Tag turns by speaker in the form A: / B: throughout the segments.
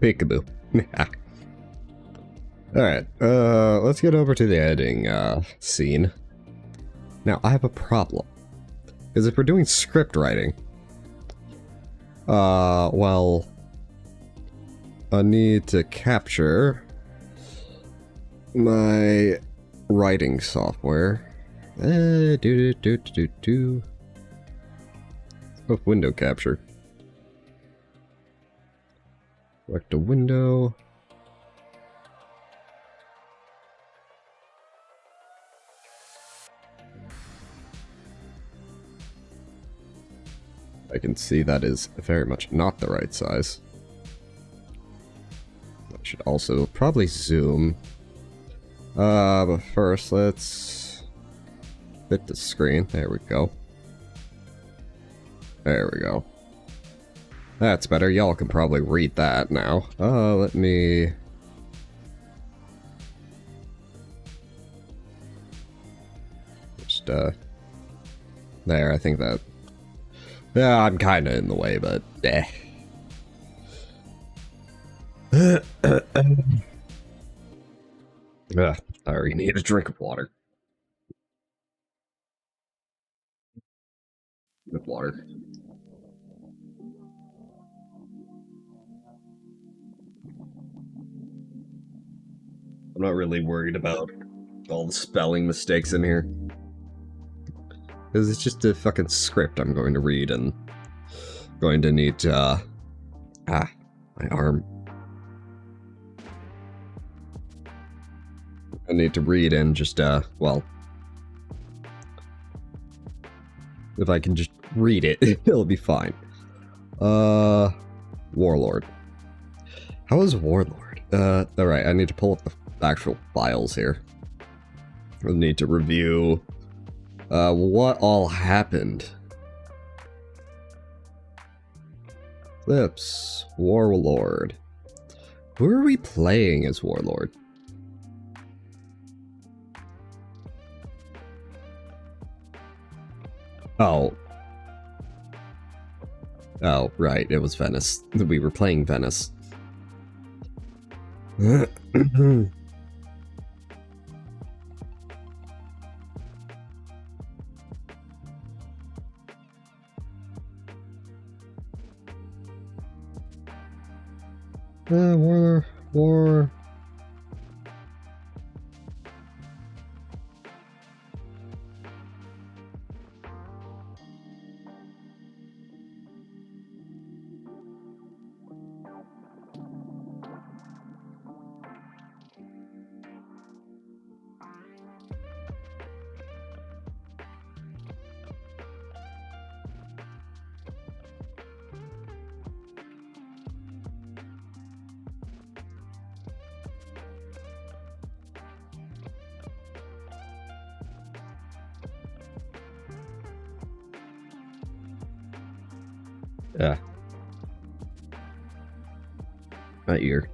A: Peekaboo. Alright, let's get over to the editing, scene. Now, I have a problem. Because if we're doing script writing, well, I need to capture my writing software. With window capture. Select a window. I can see that is very much not the right size. I should also probably zoom. But first let's fit the screen. There we go. There we go. That's better. Y'all can probably read that now. Let me... just, there, I think that... yeah, I'm kinda in the way, but eh. I already need a drink of water. With water. I'm not really worried about all the spelling mistakes in here. Because it's just a fucking script I'm going to read and going to need to, my arm. I need to read and just, well, if I can just read it, it'll be fine. Warlord. How is Warlord? Alright, I need to pull up the actual files here. I need to review, what all happened. Clips. Warlord. Who are we playing as Warlord? Oh. Oh, right, it was Venice. We were playing Venice. War. Yeah. Not ear.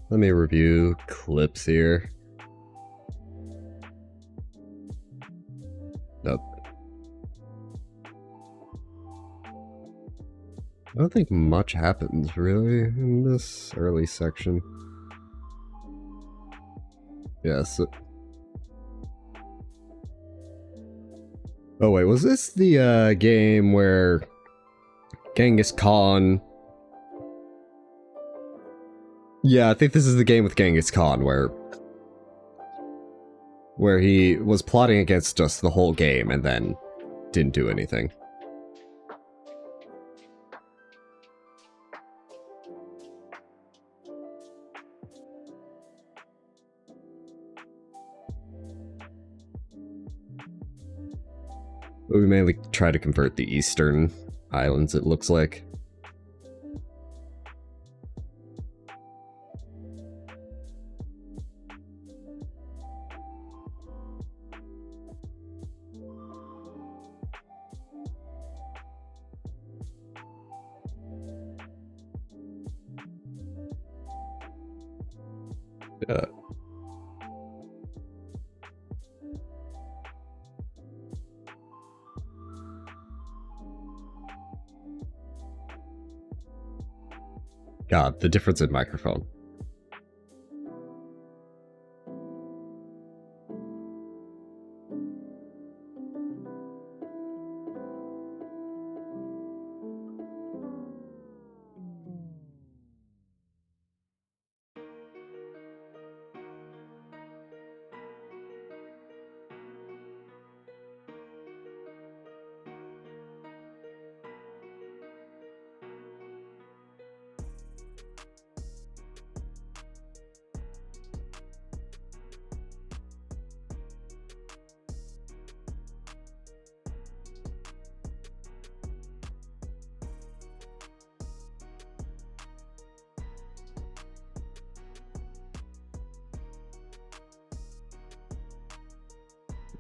A: Let me review clips here. Nope. I don't think much happens, really, in this early section. Yes. Oh wait, was this the, game where Genghis Khan Yeah, I think this is the game with Genghis Khan where he was plotting against us the whole game and then didn't do anything. We mainly try to convert the eastern islands, it looks like. Yeah. God, the difference in microphone.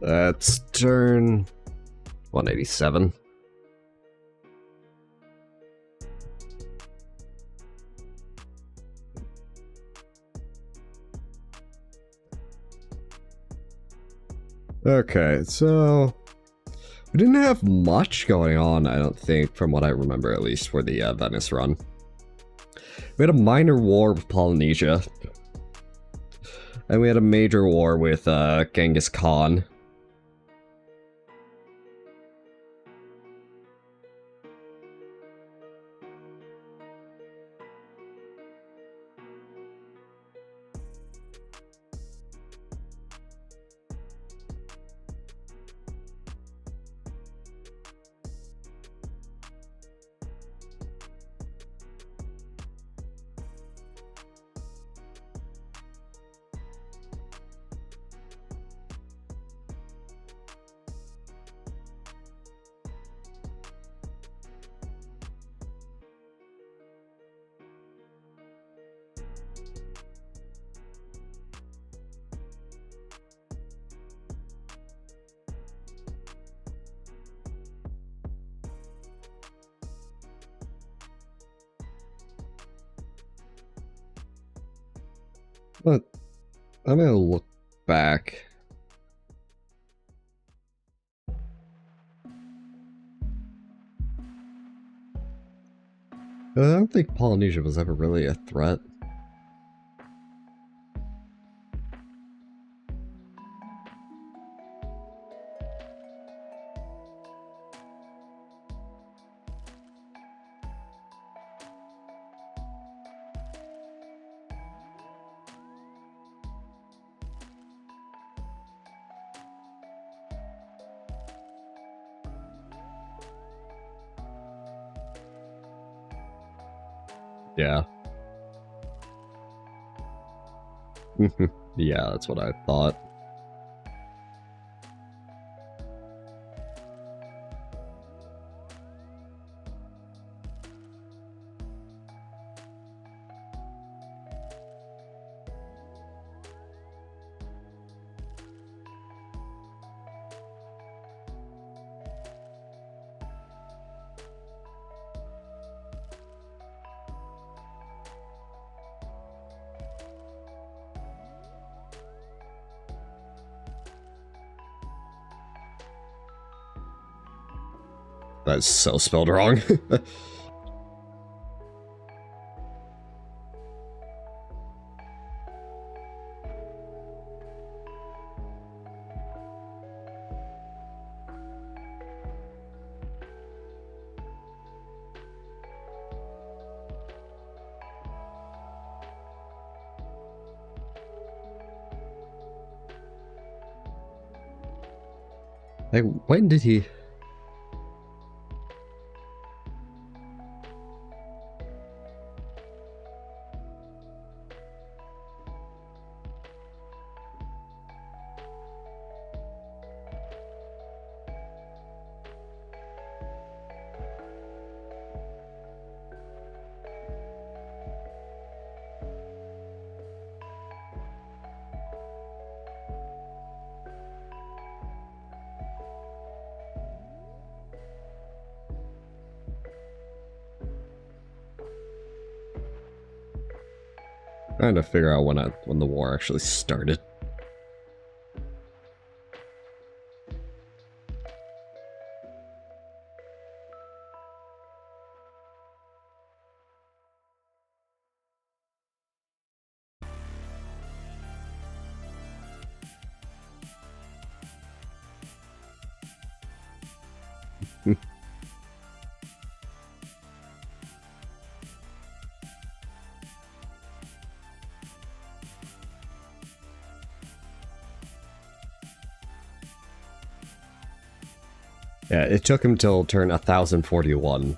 A: That's turn 187. Okay, so we didn't have much going on, I don't think, from what I remember, at least for the Venice run. We had a minor war with Polynesia, and we had a major war with Genghis Khan. But I'm gonna look back. I don't think Polynesia was ever really a threat. Yeah. Yeah, that's what I thought. That's so spelled wrong. Like, when did he... Trying to figure out when the war actually started. Yeah, it took him till turn 1041.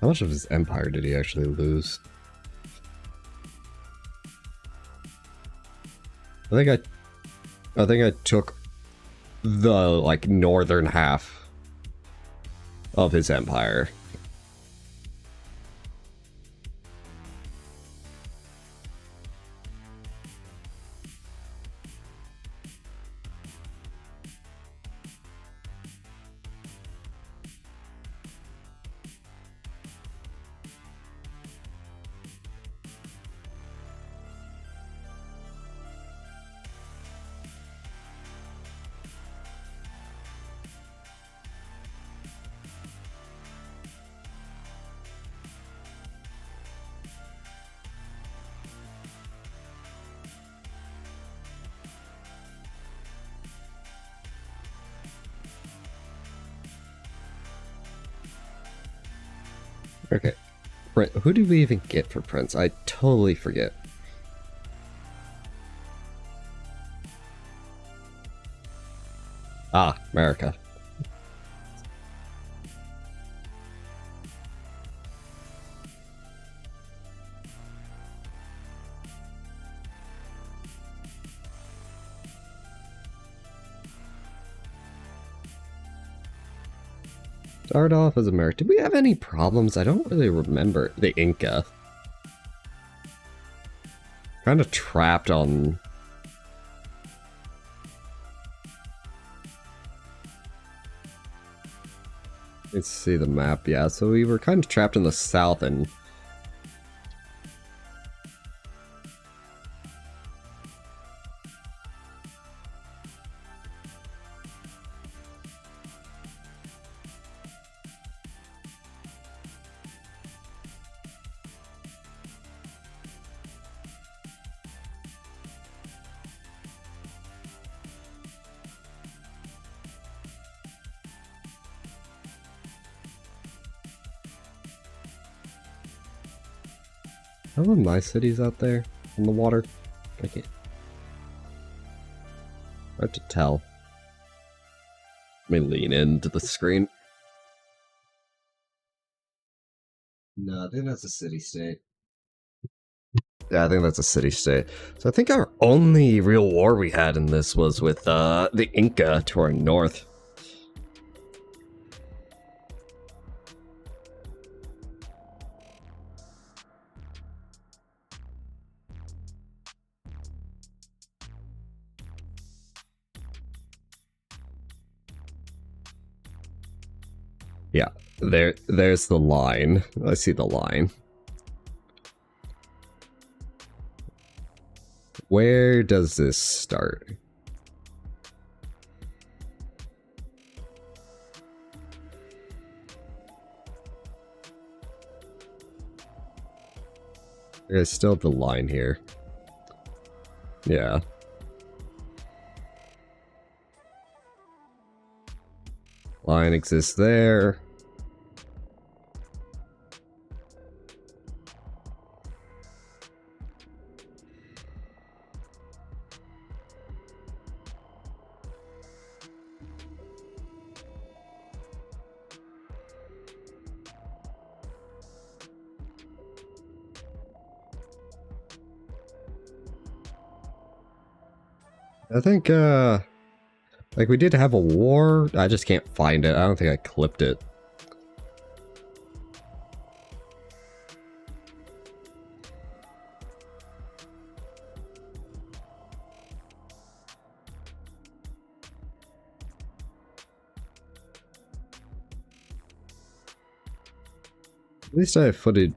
A: How much of his empire did he actually lose? I think I took the, like, northern half of his empire. Okay. Who did we even get for Prince? I totally forget. Ah, America. Start off as America. Did we have any problems? I don't really remember. The Inca. Kind of trapped on... Let's see the map. Yeah, so we were kind of trapped in the south and... How are my cities out there on the water? I can't. Hard to tell. Let me lean into the screen. No, I think that's a city-state. Yeah, I think that's a city-state. So I think our only real war we had in this was with the Inca to our north. Yeah, there's the line. I see the line. Where does this start? There's still the line here. Yeah. Line exists there. I think, like we did have a war. I just can't find it. I don't think I clipped it. At least I have footage.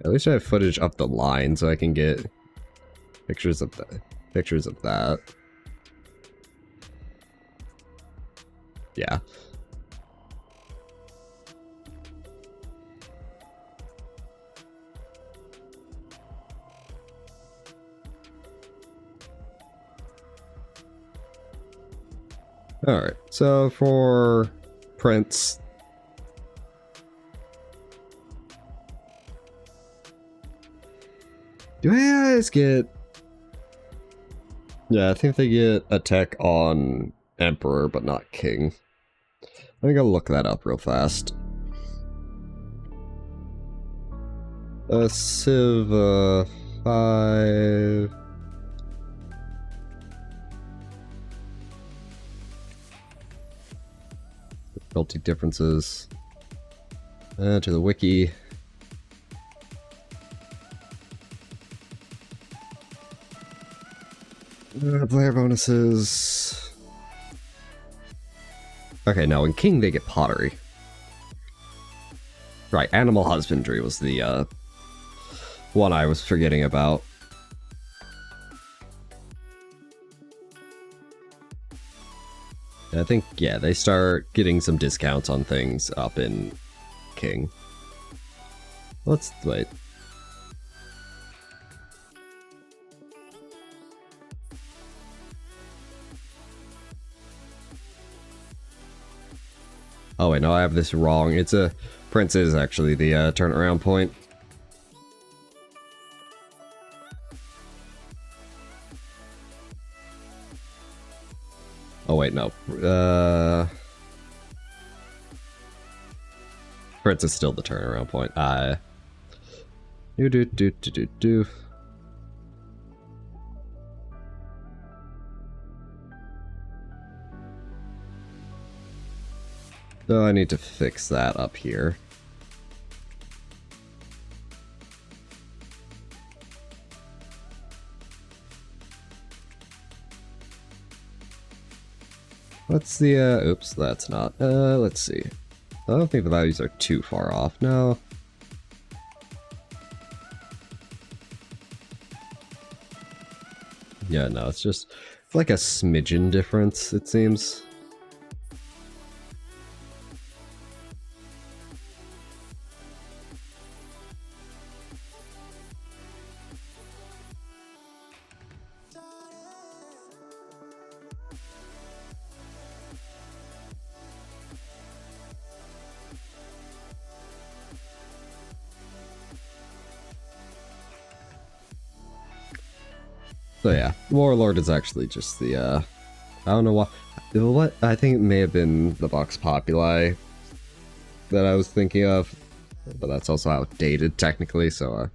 A: At least I have footage up the line, so I can get pictures of that. Pictures of that. Yeah. Alright, so for Prince. Do AIs get... Yeah, I think they get attack on Emperor, but not King. Let me go look that up real fast. Civ 5... Difficulty differences. To the wiki. Player bonuses. Okay, no, in King they get pottery. Right, animal husbandry was the one I was forgetting about. I think, yeah, they start getting some discounts on things up in King. Let's wait. Oh wait, no, I have this wrong. It's a... Prince is actually the turnaround point. Oh wait, no. Prince is still the turnaround point. Do. So I need to fix that up here. What's the, oops, that's not, let's see. I don't think the values are too far off, no. Yeah, no, it's just like a smidgen difference, it seems. So yeah, Warlord is actually just the, I don't know what, I think it may have been the Vox Populi that I was thinking of, but that's also outdated technically, so,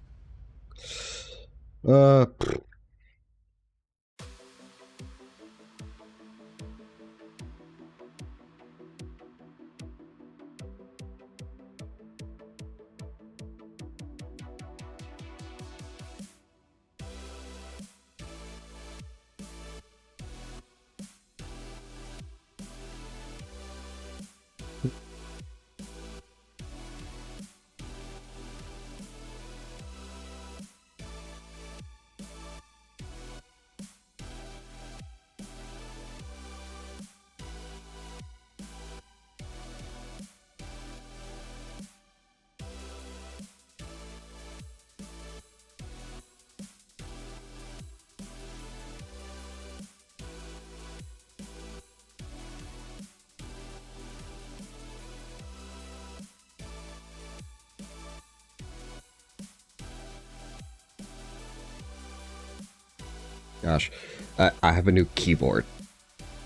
A: Gosh, I have a new keyboard,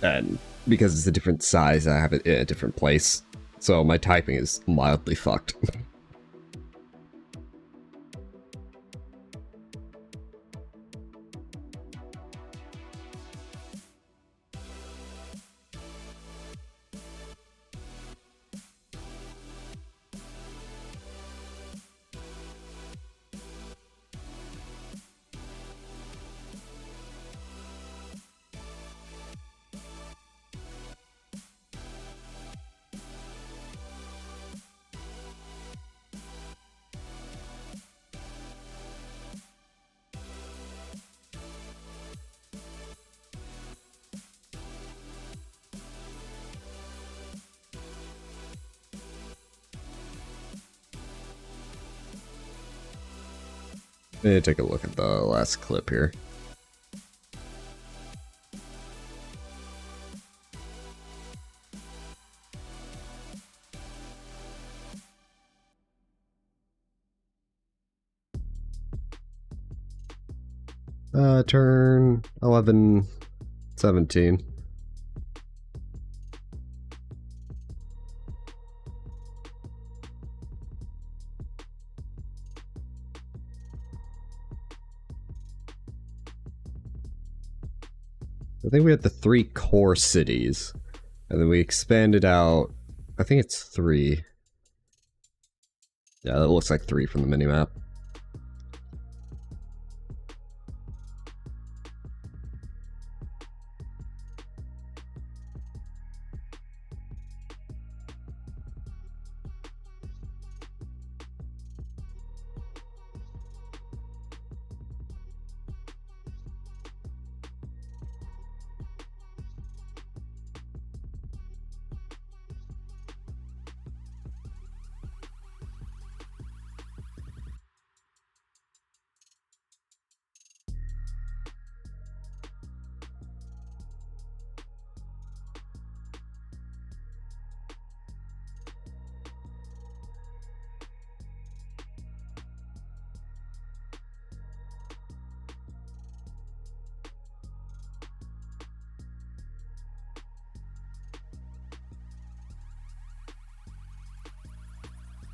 A: and because it's a different size, I have it in a different place, so my typing is mildly fucked. Let me take a look at the last clip here. Turn 11:17. I think we had the 3 core cities, and then we expanded out. I think it's 3. Yeah, that looks like 3 from the minimap.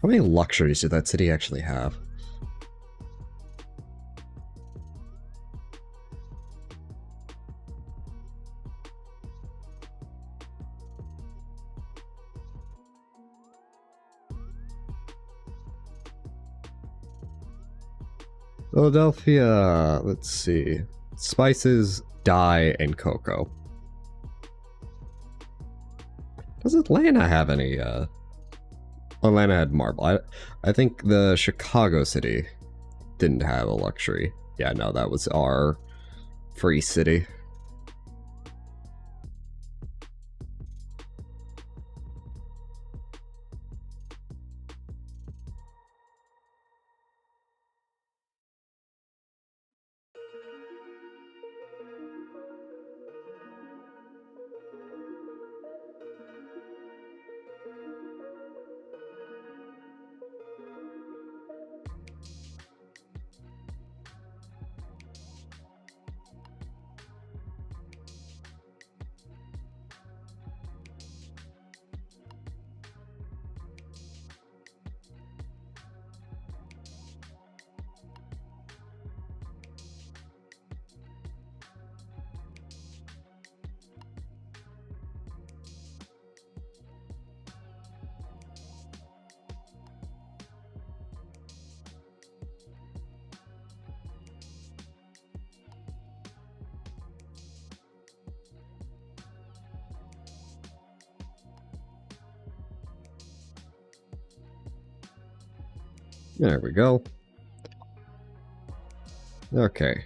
A: How many luxuries did that city actually have? Philadelphia, let's see. Spices, dye, and cocoa. Does Atlanta have any, Atlanta had marble. I think the Chicago city didn't have a luxury. Yeah, no, that was our free city. There we go. Okay.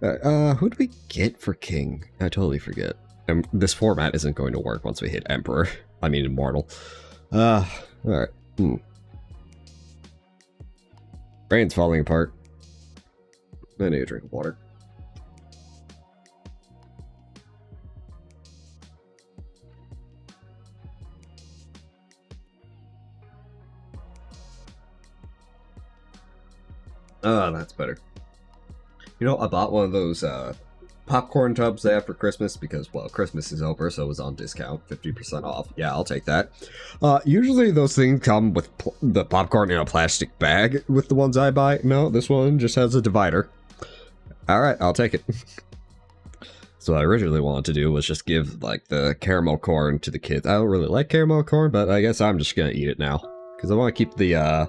A: Who do we get for king? I totally forget. And this format isn't going to work once we hit emperor. I mean immortal. Alright. Brain's falling apart. I need a drink of water. Oh, that's better. You know, I bought one of those popcorn tubs they have for Christmas because, well, Christmas is over, so it was on discount, 50% off. Yeah, I'll take that. Usually those things come with the popcorn in a plastic bag with the ones I buy. No, this one just has a divider. Alright, I'll take it. So what I originally wanted to do was just give, like, the caramel corn to the kids. I don't really like caramel corn, but I guess I'm just gonna eat it now. Because I want to keep the,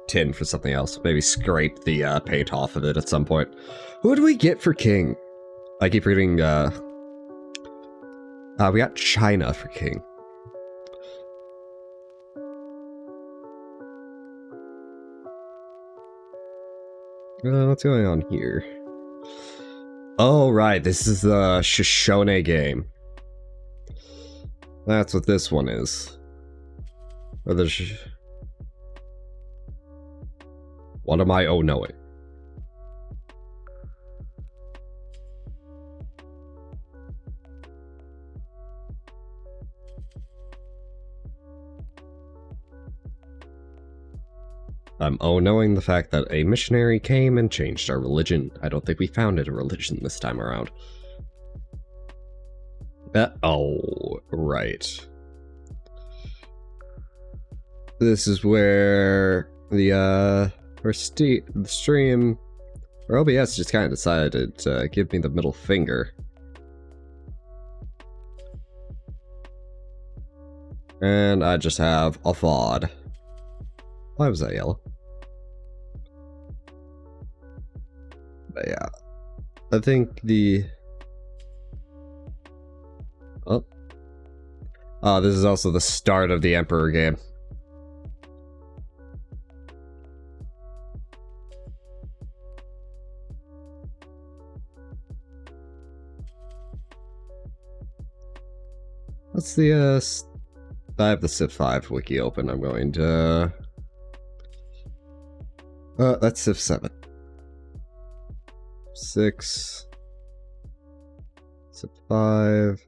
A: tin for something else. Maybe scrape the paint off of it at some point. Who do we get for king? I keep reading, we got China for king. What's going on here? Oh, right, this is the Shoshone game. That's what this one is. Or the what am I knowing? I'm knowing the fact that a missionary came and changed our religion. I don't think we founded a religion this time around. Oh, right. This is where the stream, or OBS just kind of decided to give me the middle finger. And I just have a VOD. Why was that yellow? But yeah, I think the... Oh, this is also the start of the Emperor game. What's the, I have the Civ 5 wiki open. I'm going to... that's Civ 7. 6. Civ 5.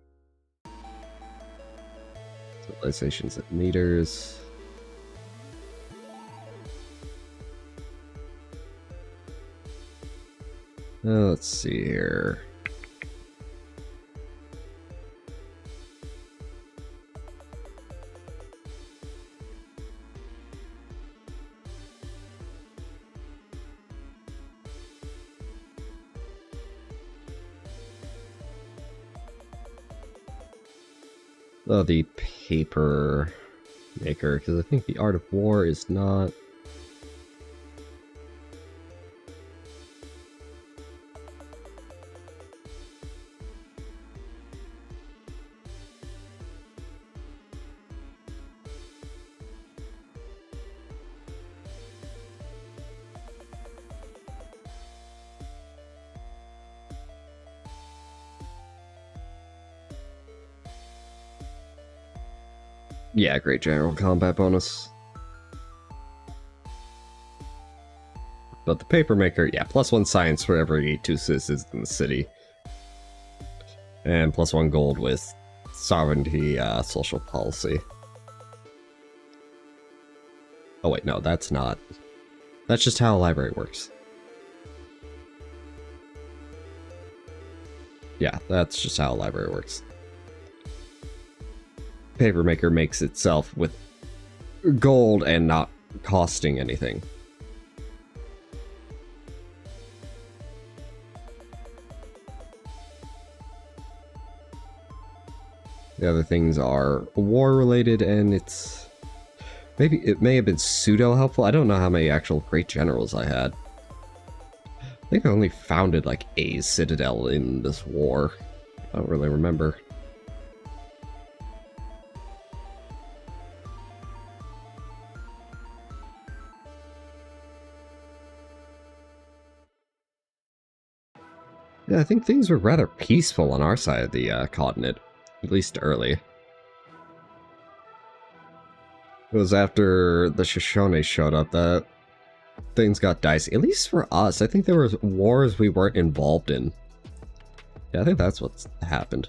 A: Civilizations at meters. Let's see here. Oh, the paper maker, because I think the Art of War is not... Yeah, great general combat bonus. But the paper maker, yeah, +1 science for every 2 citizens in the city. And +1 gold with sovereignty, social policy. Oh wait, no, that's not. That's just how a library works. Yeah, that's just how a library works. Papermaker makes itself with gold and not costing anything. The other things are war related, and it's maybe it may have been pseudo helpful. I don't know how many actual great generals I had. I think I only founded like a citadel in this war. I don't really remember. Yeah, I think things were rather peaceful on our side of the continent, at least early. It was after the Shoshone showed up that things got dicey. At least for us, I think there was wars we weren't involved in. Yeah, I think that's what's happened.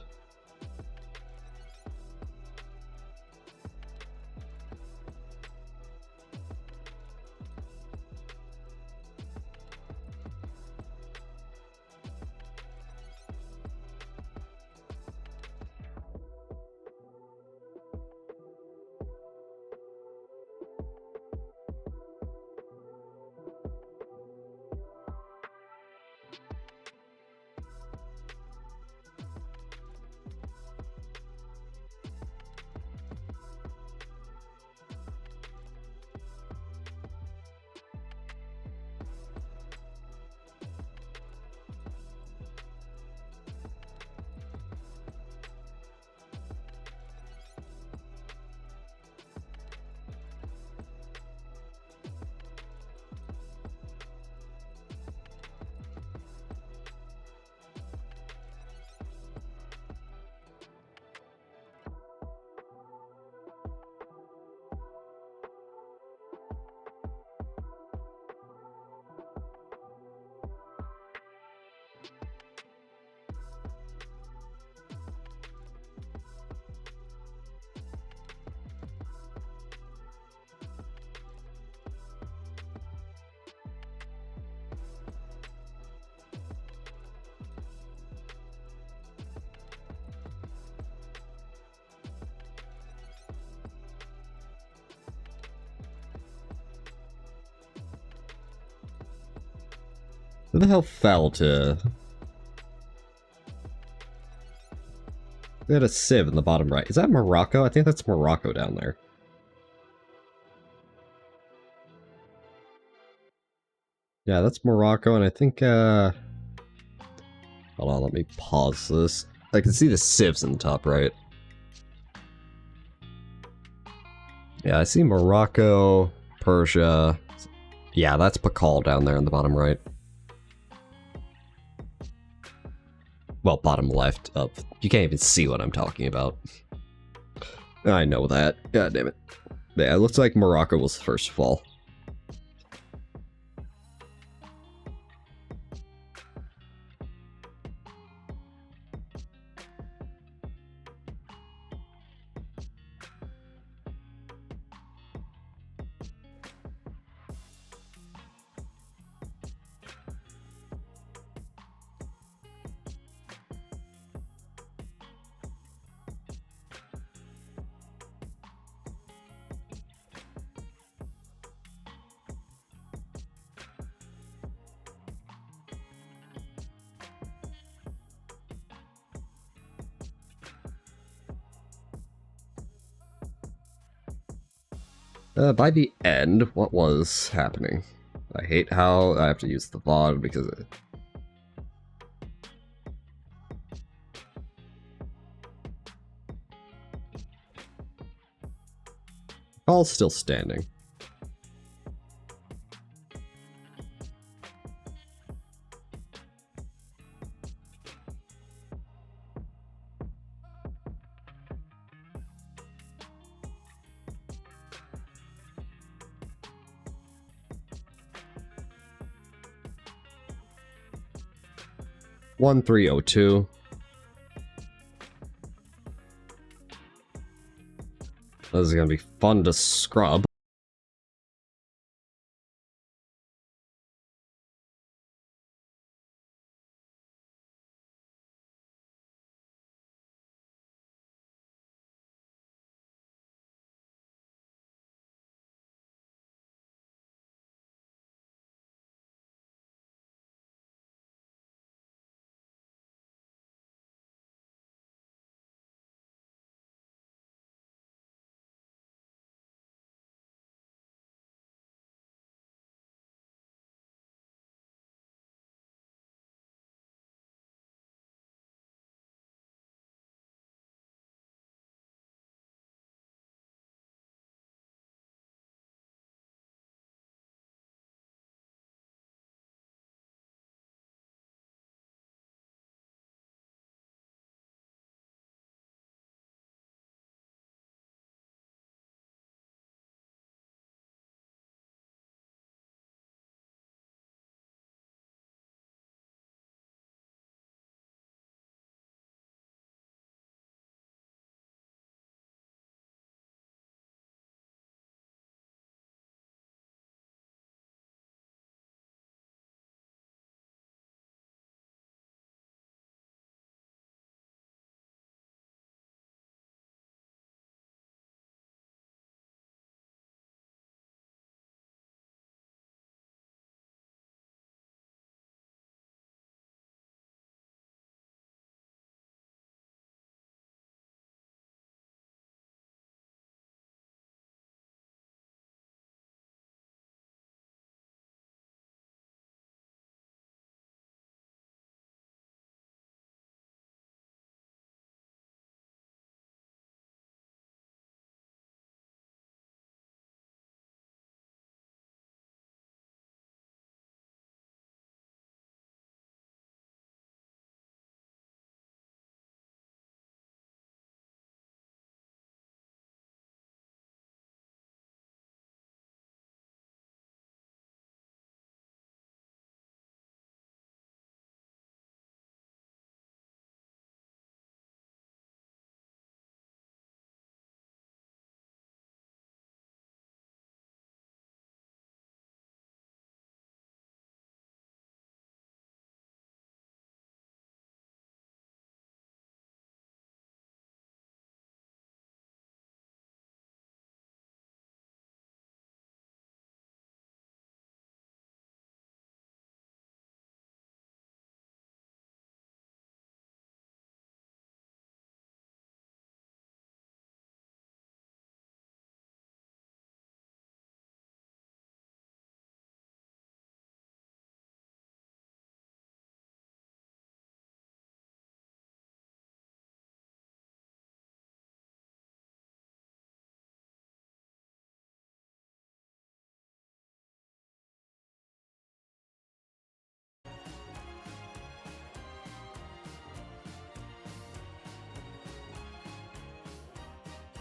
A: Who the hell fell to... We had a sieve in the bottom right. Is that Morocco? I think that's Morocco down there. Yeah, that's Morocco, and I think, hold on, let me pause this. I can see the sieves in the top right. Yeah, I see Morocco, Persia. Yeah, that's Pakal down there in the bottom right. Well, bottom left of... You can't even see what I'm talking about. I know that. God damn it. Yeah, it looks like Morocco was the first to fall. By the end, what was happening? I hate how I have to use the VOD because all still standing. One 302. This is gonna be fun to scrub.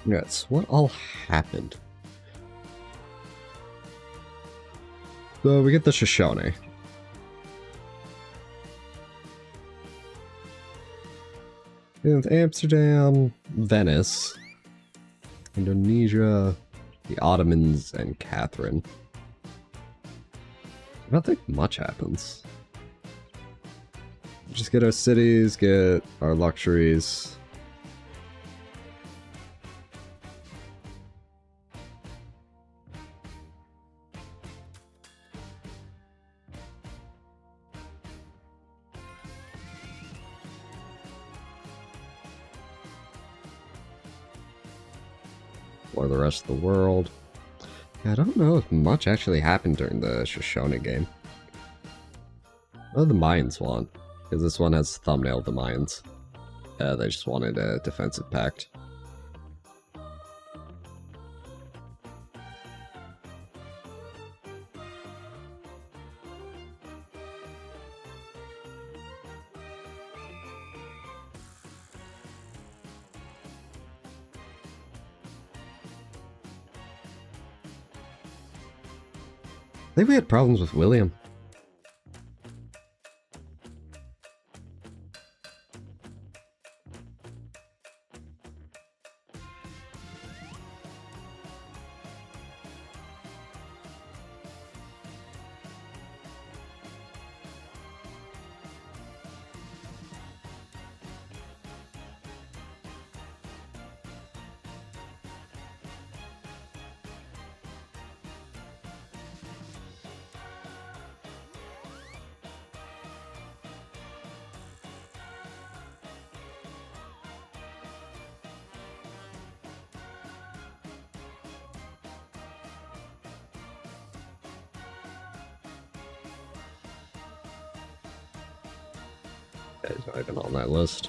A: Yes, what all happened? So we get the Shoshone. And Amsterdam, Venice, Indonesia, the Ottomans, and Catherine. I don't think much happens. Just get our cities, get our luxuries. Or the rest of the world. Yeah, I don't know if much actually happened during the Shoshone game. What do the Mayans want? Because this one has thumbnail of the Mayans. They just wanted a defensive pact. I think we had problems with William. Yeah, he's not even on that list.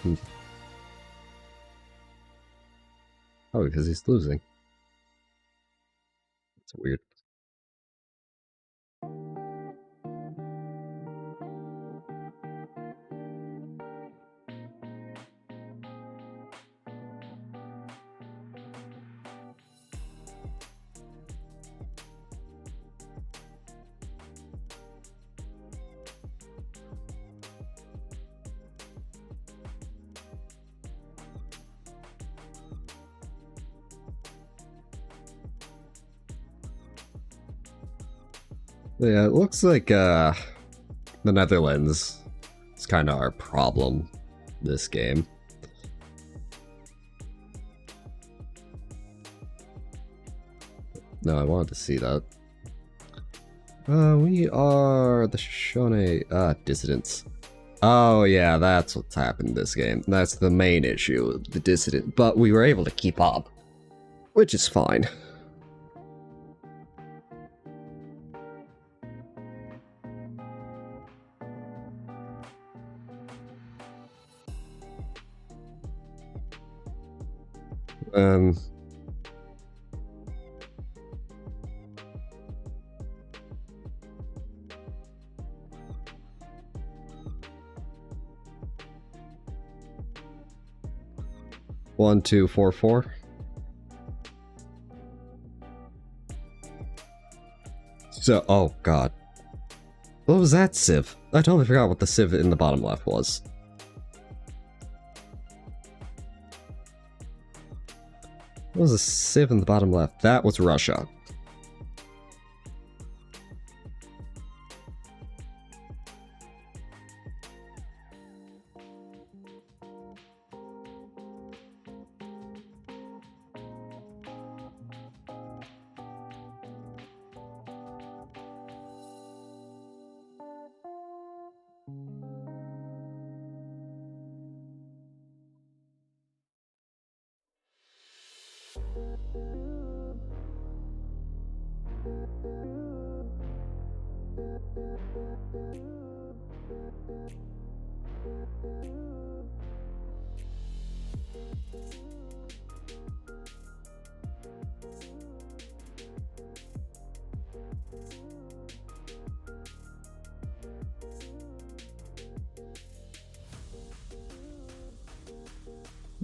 A: Oh, because he's losing. It's weird. Yeah, it looks like the Netherlands is kind of our problem this game. No, I wanted to see that. We are the Shoshone dissidents. Oh yeah, that's what's happened this game. That's the main issue, the dissident. But we were able to keep up, which is fine. Um, 1, 2, 4, 4. So, oh god. What was that civ? I totally forgot what the civ in the bottom left was. What was the civ in the bottom left? That was Russia.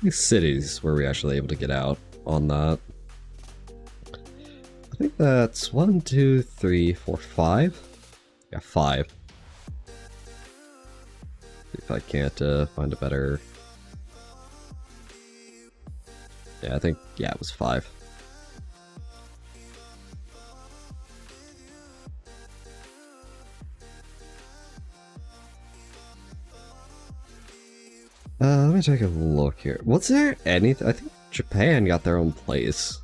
A: These cities were we actually able to get out? on that. I think that's 1, 2, 3, 4, 5. Yeah, 5. See if I can't find a better... Yeah, I think, yeah, it was 5. Let me take a look here. Was there anything? I think Japan got their own place.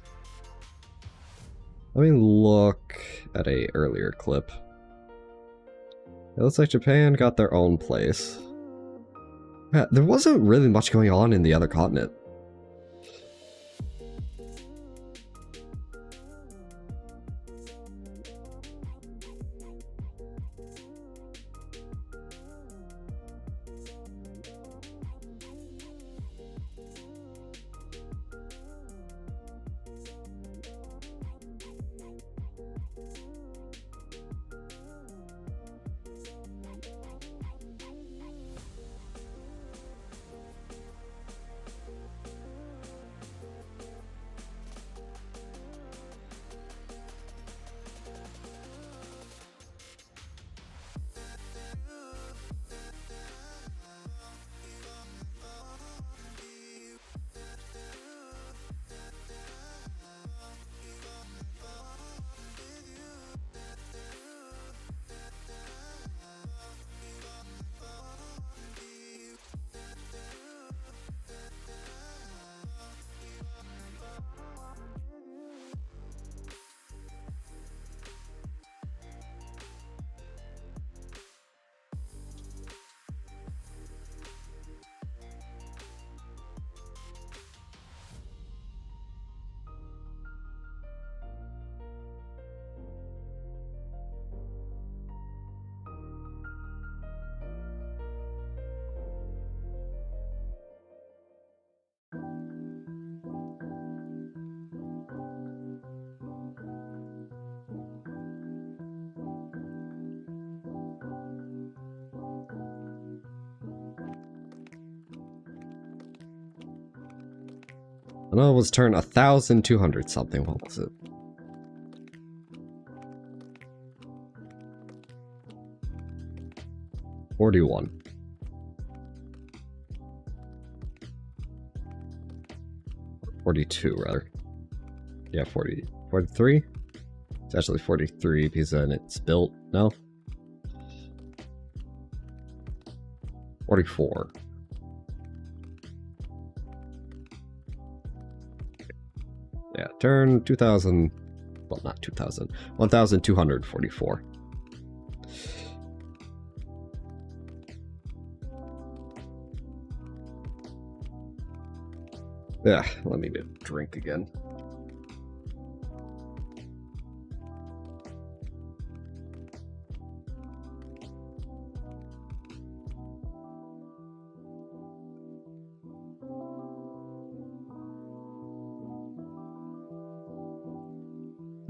A: Let me look at a earlier clip. It looks like Japan got their own place. Yeah, there wasn't really much going on in the other continent. I know it was turn 1,200 something. What was it? $41. $42 rather. Yeah, 43? It's actually 43 pizza and it's built. No? 44. Yeah, turn 2,000... Well, not 2,000. 1,244. Yeah, let me drink again.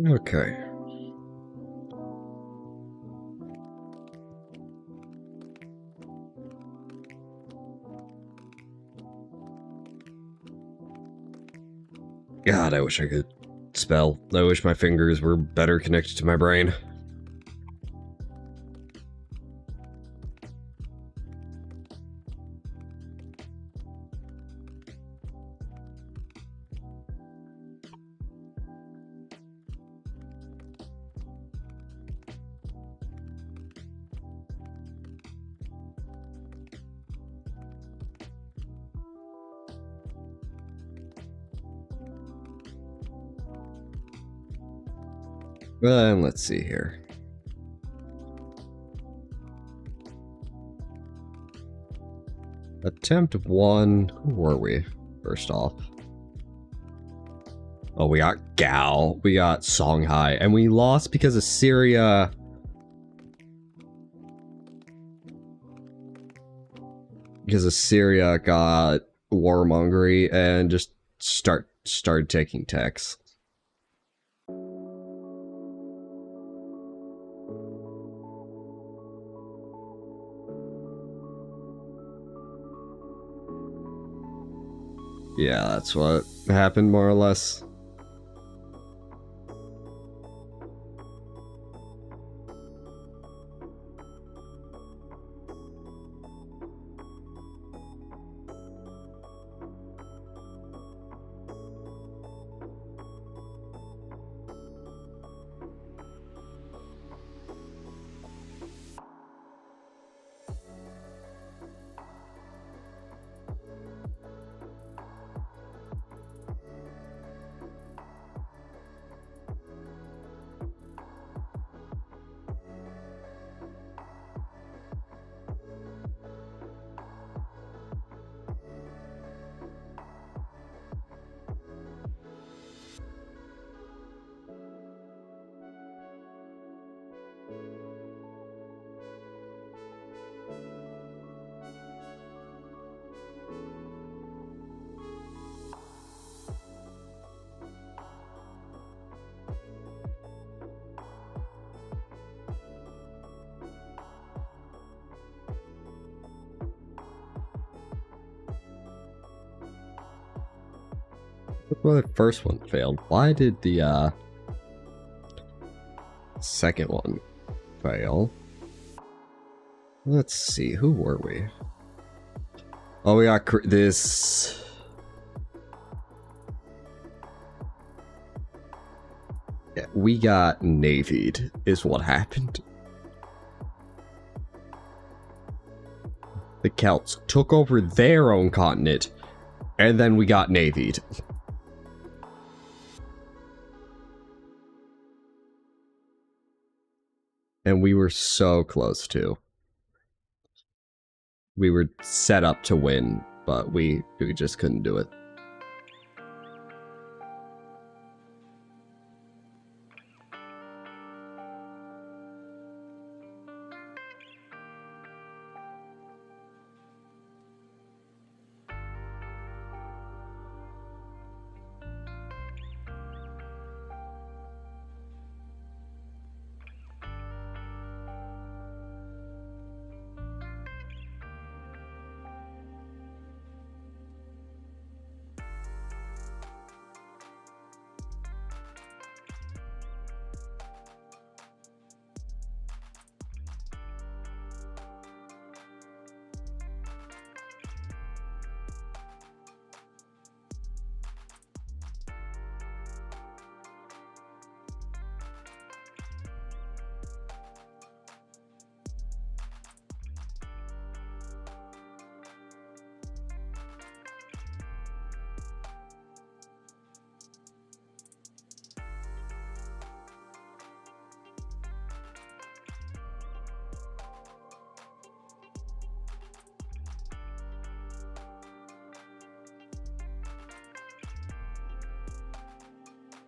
A: Okay. God, I wish I could spell. I wish my fingers were better connected to my brain. Let's see here. Attempt 1. Who were we? First off. Oh, we got Gao. We got Songhai. And we lost because of Syria. Because of Syria got warmongery and just started taking techs. Yeah, that's what happened more or less. Well, the first one failed. Why did the second one fail? Let's see, who were we? Oh, we got this. Yeah, we got navied, is what happened. The Celts took over their own continent, and then we got navied. And we were so close to. We were set up to win, but we just couldn't do it.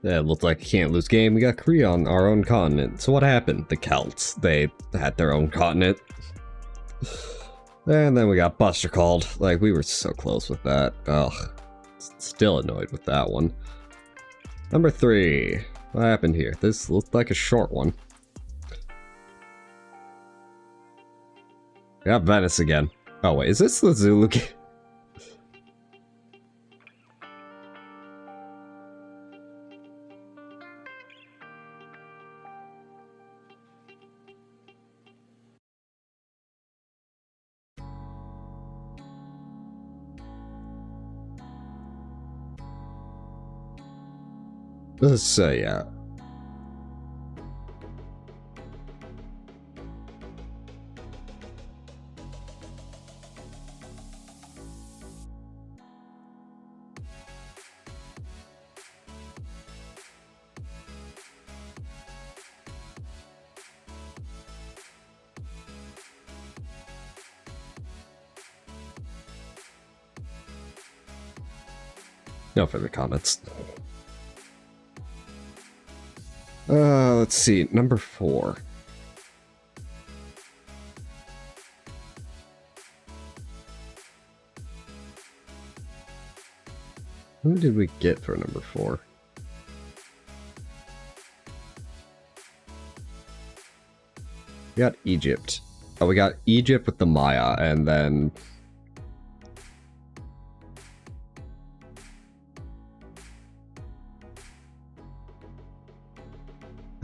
A: Yeah, it looked like a can't lose game. We got Korea on our own continent. So what happened? The Celts, they had their own continent. And then we got Buster called. Like, we were so close with that. Ugh. Still annoyed with that one. Number 3. What happened here? This looked like a short one. We got Venice again. Oh wait, is this the Zulu game? Let's say, yeah. No further comments. Let's see. Number 4. Who did we get for number 4? We got Egypt. Oh, we got Egypt with the Maya, and then...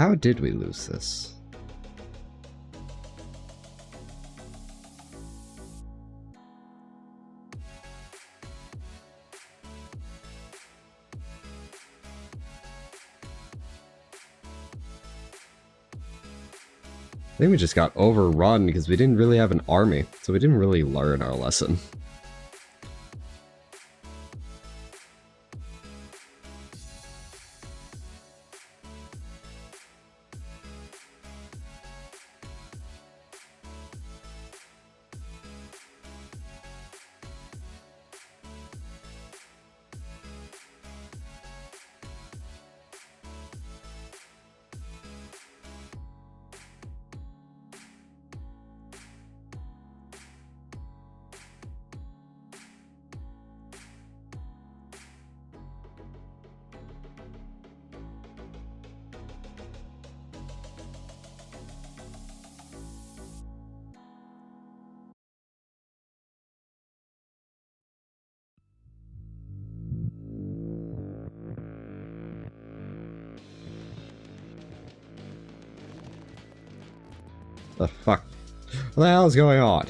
A: How did we lose this? I think we just got overrun because we didn't really have an army, so we didn't really learn our lesson. The fuck? What the hell is going on?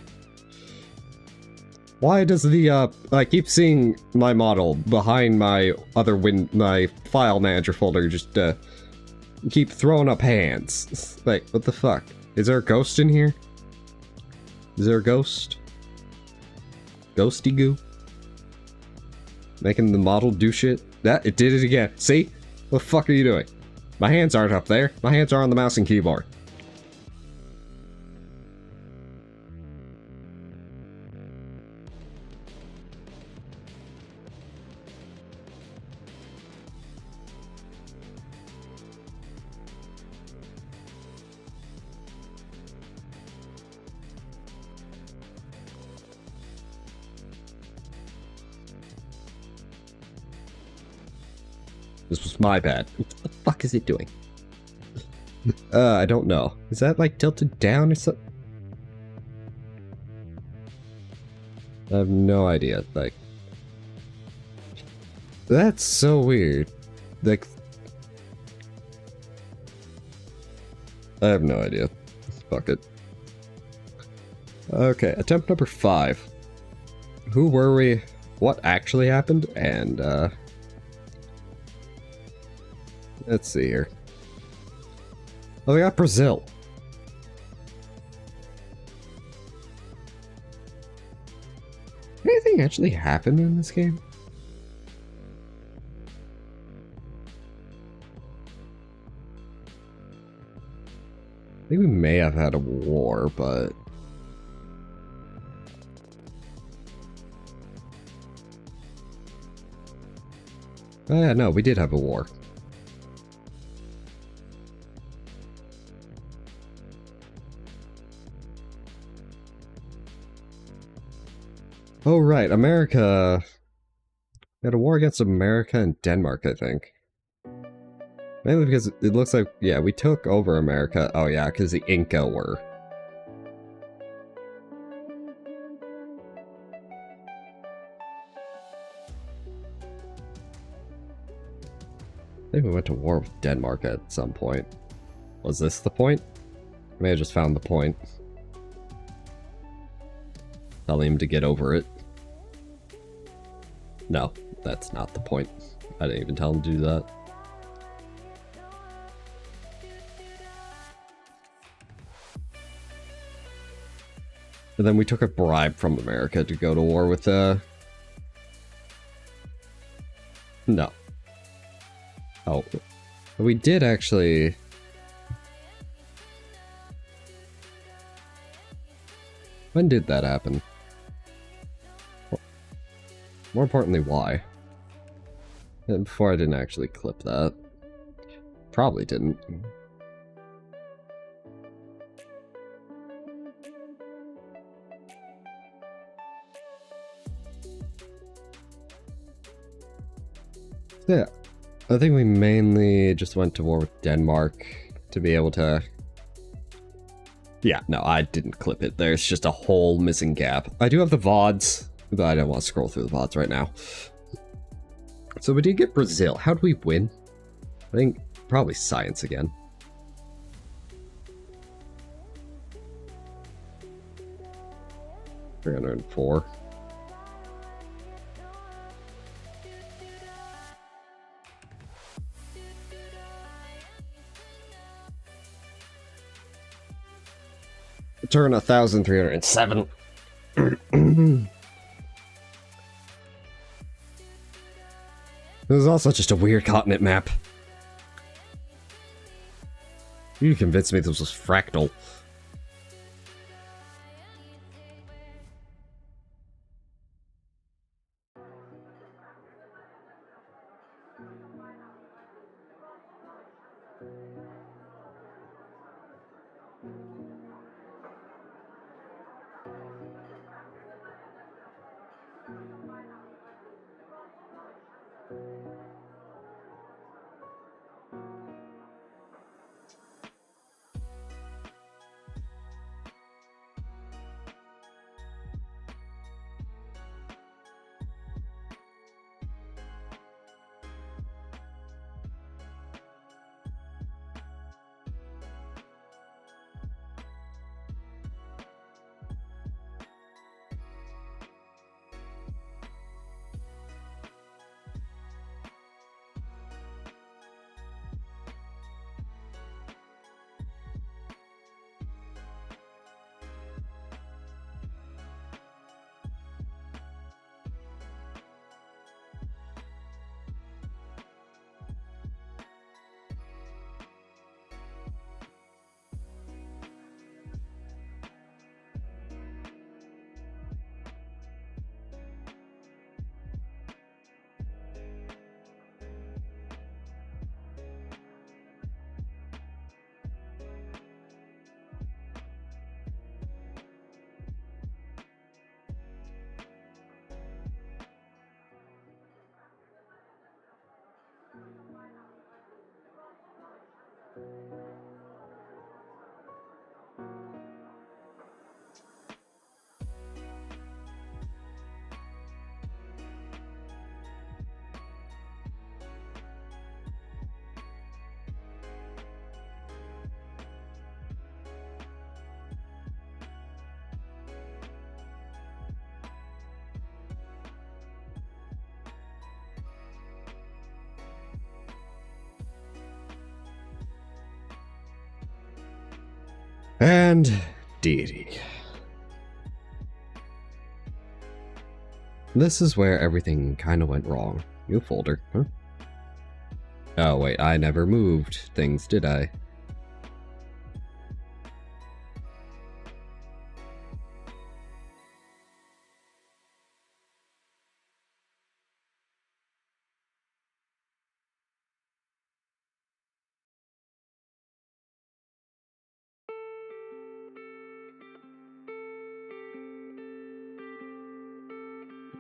A: Why does the, I keep seeing my model behind my other my file manager folder just, keep throwing up hands. Like, what the fuck? Is there a ghost in here? Is there a ghost? Ghosty goo? Making the model do shit? That, it did it again. See? What the fuck are you doing? My hands aren't up there. My hands are on the mouse and keyboard. This was my bad. What the fuck is it doing? I don't know. Is that like tilted down or something? I have no idea. Like, that's so weird. Like, I have no idea. Fuck it. Okay, attempt number 5. Who were we? What actually happened? And, let's see here. Oh, we got Brazil. Anything actually happened in this game? I think we may have had a war, but... oh, yeah, no, we did have a war. Oh, right, America... we had a war against America and Denmark, I think. Mainly because it looks like, yeah, we took over America. Oh yeah, because the Inca were. I think we went to war with Denmark at some point. Was this the point? I may have just found the point. Telling him to get over it. No, that's not the point. I didn't even tell him to do that. And then we took a bribe from America to go to war with, No. Oh. We did actually... when did that happen? More importantly, why? And before I didn't actually clip that. Probably didn't. Yeah, I think we mainly just went to war with Denmark to be able to... yeah, no, I didn't clip it. There's just a whole missing gap. I do have the VODs, but I don't want to scroll through the VODs right now. So we did get Brazil. How did we win? I think probably science again. 304. Turn 1,307. This is also just a weird continent map. You convinced me this was fractal. And deity. This is where everything kind of went wrong. New folder, huh? Oh wait, I never moved things, did I?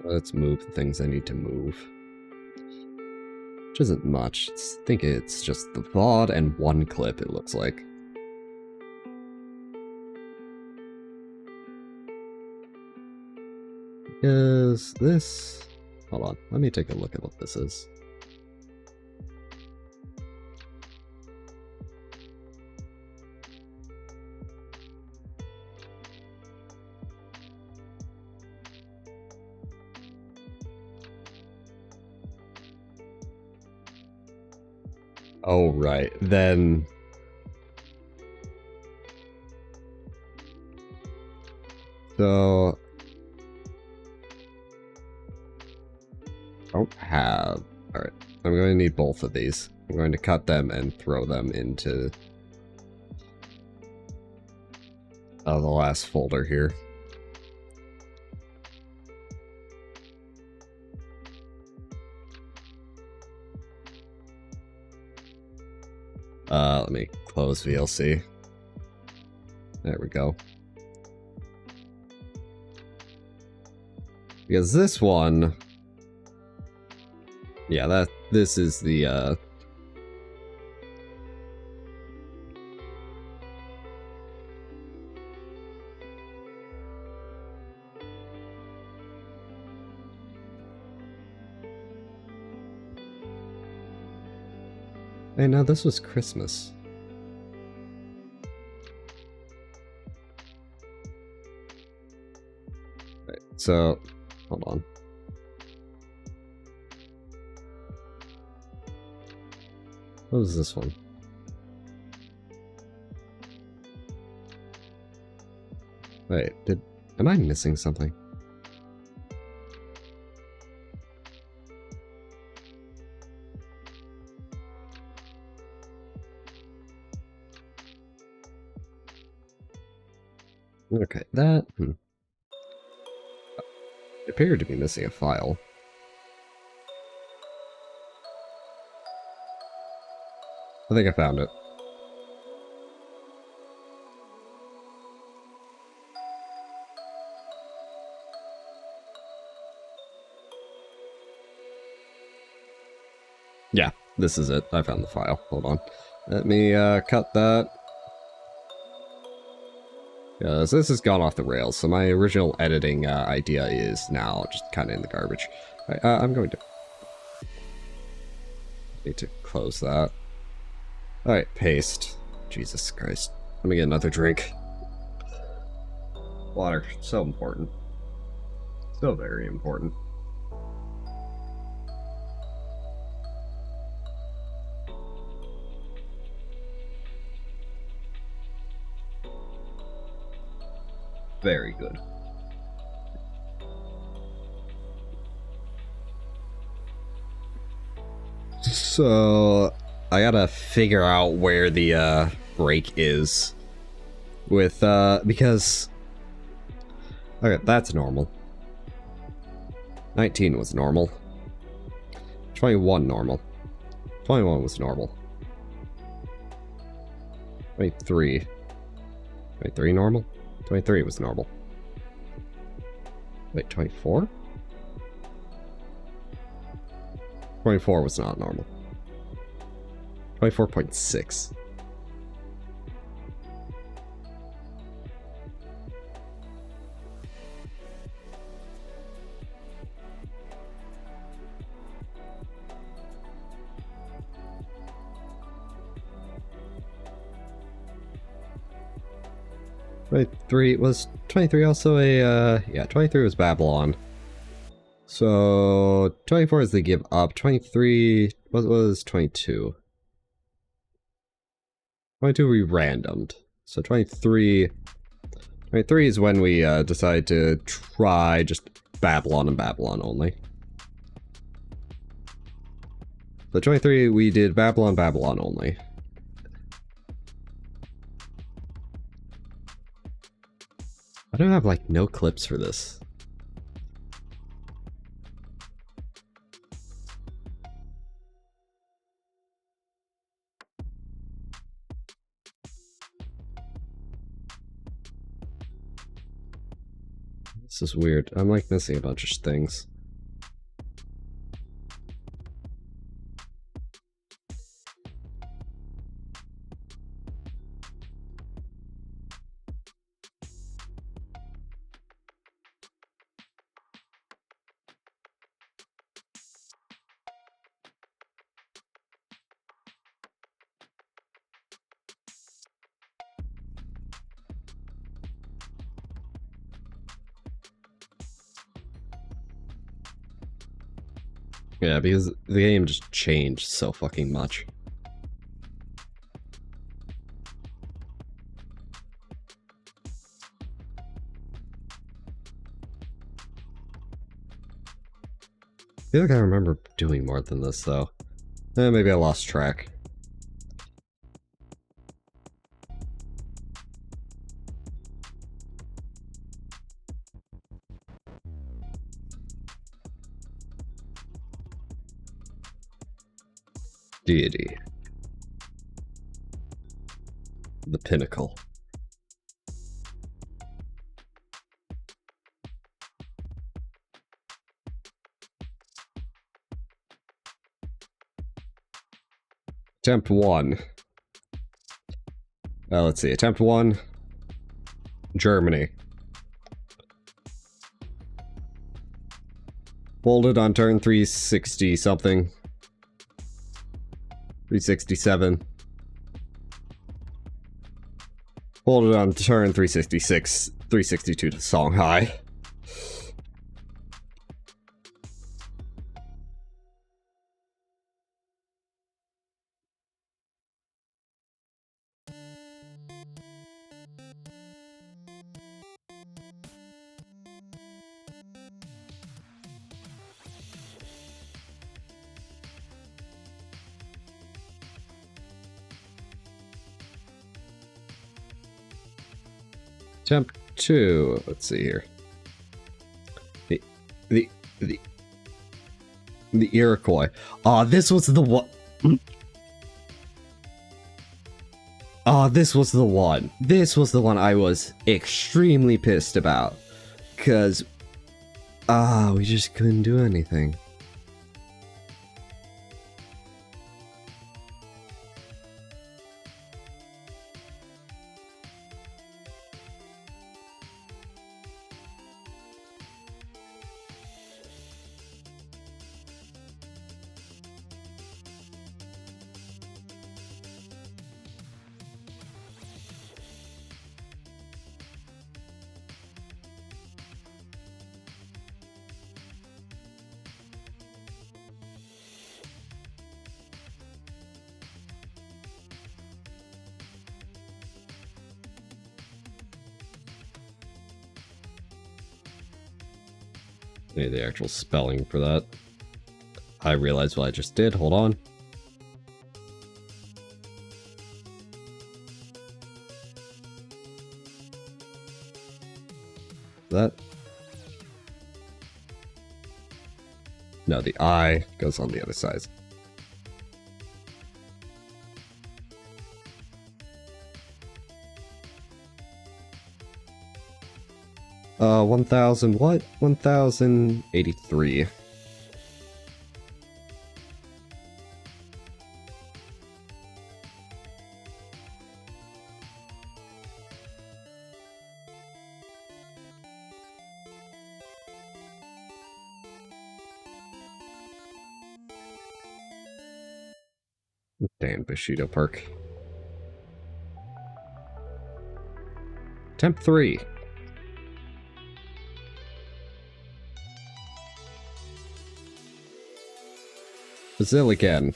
A: Let's move the things I need to move. Which isn't much. I think it's just the VOD and one clip, it looks like. Is this... Hold on, let me take a look at what this is. Oh, right. Then... So... I don't have... Alright. I'm going to need both of these. I'm going to cut them and throw them into... the last folder here. Let me close VLC. There we go. Because this one... Yeah, this is the, Hey, now this was Christmas. Right, so, hold on. What was this one? Wait, am I missing something? Okay, that... It appeared to be missing a file. I think I found it. Yeah, this is it. I found the file. Hold on. Let me cut that. Yeah, so this has gone off the rails, so my original editing idea is now just kind of in the garbage. Right, I'm going to... Need to close that. Alright, paste. Jesus Christ. Let me get another drink. Water, so important. So very important. Very good. So, I gotta figure out where the break is with because okay, that's normal. 19 was normal. 21 normal. 21 was normal. 23. 23 normal? 23 was normal. Wait, 24? 24 was not normal. 24.6. Was 23 also a, yeah, 23 was Babylon. So, 24 is the give up. 23, what was 22? 22 we randomed. So 23 is when we decide to try just Babylon and Babylon only. So 23 we did Babylon only. I don't have like no clips for this. This is weird. I'm like missing a bunch of things. Yeah, because the game just changed so fucking much. I feel like I remember doing more than this, though. Maybe I lost track. Deity. The pinnacle. Attempt 1. Let's see. Attempt 1. Germany. Folded on turn 360 something. 367. Folded on turn 366. 362 to Songhai. Attempt 2. Let's see here. The Iroquois. Oh, this was the one. Oh, this was the one. This was the one I was extremely pissed about. Because, we just couldn't do anything. I need the actual spelling for that. I realized what I just did. Hold on. That. No, the I goes on the other side. 1,000 what? 1,083. Damn Bushido Park. Temp 3. Basilican.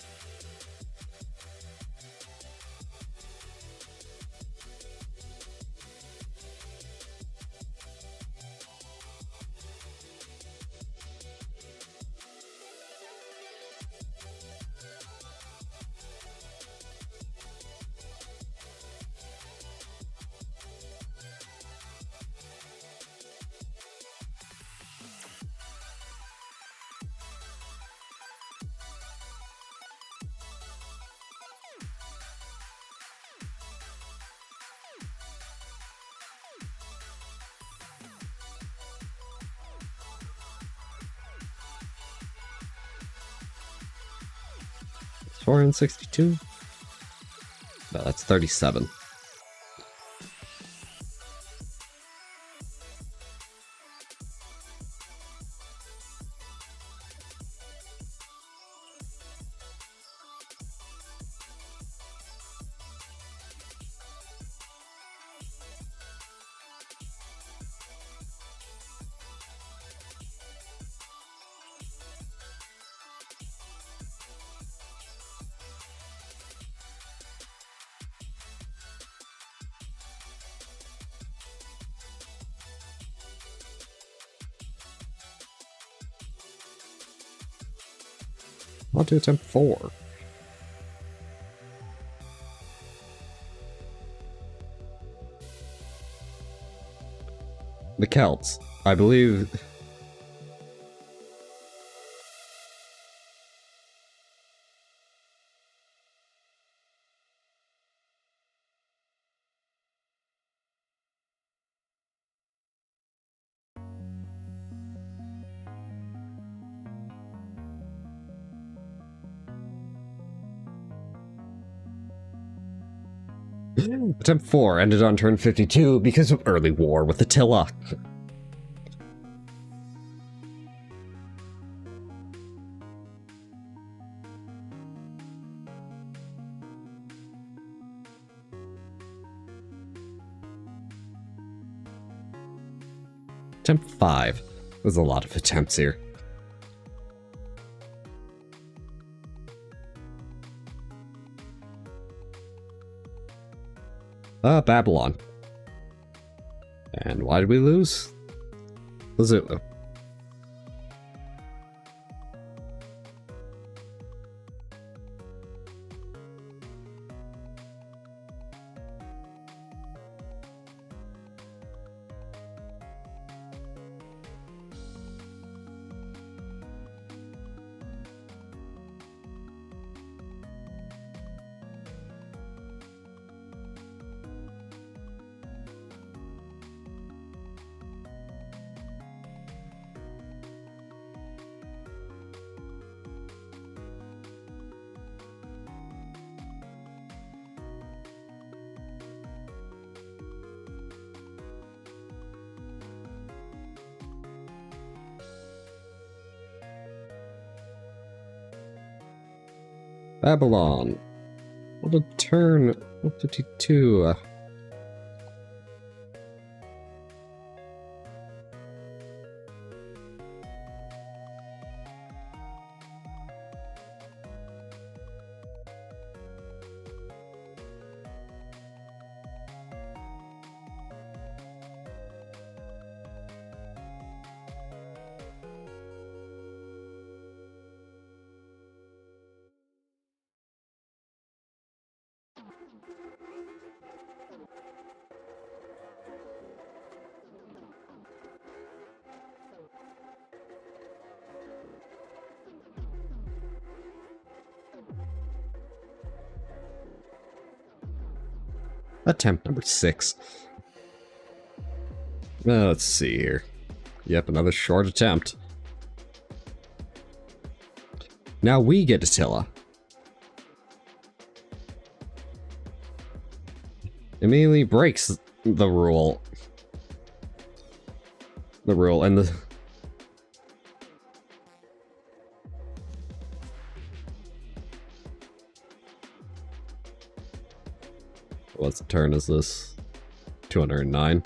A: It's 462? No, that's 37. On to attempt 4. The Celts, I believe. Attempt 4 ended on turn 52 because of early war with Attila. Attempt 5. There's a lot of attempts here. Babylon. And why did we lose? Lazulu. Babylon. What a turn. 152. Attempt number 6. Let's see here. Yep, another short attempt. Now we get Attila. Immediately breaks the rule. And the... What's the turn is this? 209.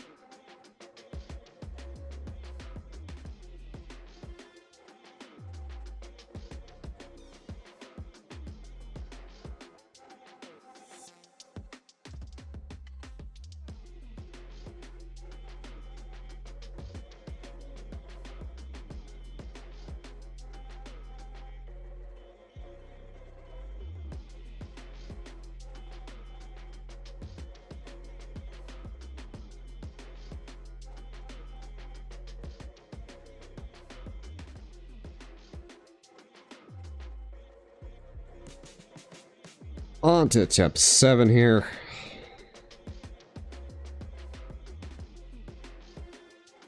A: On to attempt 7 here.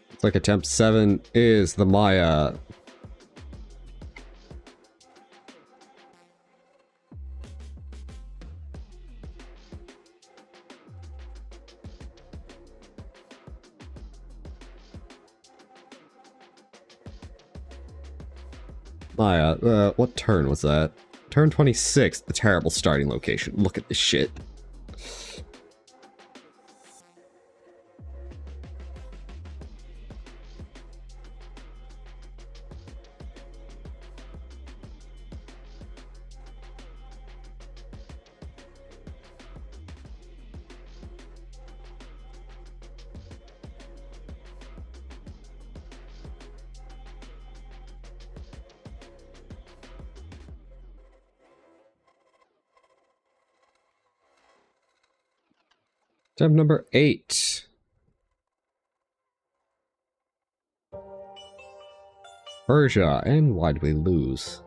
A: Looks like attempt 7 is the Maya. Maya, what turn was that? Turn 26, the terrible starting location. Look at this shit. Attempt number 8. Persia, and why did we lose?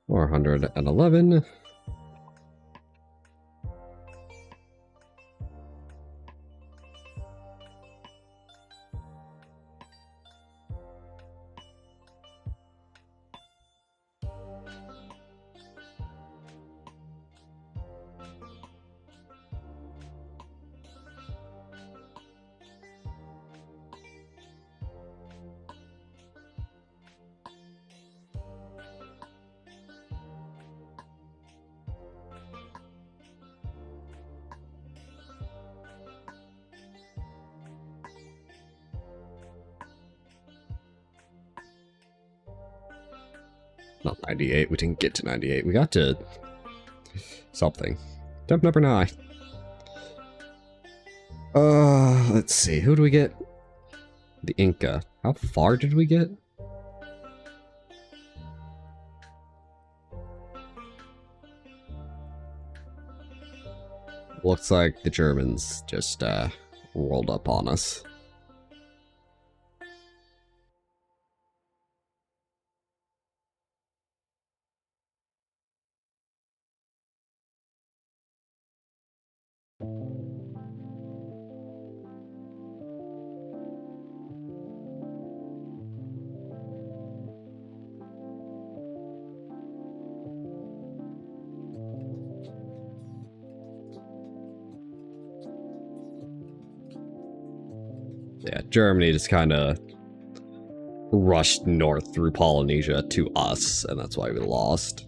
A: $411. Not 98, we didn't get to 98. We got to something. Attempt number 9. Let's see, who do we get? The Inca. How far did we get? Looks like the Germans just rolled up on us. Yeah, Germany just kind of rushed north through Polynesia to us, and that's why we lost.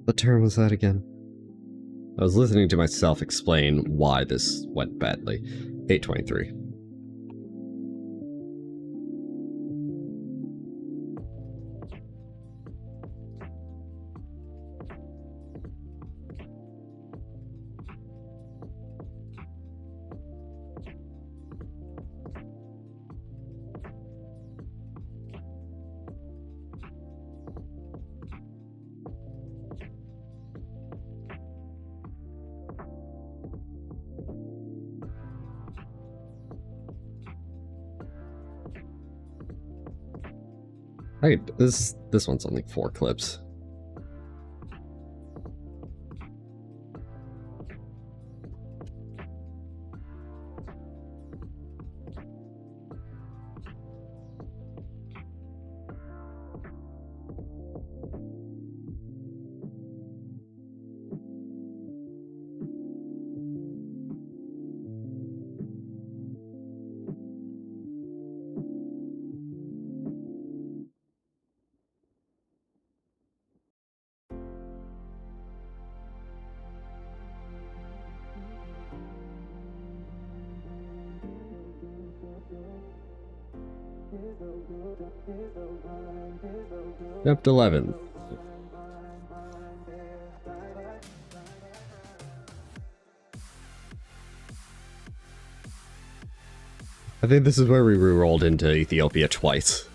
A: What term was that again? I was listening to myself explain why this went badly. 823. Right, this one's only 4 clips. Chapter 11. I think this is where we re-rolled into Ethiopia twice.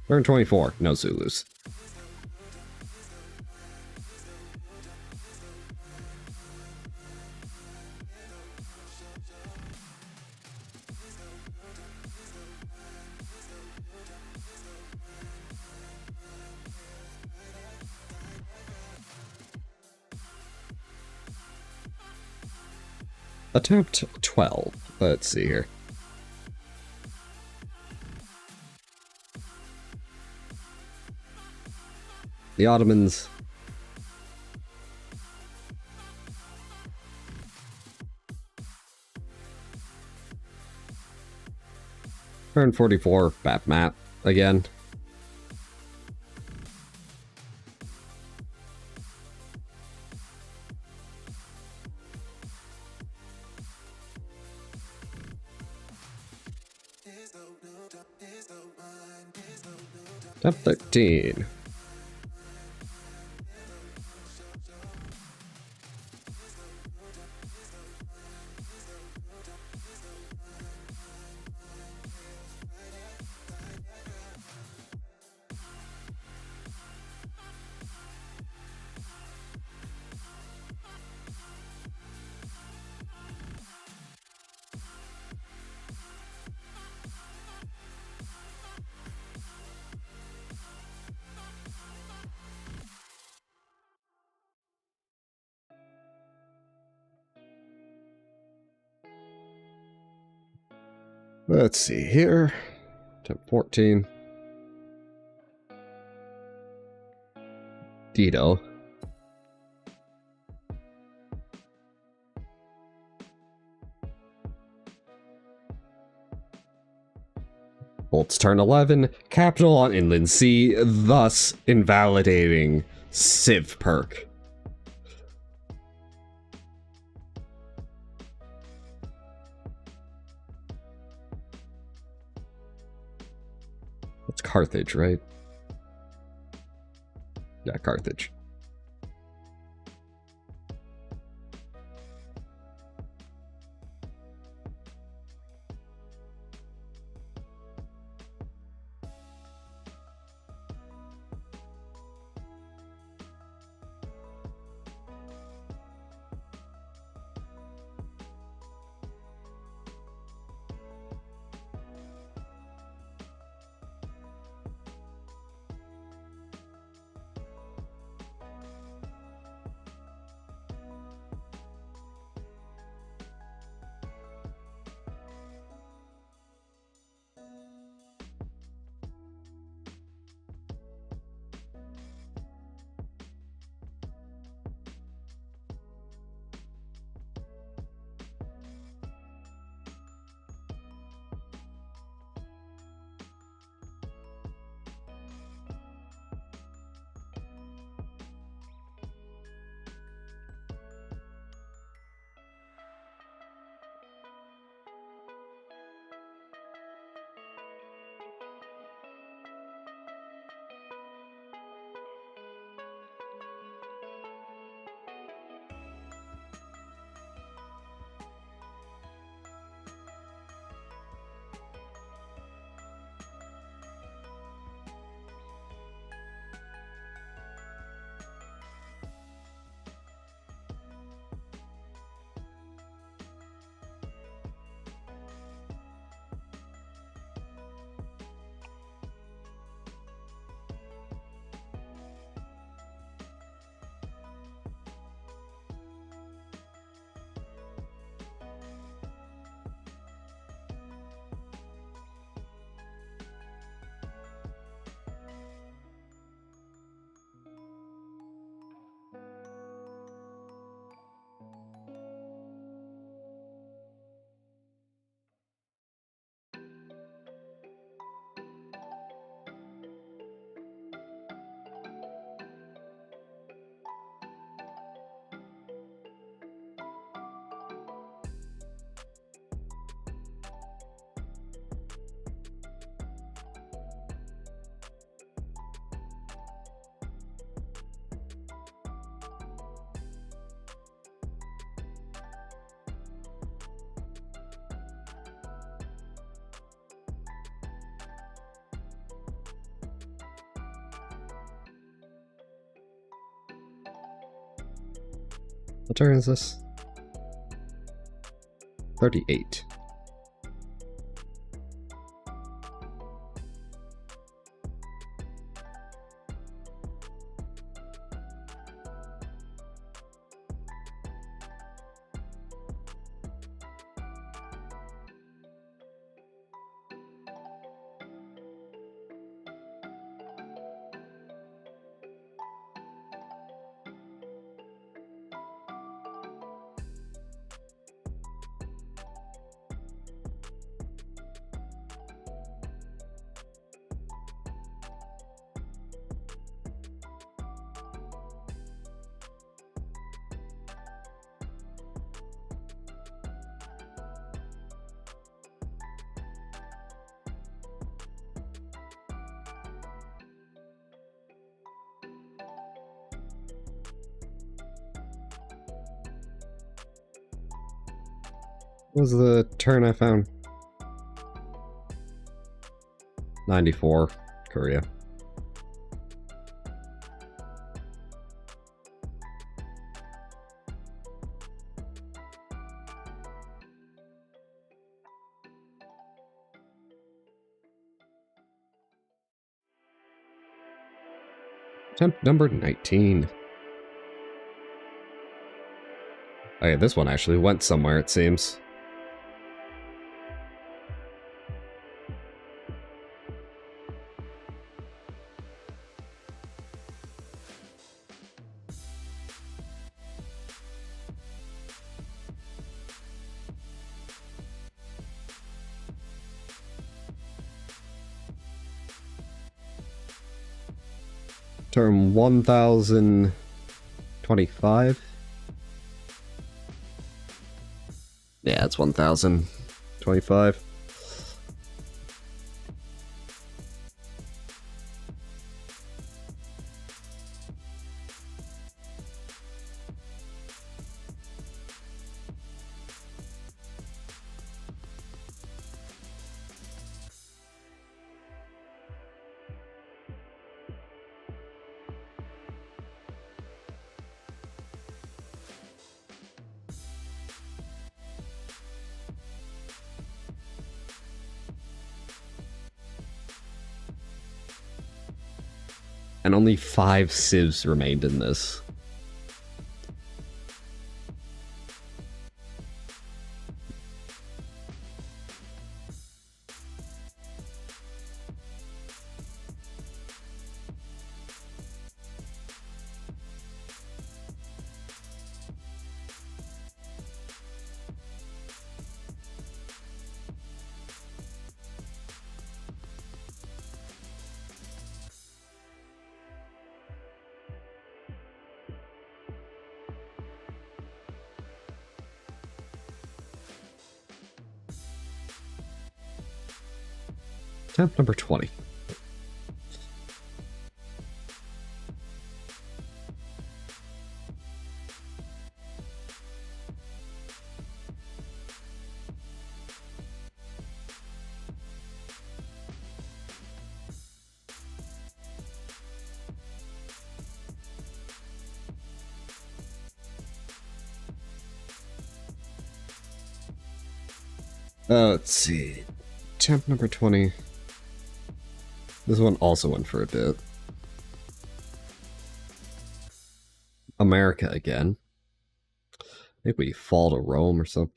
A: Turn 24, no Zulus. Attempt 12. Let's see here. The Ottomans. Turn 44, Bap Map again. Step 13. Let's see here. Attempt 14. Dido. Bolts turn 11. Capital on Inland Sea, thus invalidating Civ perk. That's Carthage, right? Yeah, Carthage. What turn is this? 38. What was the turn I found? 94, Korea. Attempt number 19. Oh yeah, this one actually went somewhere, it seems. Term 1025. Yeah, it's 1025. And only 5 civs remained in this. Attempt number 20. Let's see. Attempt number 20. This one also went for a bit. America again. I think we fall to Rome or something.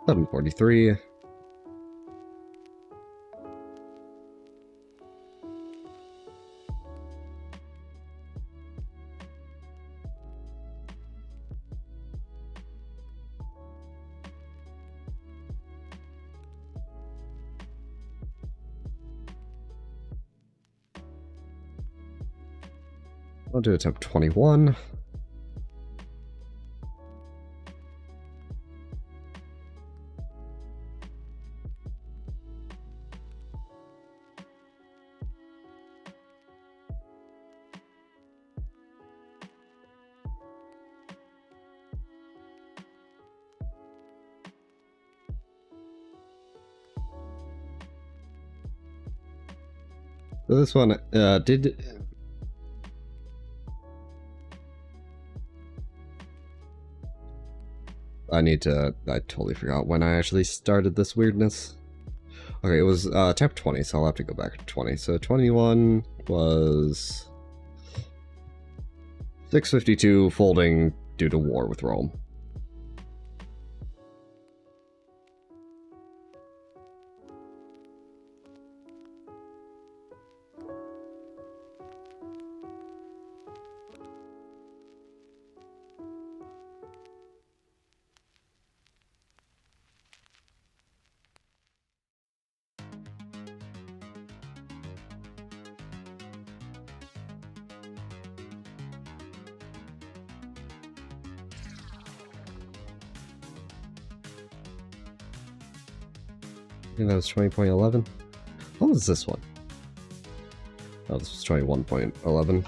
A: $743. I'll do attempt 21. So this one did. I totally forgot when I actually started this weirdness. Okay, it was attempt 20, so I'll have to go back to 20. So 21 was 652 folding due to war with Rome. I think that was 20.11. What was this one? Oh, this was 21.11.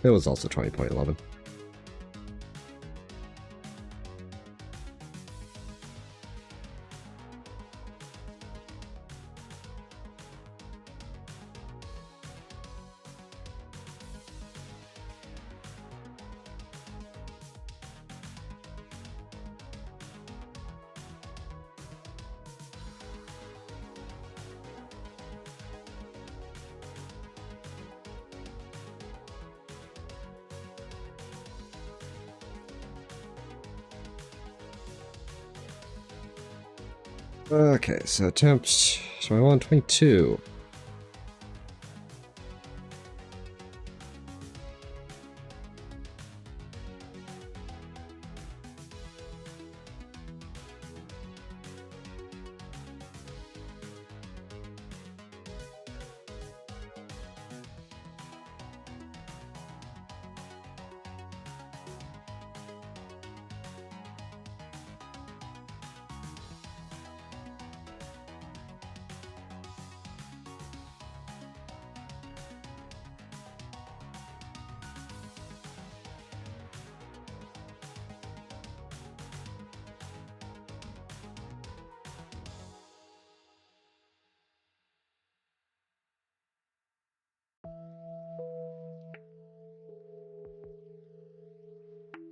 A: It was also 20.11. Okay, so attempt 21, 22.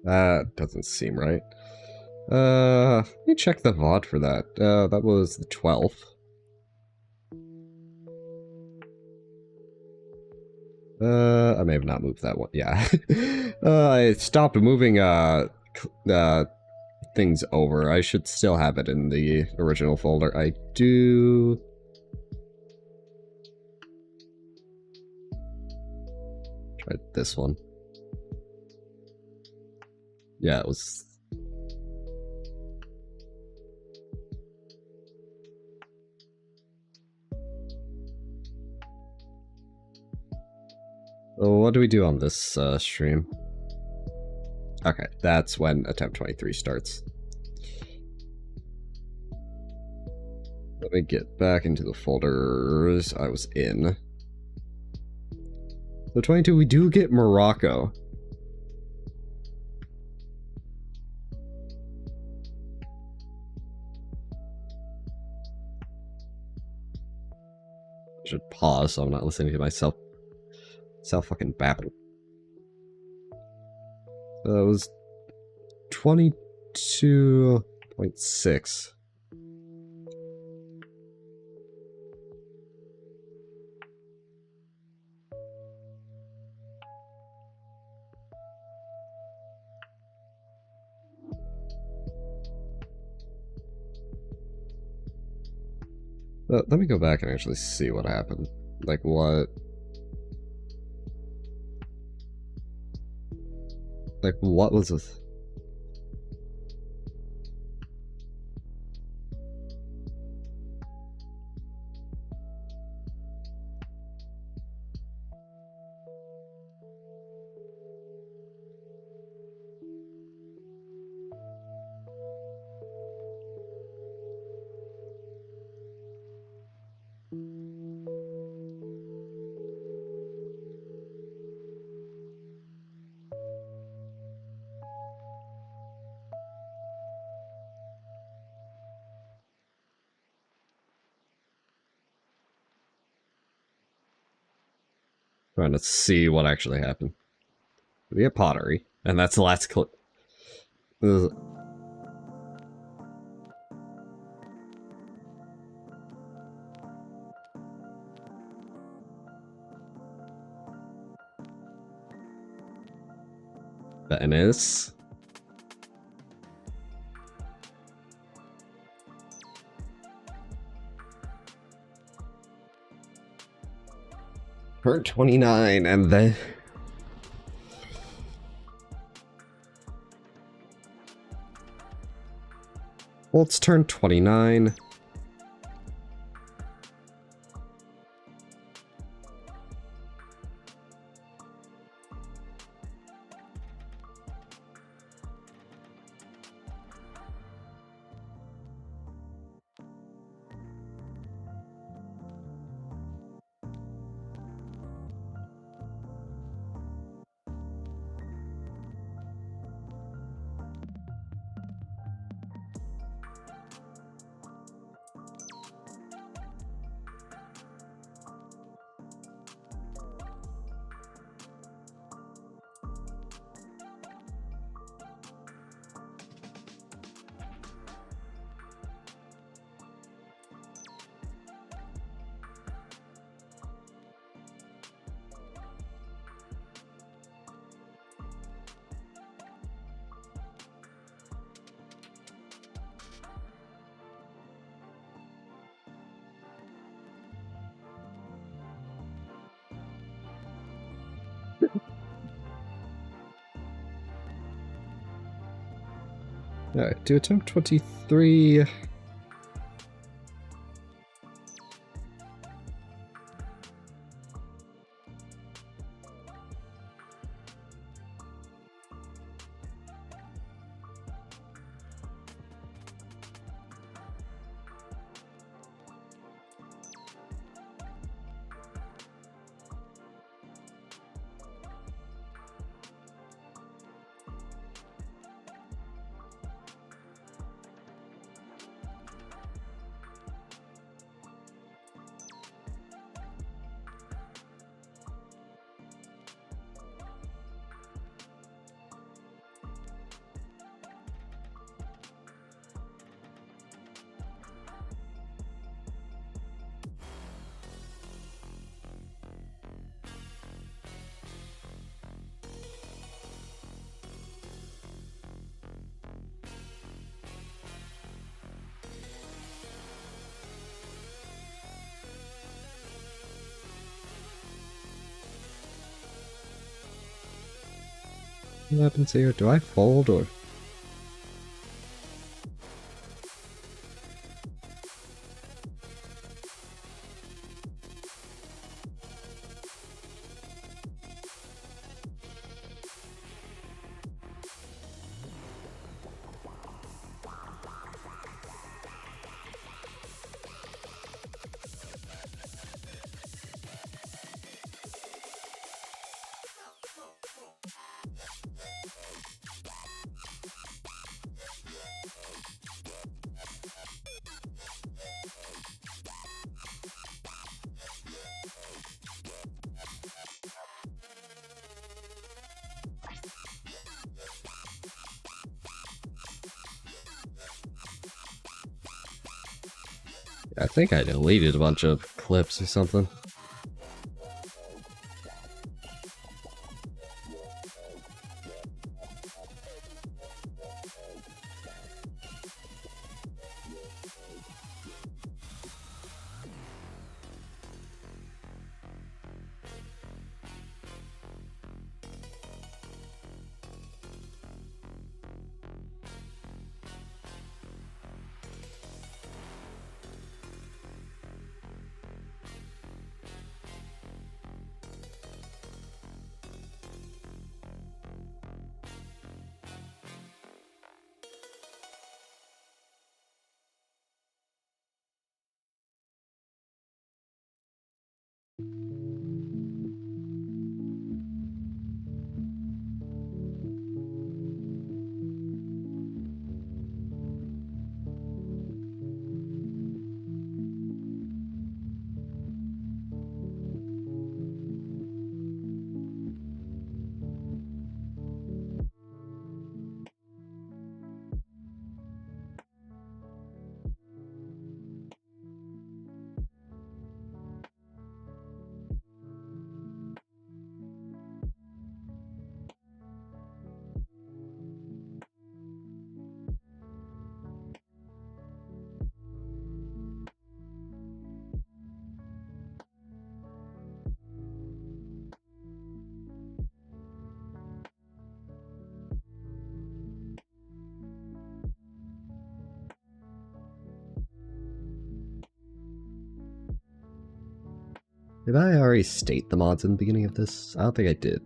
A: That doesn't seem right. Let me check the VOD for that. That was the 12th. I may have not moved that one. Yeah. I stopped moving, things over. I should still have it in the original folder. I do... Try this one. Yeah, it was... Oh, what do we do on this stream? Okay, that's when attempt 23 starts. Let me get back into the folders I was in. So 22, we do get Morocco. I should pause so I'm not listening to myself fucking babble. So it was 22.6. Let me go back and actually see what happened. Like, what... Like, what was this? Trying to see what actually happened. We get pottery, and that's the last clip. Venice. Turn 29, and then... Well, it's turn 29. Alright, to attempt 23... What happens here? Do I fold or... I think I deleted a bunch of clips or something. Did I already state the mods in the beginning of this? I don't think I did.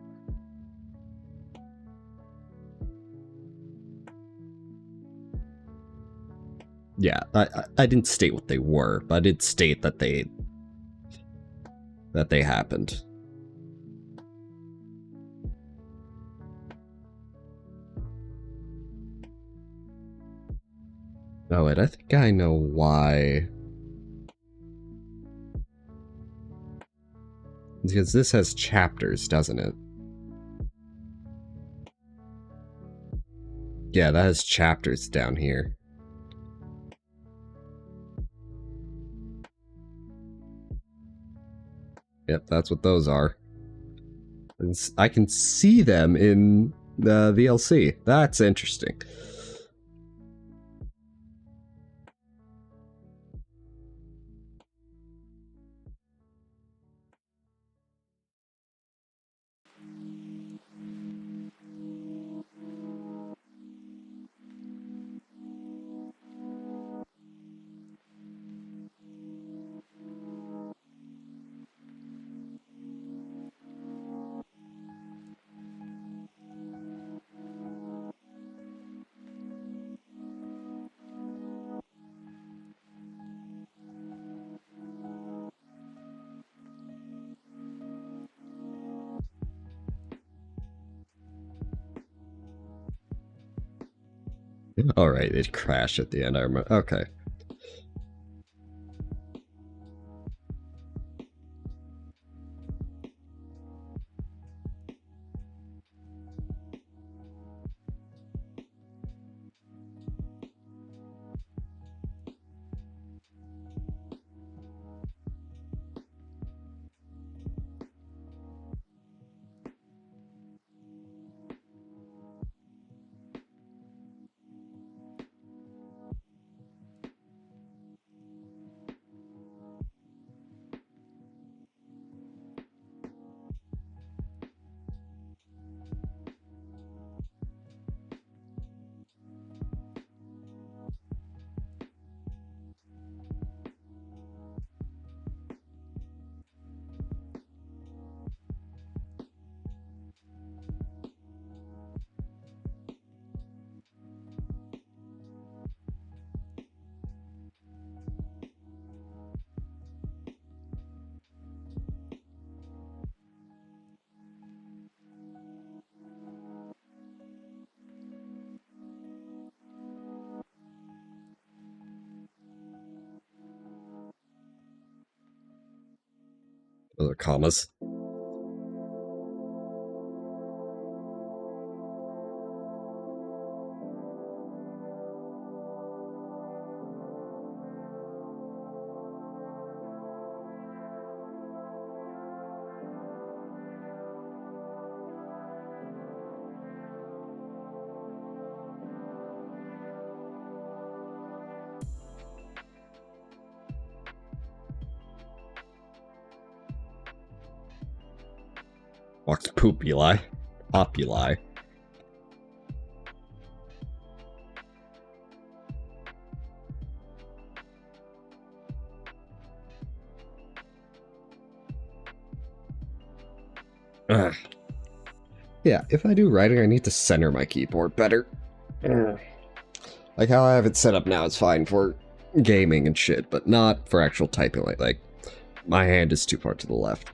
A: Yeah, I didn't state what they were, but I did state that they happened. Oh wait, I think I know why. Because this has chapters, doesn't it? Yeah, that has chapters down here. Yep, that's what those are. And I can see them in the VLC. That's interesting. Alright, it crashed at the end, I remember. Okay. Those are commas. Vox populi. Populi. Ugh. Yeah, if I do writing, I need to center my keyboard better. Like how I have it set up now, it's fine for gaming and shit, but not for actual typing. Like my hand is too far to the left.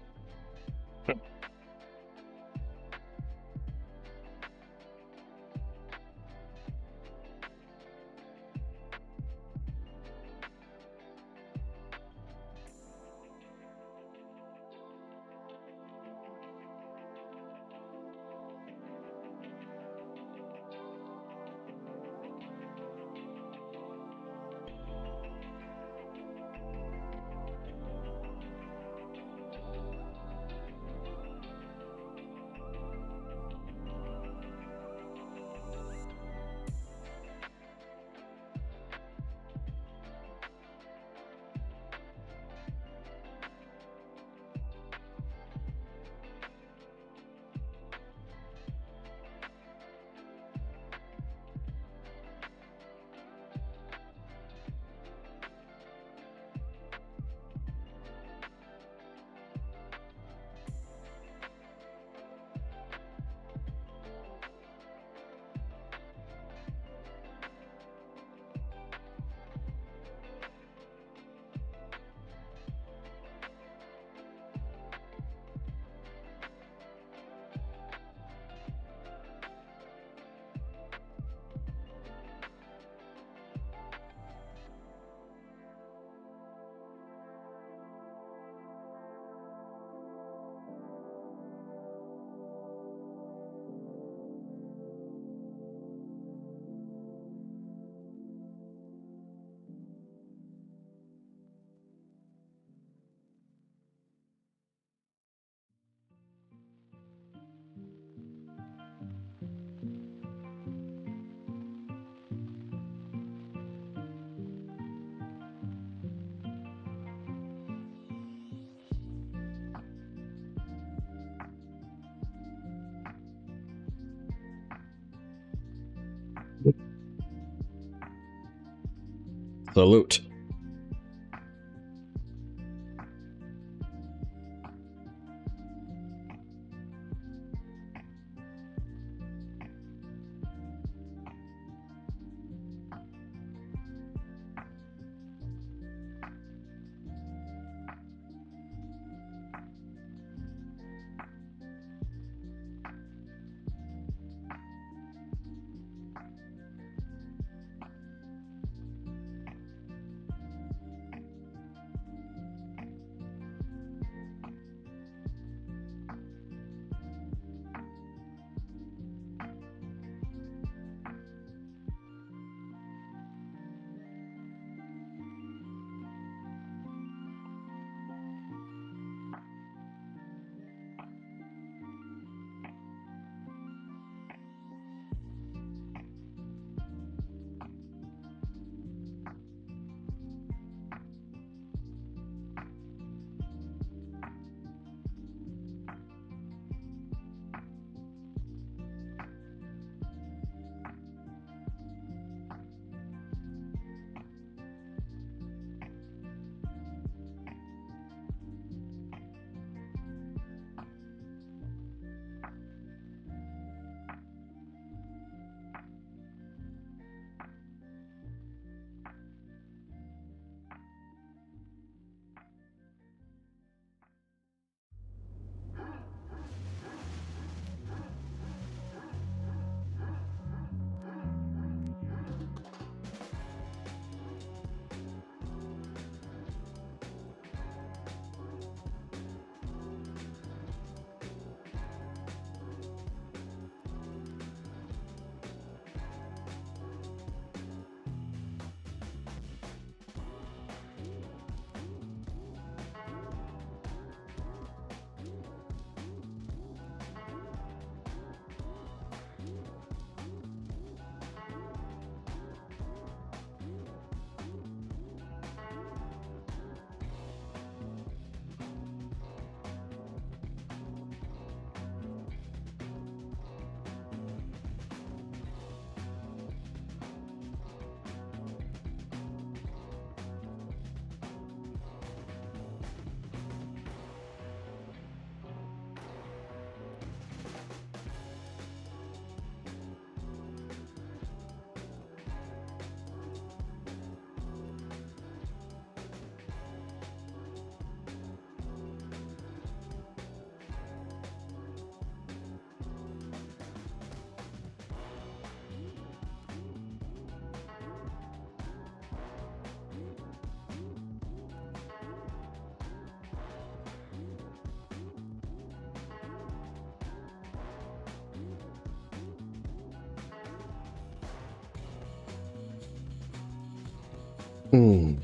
A: Salute. Hmm.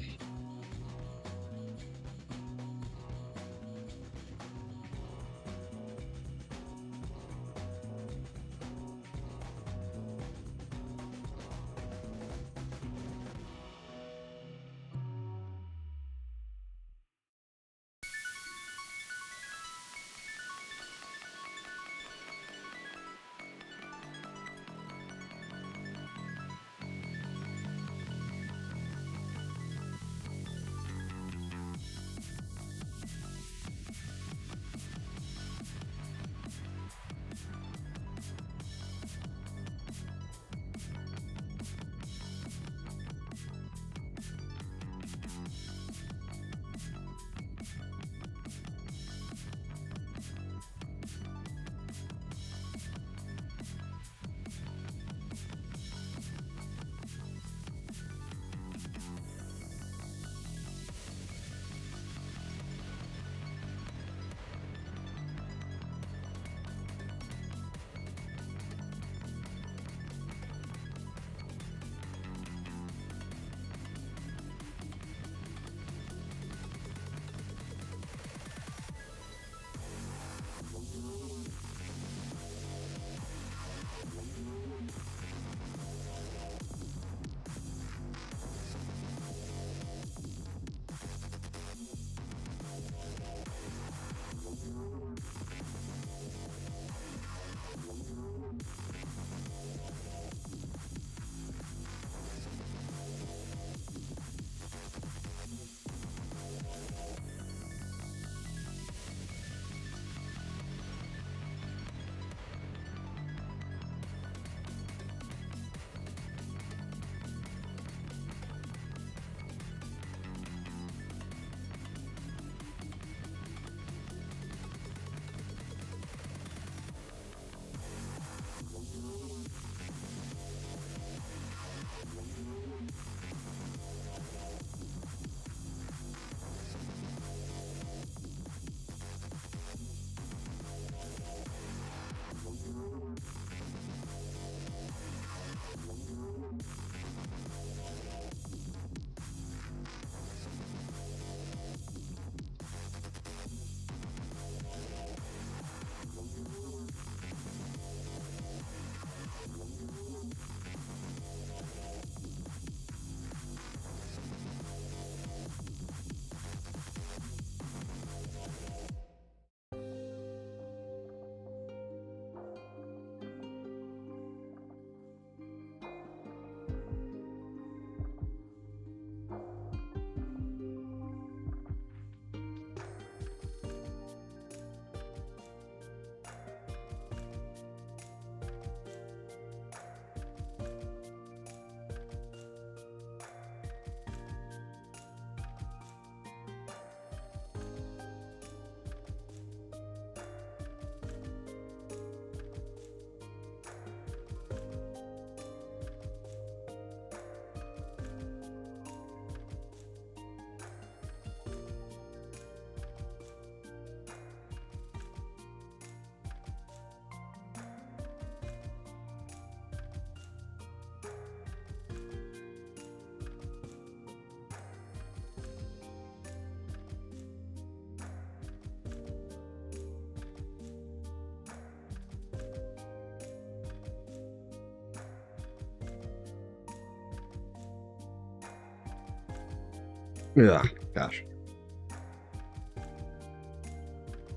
A: Yeah, gosh.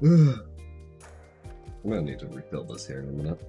A: I'm gonna need to refill this here in a minute.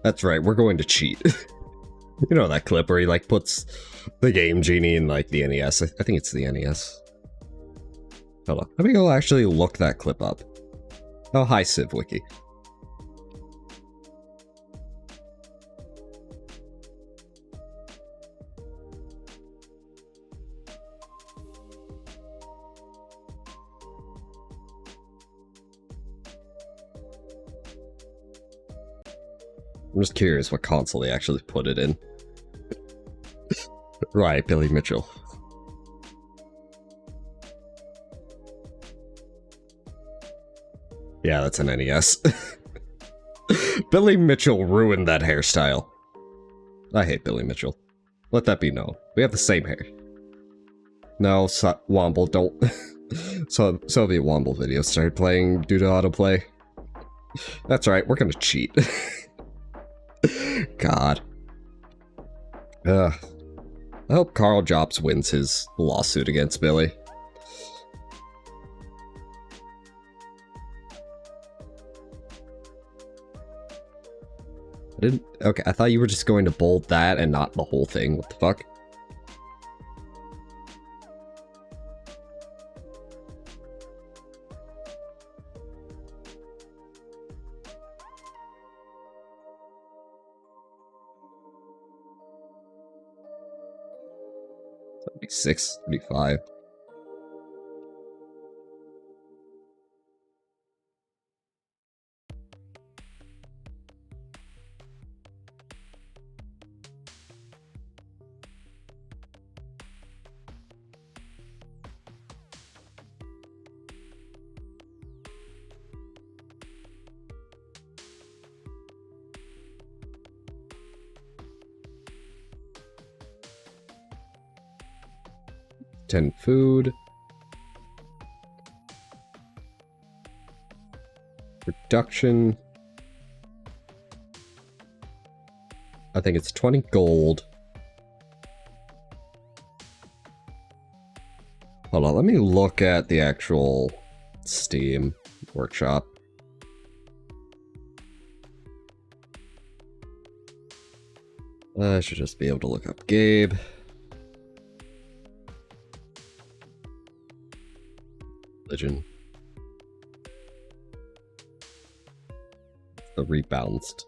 A: That's right, we're going to cheat. You know that clip where he, like, puts the Game Genie in, like, the NES? I think it's the NES. Hold on. Let me go actually look that clip up. Oh, hi, CivWiki. I'm just curious what console they actually put it in. Right, Billy Mitchell. Yeah, that's an NES. Billy Mitchell ruined that hairstyle. I hate Billy Mitchell. Let that be known. We have the same hair. No, Womble, don't. Soviet Womble video started playing due to autoplay. That's right, we're gonna cheat. God. I hope Carl Jobs wins his lawsuit against Billy. I didn't... Okay, I thought you were just going to bold that and not the whole thing. What the fuck? That'd be 675. Food. Production. I think it's 20 gold. Hold on, let me look at the actual Steam workshop. I should just be able to look up Gabe. Religion. The rebalanced.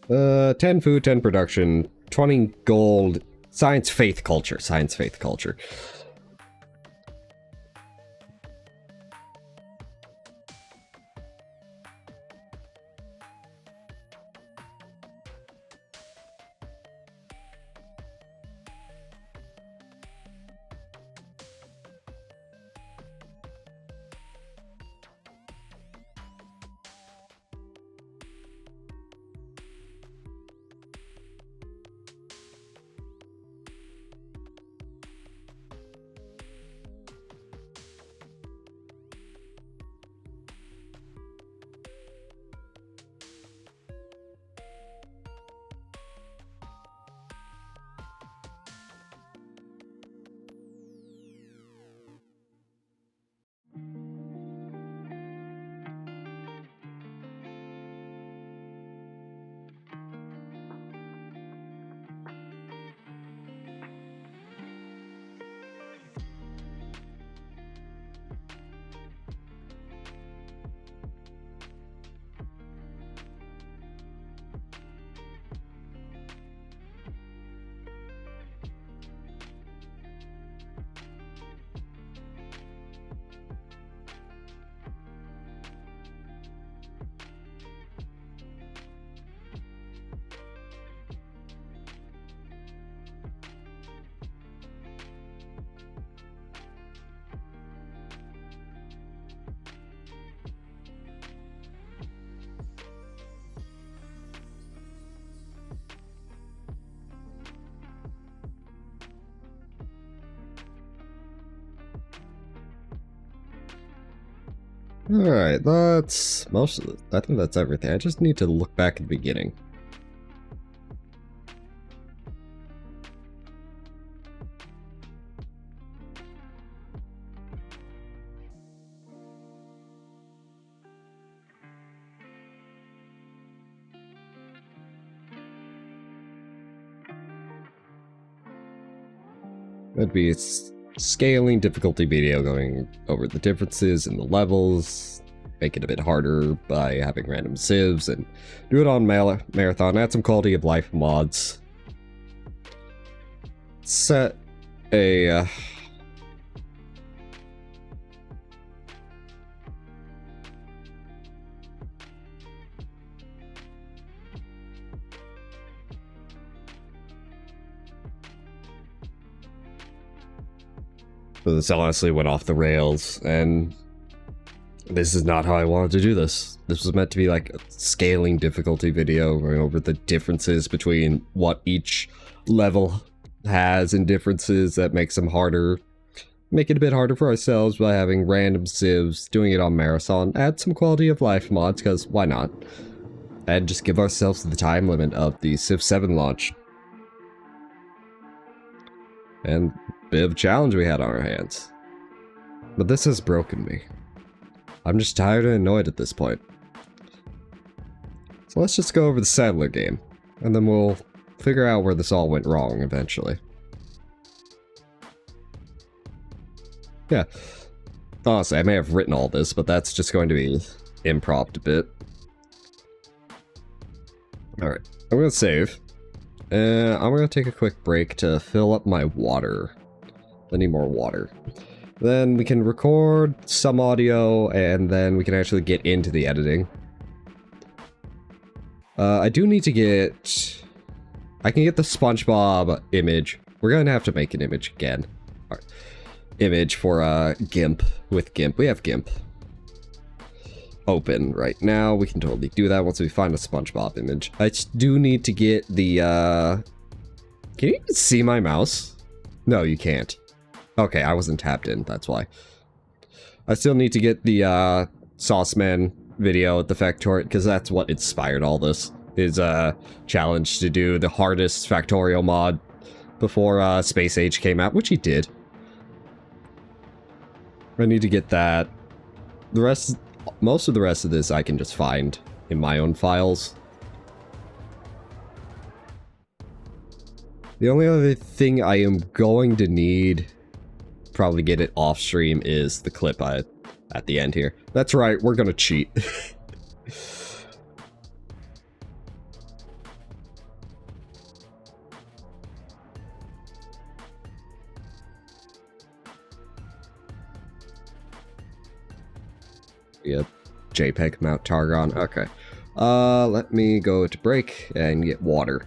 A: Uh, 10 food, 10 production, 20 gold, science, faith, culture. Science, faith, culture. Alright, that's most of it. I think that's everything. I just need to look back at the beginning. That'd be scaling difficulty video, going over the differences in the levels, make it a bit harder by having random civs, and do it on marathon, add some quality of life mods. Set a... So this honestly went off the rails, and this is not how I wanted to do this. This was meant to be like a scaling difficulty video, going over the differences between what each level has and differences that makes them harder. Make it a bit harder for ourselves by having random civs, doing it on marathon, add some quality of life mods, because why not? And just give ourselves the time limit of the Civ 7 launch. And bit of a challenge we had on our hands. But this has broken me. I'm just tired and annoyed at this point. So let's just go over the Settler game, and then we'll figure out where this all went wrong eventually. Yeah. Honestly, I may have written all this, but that's just going to be improv a bit. Alright, I'm gonna save. I'm gonna take a quick break to fill up my water. I need more water. Then we can record some audio, and then we can actually get into the editing. I do need to get... I can get the SpongeBob image. We're gonna have to make an image again. All right. Image for GIMP with GIMP. We have GIMP open right now. We can totally do that once we find a SpongeBob image. I just do need to get the... Can you even see my mouse? No, you can't. Okay, I wasn't tapped in, that's why. I still need to get the Sauceman video at the Factorio, because that's what inspired all this. His challenge to do the hardest Factorio mod before Space Age came out, which he did. I need to get that. The rest, most of the rest of this I can just find in my own files. The only other thing I am going to need, probably get it off stream, is the clip at the end here. That's right, we're gonna cheat. Yep, JPEG Mount Targon. Okay. Let me go to break and get water.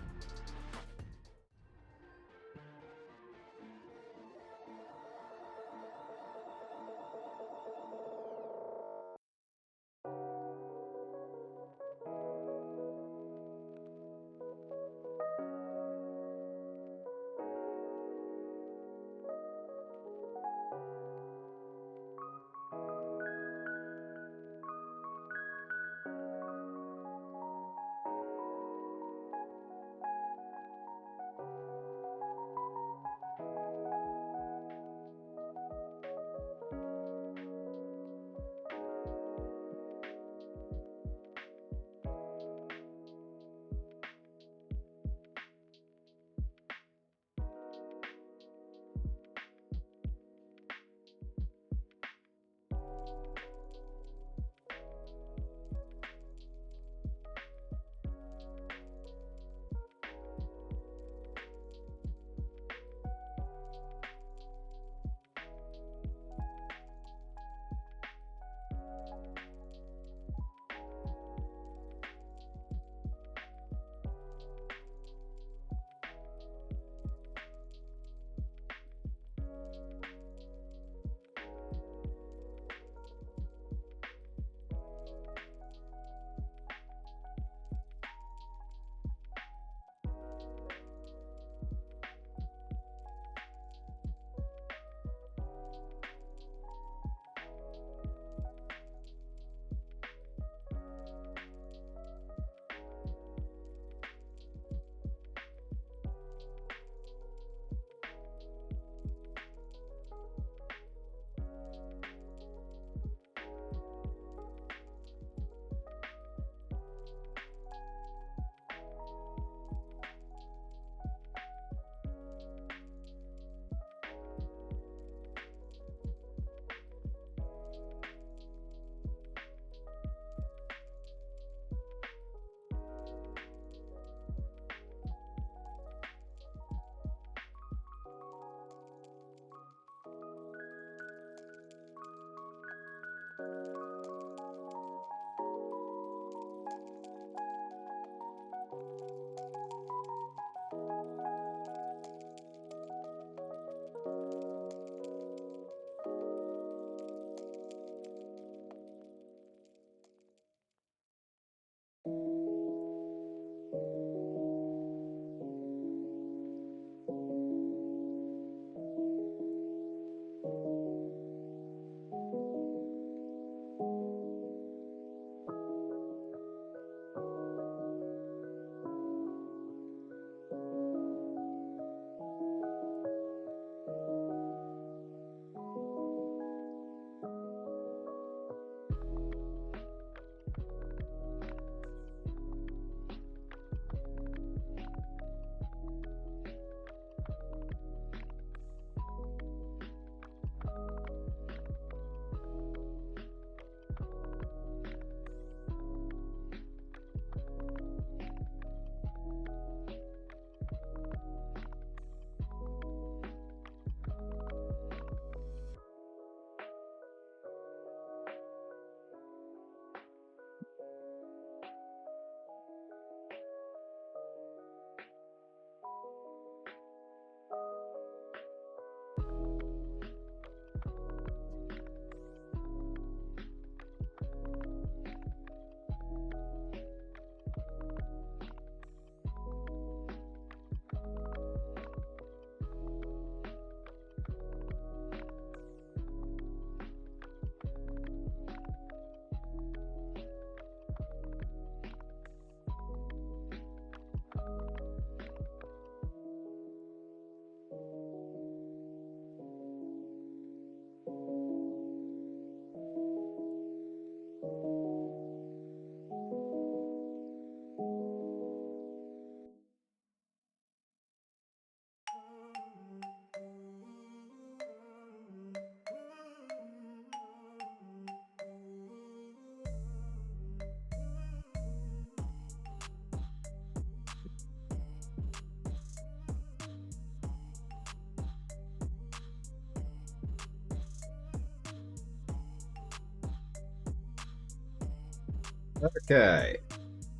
A: Okay.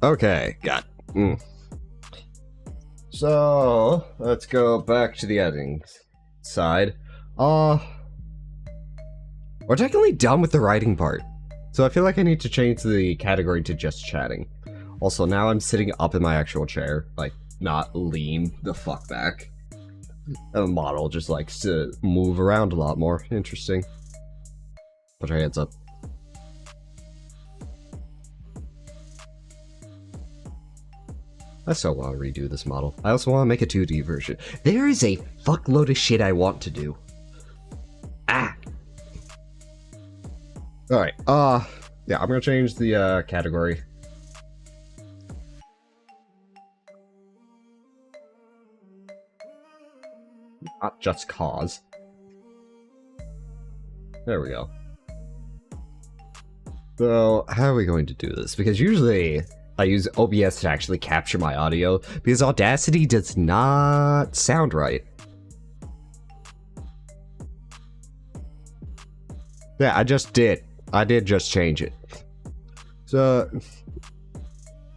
A: Okay, got it. So, let's go back to the editing side. We're technically done with the writing part. So I feel like I need to change the category to just chatting. Also, now I'm sitting up in my actual chair, like, not lean the fuck back. And the model just likes to move around a lot more. Interesting. Put your hands up. I still want to redo this model. I also want to make a 2D version. There is a fuckload of shit I want to do. Ah! Alright, yeah, I'm gonna change the, category. Not just cause. There we go. So, how are we going to do this? Because usually I use OBS to actually capture my audio, because Audacity does not sound right. Yeah, I just did. I did just change it. So,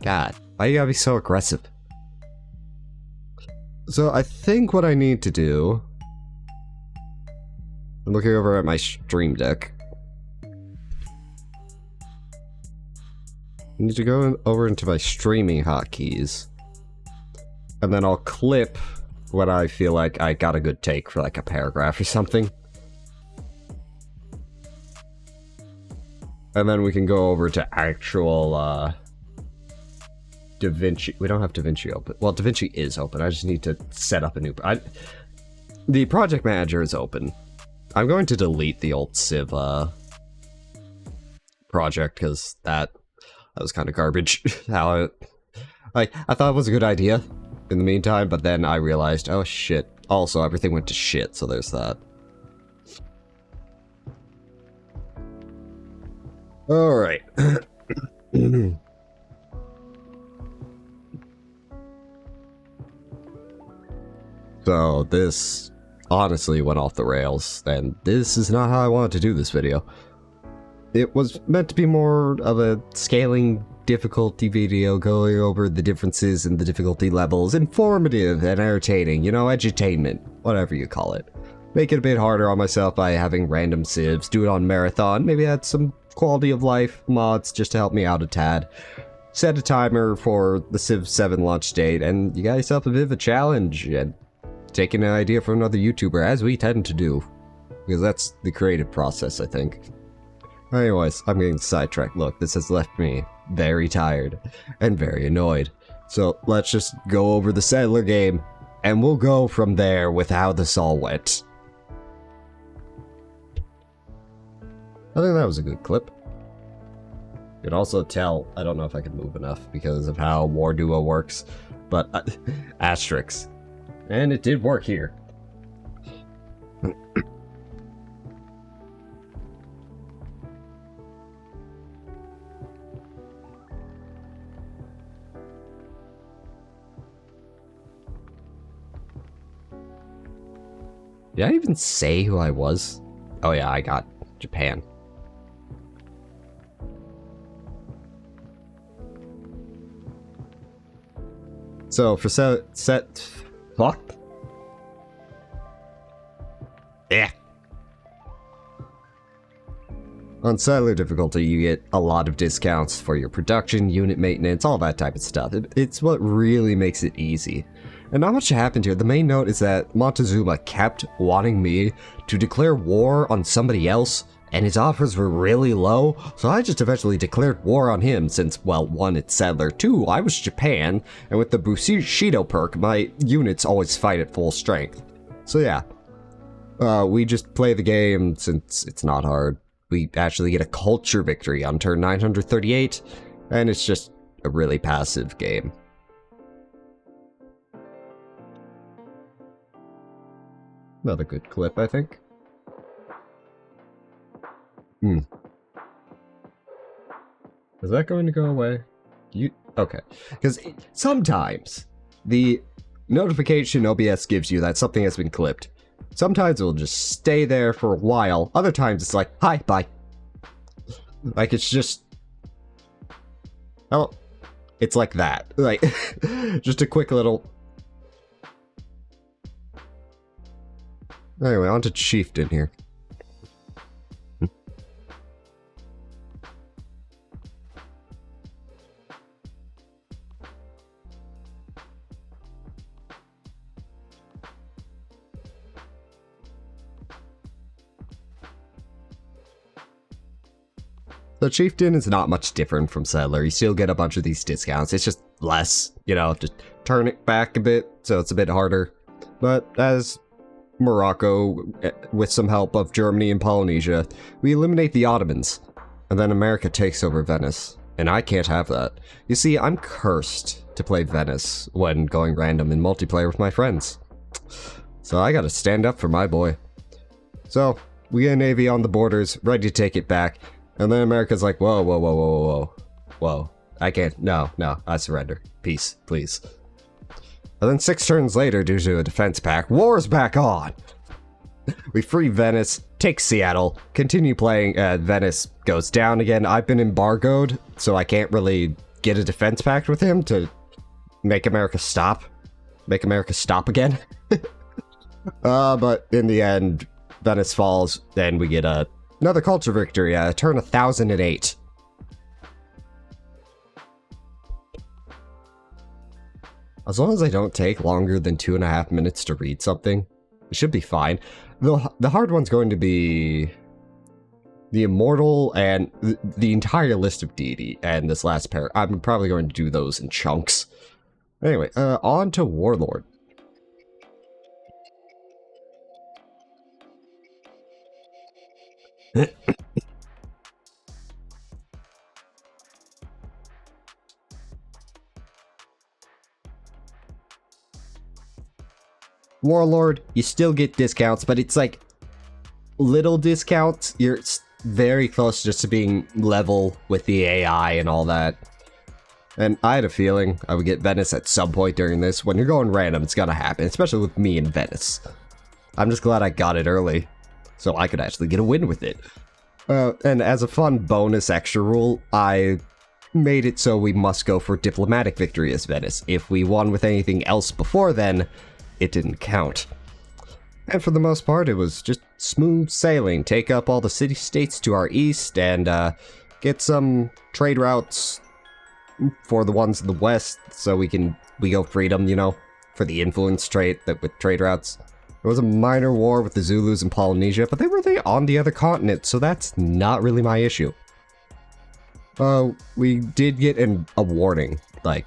A: God, why you gotta be so aggressive? So I think what I need to do, I'm looking over at my Stream Deck. I need to go over into my streaming hotkeys, and then I'll clip what I feel like I got a good take for like a paragraph or something. And then we can go over to actual, DaVinci. We don't have DaVinci open. Well, DaVinci is open. I just need to set up a new... the project manager is open. I'm going to delete the old Civ, project, because that was kind of garbage. How I thought it was a good idea in the meantime, but then I realized, oh shit. Also, everything went to shit, so there's that. Alright. So, this honestly went off the rails, and this is not how I wanted to do this video. It was meant to be more of a scaling difficulty video, going over the differences in the difficulty levels, informative and entertaining, you know, edutainment, whatever you call it. Make it a bit harder on myself by having random civs, do it on marathon, maybe add some quality of life mods just to help me out a tad. Set a timer for the Civ 7 launch date, and you got yourself a bit of a challenge, and taking an idea from another YouTuber, as we tend to do. Because that's the creative process, I think. Anyways, I'm getting sidetracked. Look, this has left me very tired and very annoyed. So let's just go over the Settler game, and we'll go from there with how this all went. I think that was a good clip. You can also tell, I don't know if I can move enough because of how War Duo works, but asterisks. And it did work here. Did I even say who I was? Oh yeah, I got Japan. So for set fuck. Yeah. On Settler difficulty, you get a lot of discounts for your production, unit maintenance, all that type of stuff. It's what really makes it easy. And not much happened here. The main note is that Montezuma kept wanting me to declare war on somebody else, and his offers were really low, so I just eventually declared war on him since, well, 1, it's Settler, 2, I was Japan, and with the Bushido perk, my units always fight at full strength. So yeah, we just play the game since it's not hard. We actually get a culture victory on turn 938, and it's just a really passive game. Another good clip, I think. Is that going to go away? Okay. Because sometimes the notification OBS gives you that something has been clipped. Sometimes it will just stay there for a while. Other times it's like, hi, bye. Like it's just... Oh, it's like that. Like, just a quick little... Anyway, on to Chieftain here. So Chieftain is not much different from Settler. You still get a bunch of these discounts. It's just less, you know, just turn it back a bit, so it's a bit harder. But as Morocco, with some help of Germany and Polynesia, we eliminate the Ottomans. And then America takes over Venice. And I can't have that. You see, I'm cursed to play Venice when going random in multiplayer with my friends. So I gotta stand up for my boy. So, we get a navy on the borders, ready to take it back. And then America's like, whoa, whoa, whoa, whoa, whoa, whoa. I can't, no, I surrender. Peace, please. And then 6 turns later, due to a defense pact, war's back on! We free Venice, take Seattle, continue playing, Venice goes down again. I've been embargoed, so I can't really get a defense pact with him to make America stop. Make America stop again. But in the end, Venice falls, then we get another culture victory, turn 1008. As long as I don't take longer than 2.5 minutes to read something, it should be fine. The hard one's going to be the Immortal and the entire list of deity, and this last pair. I'm probably going to do those in chunks. Anyway, on to Warlord. Warlord, you still get discounts, but it's like little discounts. You're very close just to being level with the AI and all that. And I had a feeling I would get Venice at some point during this. When you're going random, it's gonna happen, especially with me and Venice. I'm just glad I got it early, so I could actually get a win with it. And as a fun bonus extra rule, I made it so we must go for diplomatic victory as Venice. If we won with anything else before then, it didn't count. And for the most part, it was just smooth sailing. Take up all the city-states to our east and get some trade routes for the ones in the west, so we go freedom, you know, for the influence trade with trade routes. There was a minor war with the Zulus in Polynesia, but they were on the other continent, so that's not really my issue. We did get a warning, like,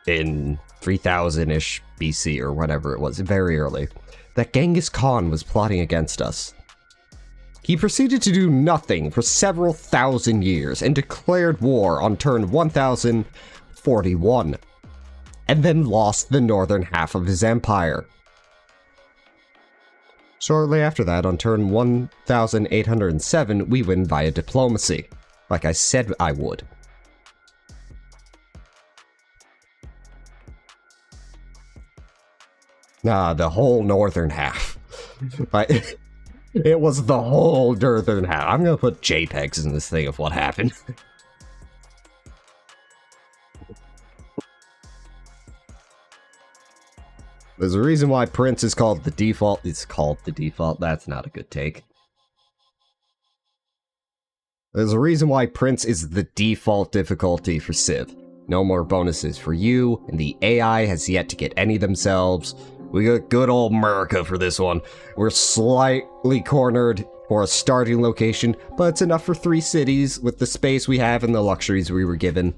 A: in 3000-ish BC or whatever it was, very early, that Genghis Khan was plotting against us. He proceeded to do nothing for several thousand years and declared war on turn 1041, and then lost the northern half of his empire. Shortly after that, on turn 1807, we win via diplomacy, like I said I would. Nah, the whole northern half. It was the whole northern half. I'm gonna put JPEGs in this thing of what happened. There's a reason why Prince is called the default. It's called the default. That's not a good take. There's a reason why Prince is the default difficulty for Civ. No more bonuses for you, and the AI has yet to get any themselves. We got good old America for this one. We're slightly cornered for a starting location, but it's enough for 3 cities with the space we have and the luxuries we were given.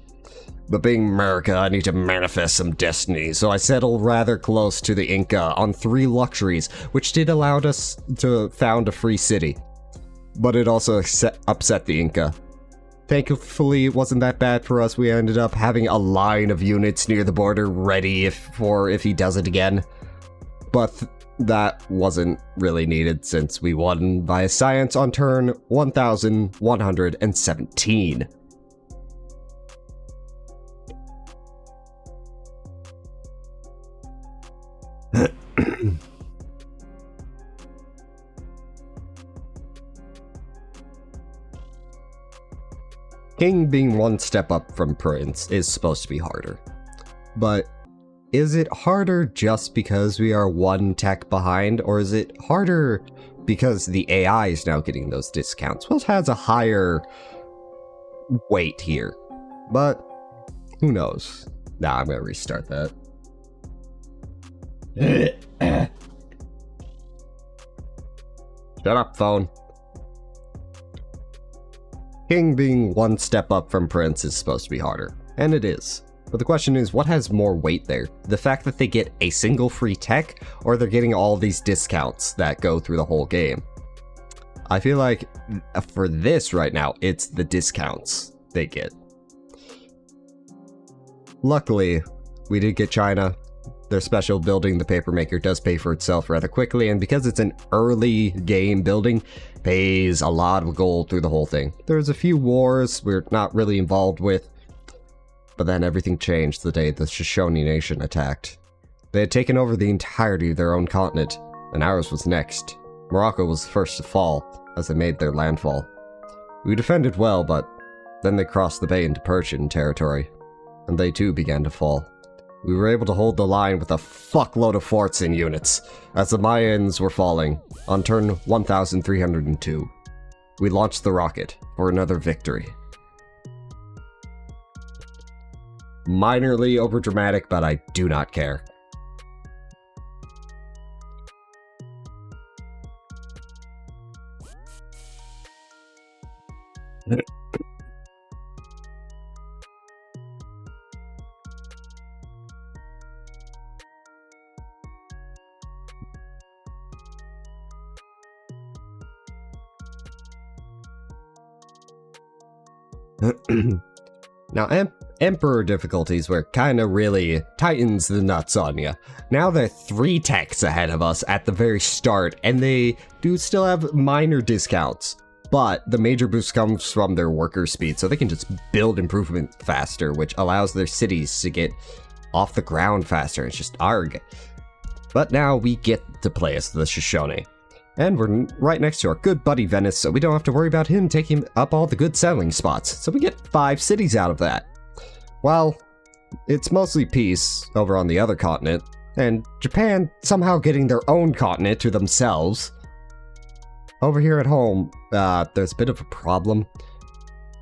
A: But being America, I need to manifest some destiny, so I settled rather close to the Inca on 3 luxuries, which did allow us to found a free city. But it also upset the Inca. Thankfully, it wasn't that bad for us. We ended up having a line of units near the border ready if he does it again. But that wasn't really needed since we won via science on turn 1117. King being one step up from Prince is supposed to be harder. But is it harder just because we are one tech behind, or is it harder because the AI is now getting those discounts? What has a higher weight here? But who knows? Nah, I'm gonna restart that. Shut up, phone. King being one step up from Prince is supposed to be harder, and it is. But the question is, what has more weight there? The fact that they get a single free tech, or they're getting all these discounts that go through the whole game? I feel like for this right now, it's the discounts they get. Luckily, we did get China. Their special building, the Papermaker, does pay for itself rather quickly, and because it's an early game building, pays a lot of gold through the whole thing. There's a few wars we're not really involved with, but then everything changed the day the Shoshone Nation attacked. They had taken over the entirety of their own continent, and ours was next. Morocco was the first to fall, as they made their landfall. We defended well, but then they crossed the bay into Persian territory, and they too began to fall. We were able to hold the line with a fuckload of forts and units, as the Mayans were falling, on turn 1302. We launched the rocket for another victory. Minorly overdramatic, but I do not care. Now, Emperor difficulties were kinda really tightens the nuts on you. Now they're 3 techs ahead of us at the very start, and they do still have minor discounts. But the major boost comes from their worker speed, so they can just build improvement faster, which allows their cities to get off the ground faster. It's just arg. But now we get to play as the Shoshone. And we're right next to our good buddy Venice, so we don't have to worry about him taking up all the good selling spots. So we get 5 cities out of that. While it's mostly peace over on the other continent, and Japan somehow getting their own continent to themselves. Over here at home, there's a bit of a problem.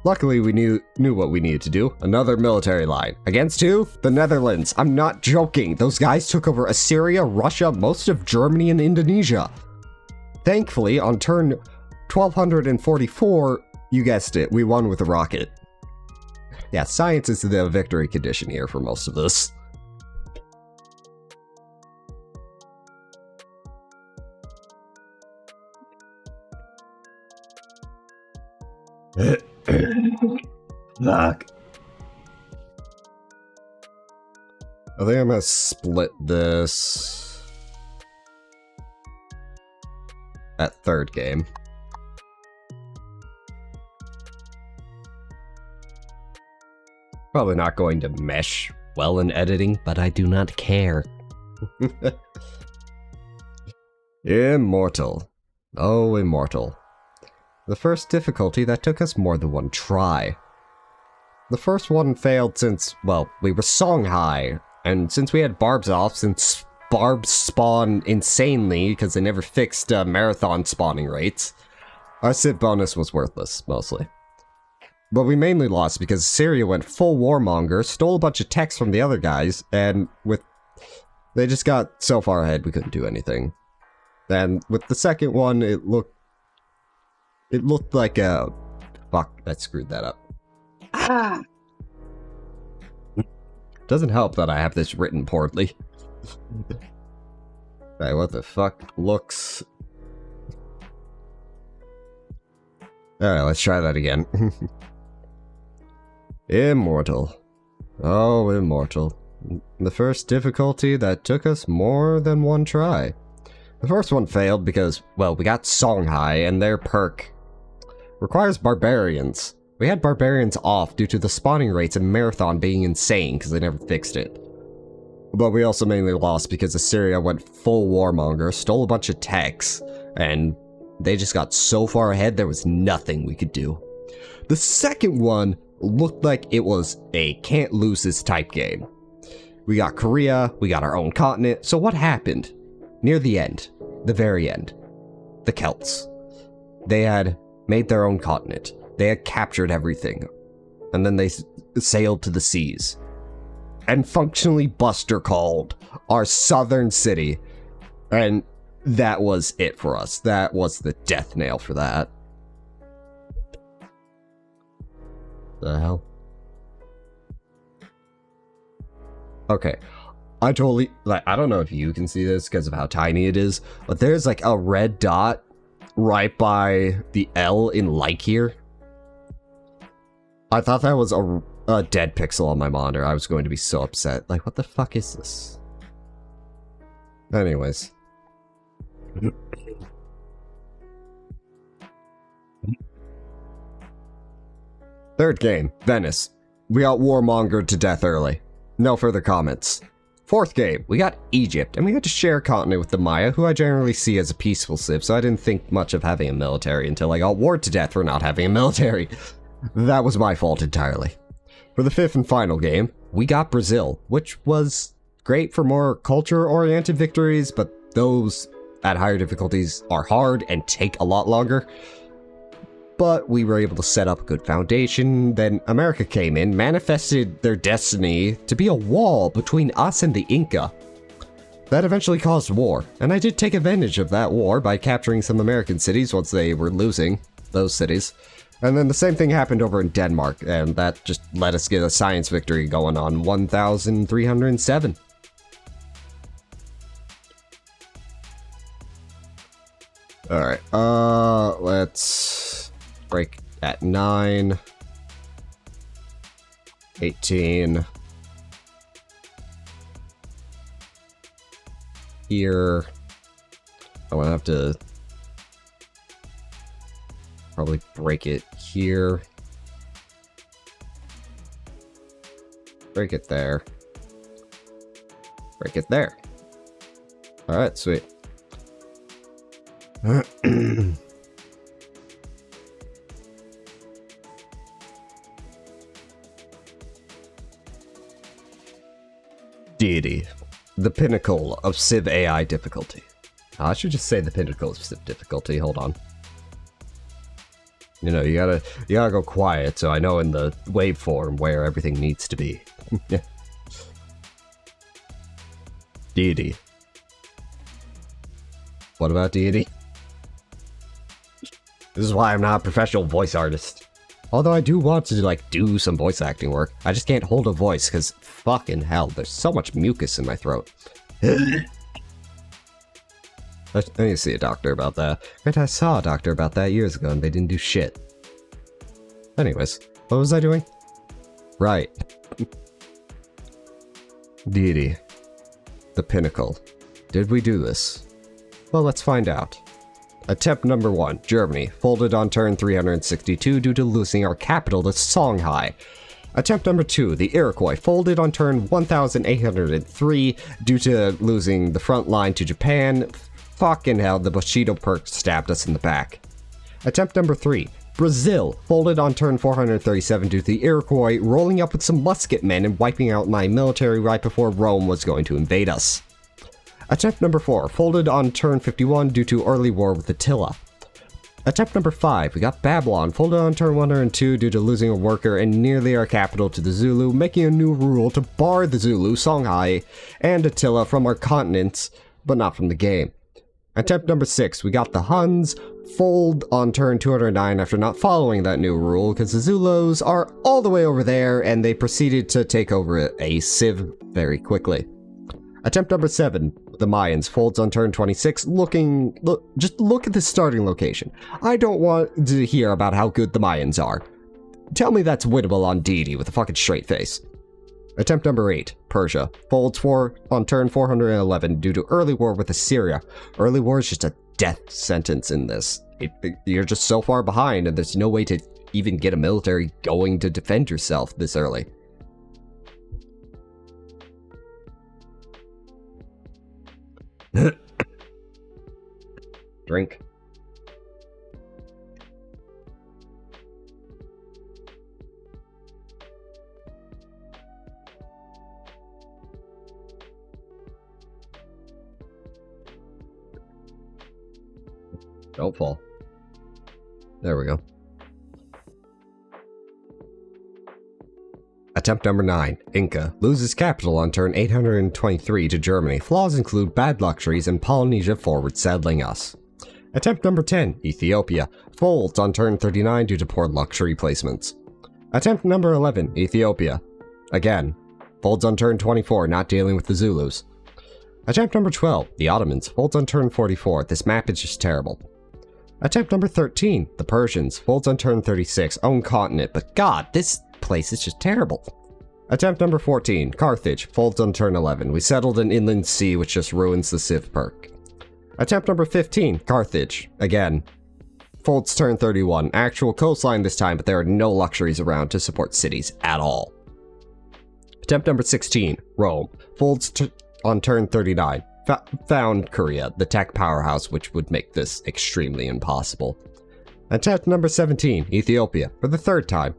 A: Luckily, we knew what we needed to do. Another military line. Against who? The Netherlands. I'm not joking. Those guys took over Assyria, Russia, most of Germany, and Indonesia. Thankfully, on turn 1244, you guessed it, we won with a rocket. Yeah, science is the victory condition here for most of this. Fuck. I think I'm gonna split this at third game. Probably not going to mesh well in editing, but I do not care. Immortal. Oh, Immortal. The first difficulty that took us more than one try. The first one failed since, well, we were Song High, and since we had Barbs off, since Barbs spawn insanely because they never fixed marathon spawning rates, our Civ bonus was worthless, mostly. But we mainly lost because Syria went full warmonger, stole a bunch of techs from the other guys, and they just got so far ahead we couldn't do anything. And with the second one, it looked like a... Fuck, that screwed that up. Ah! Doesn't help that I have this written poorly. Right, what the fuck looks... Alright, let's try that again. Immortal. Oh, Immortal. The first difficulty that took us more than one try. The first one failed because, well, we got Songhai, and their perk requires barbarians. We had barbarians off due to the spawning rates in Marathon being insane because they never fixed it. But we also mainly lost because Assyria went full warmonger, stole a bunch of techs, and they just got so far ahead there was nothing we could do. The second one looked like it was a can't lose this type game. We got Korea, we got our own continent, so what happened? Near the end, the very end, the Celts. They had made their own continent. They had captured everything. And then they sailed to the seas. And functionally Buster called our southern city. And that was it for us. That was the death nail for that. The hell? Okay. I totally, like, I don't know if you can see this because of how tiny it is, but there's like a red dot right by the L in like here. I thought that was a dead pixel on my monitor. I was going to be so upset. Like, what the fuck is this? Anyways. Third game, Venice. We got warmongered to death early. No further comments. Fourth game, we got Egypt, and we got to share a continent with the Maya, who I generally see as a peaceful civ, so I didn't think much of having a military until I got warred to death for not having a military. That was my fault entirely. For the fifth and final game, we got Brazil, which was great for more culture-oriented victories, but those at higher difficulties are hard and take a lot longer. But we were able to set up a good foundation. Then America came in, manifested their destiny to be a wall between us and the Inca. That eventually caused war, and I did take advantage of that war by capturing some American cities once they were losing those cities. And then the same thing happened over in Denmark, and that just let us get a science victory going on 1,307. Alright, let's break at 9, 18, here. I'm gonna have to probably break it here, break it there, break it there. Alright, sweet. Deity, the pinnacle of Civ AI difficulty. I should just say the pinnacle of Civ difficulty, hold on. You know, you gotta go quiet so I know in the waveform where everything needs to be. Deity. What about Deity? This is why I'm not a professional voice artist. Although I do want to, like, do some voice acting work. I just can't hold a voice, because fucking hell, there's so much mucus in my throat. I need to see a doctor about that. Right, I saw a doctor about that years ago, and they didn't do shit. Anyways, what was I doing? Right. Deity. The pinnacle. Did we do this? Well, let's find out. Attempt number 1, Germany, folded on turn 362 due to losing our capital to Songhai. Attempt number 2, the Iroquois, folded on turn 1803 due to losing the front line to Japan. Fucking hell, the Bushido perk stabbed us in the back. Attempt number 3, Brazil, folded on turn 437 due to the Iroquois rolling up with some musket men and wiping out my military right before Rome was going to invade us. Attempt number 4, folded on turn 51 due to early war with Attila. Attempt number 5, we got Babylon, folded on turn 102 due to losing a worker and nearly our capital to the Zulu, making a new rule to bar the Zulu, Songhai, and Attila from our continents, but not from the game. Attempt number 6, we got the Huns, fold on turn 209 after not following that new rule, because the Zulus are all the way over there, and they proceeded to take over a civ very quickly. Attempt number 7, the Mayans, folds on turn 26, just look at the starting location. I don't want to hear about how good the Mayans are. Tell me that's winnable on Deity with a fucking straight face. Attempt number 8, Persia, folds on turn 411 due to early war with Assyria. Early war is just a death sentence in this. You're just so far behind and there's no way to even get a military going to defend yourself this early. Drink. Don't fall. There we go. Attempt number 9. Inca loses capital on turn 823 to Germany. Flaws include bad luxuries and Polynesia forward settling us. Attempt number 10. Ethiopia folds on turn 39 due to poor luxury placements. Attempt number 11. Ethiopia. Again. Folds on turn 24, not dealing with the Zulus. Attempt number 12. The Ottomans folds on turn 44. This map is just terrible. Attempt number 13. The Persians folds on turn 36. Own continent, but god, this place is just terrible. Attempt number 14. Carthage folds on turn 11. We settled an inland sea which just ruins the Civ perk. Attempt number 15. Carthage. Again. Folds turn 31. Actual coastline this time, but there are no luxuries around to support cities at all. Attempt number 16. Rome. Folds on turn 39. Found Korea, the tech powerhouse, which would make this extremely impossible. Attempt number 17. Ethiopia. For the third time.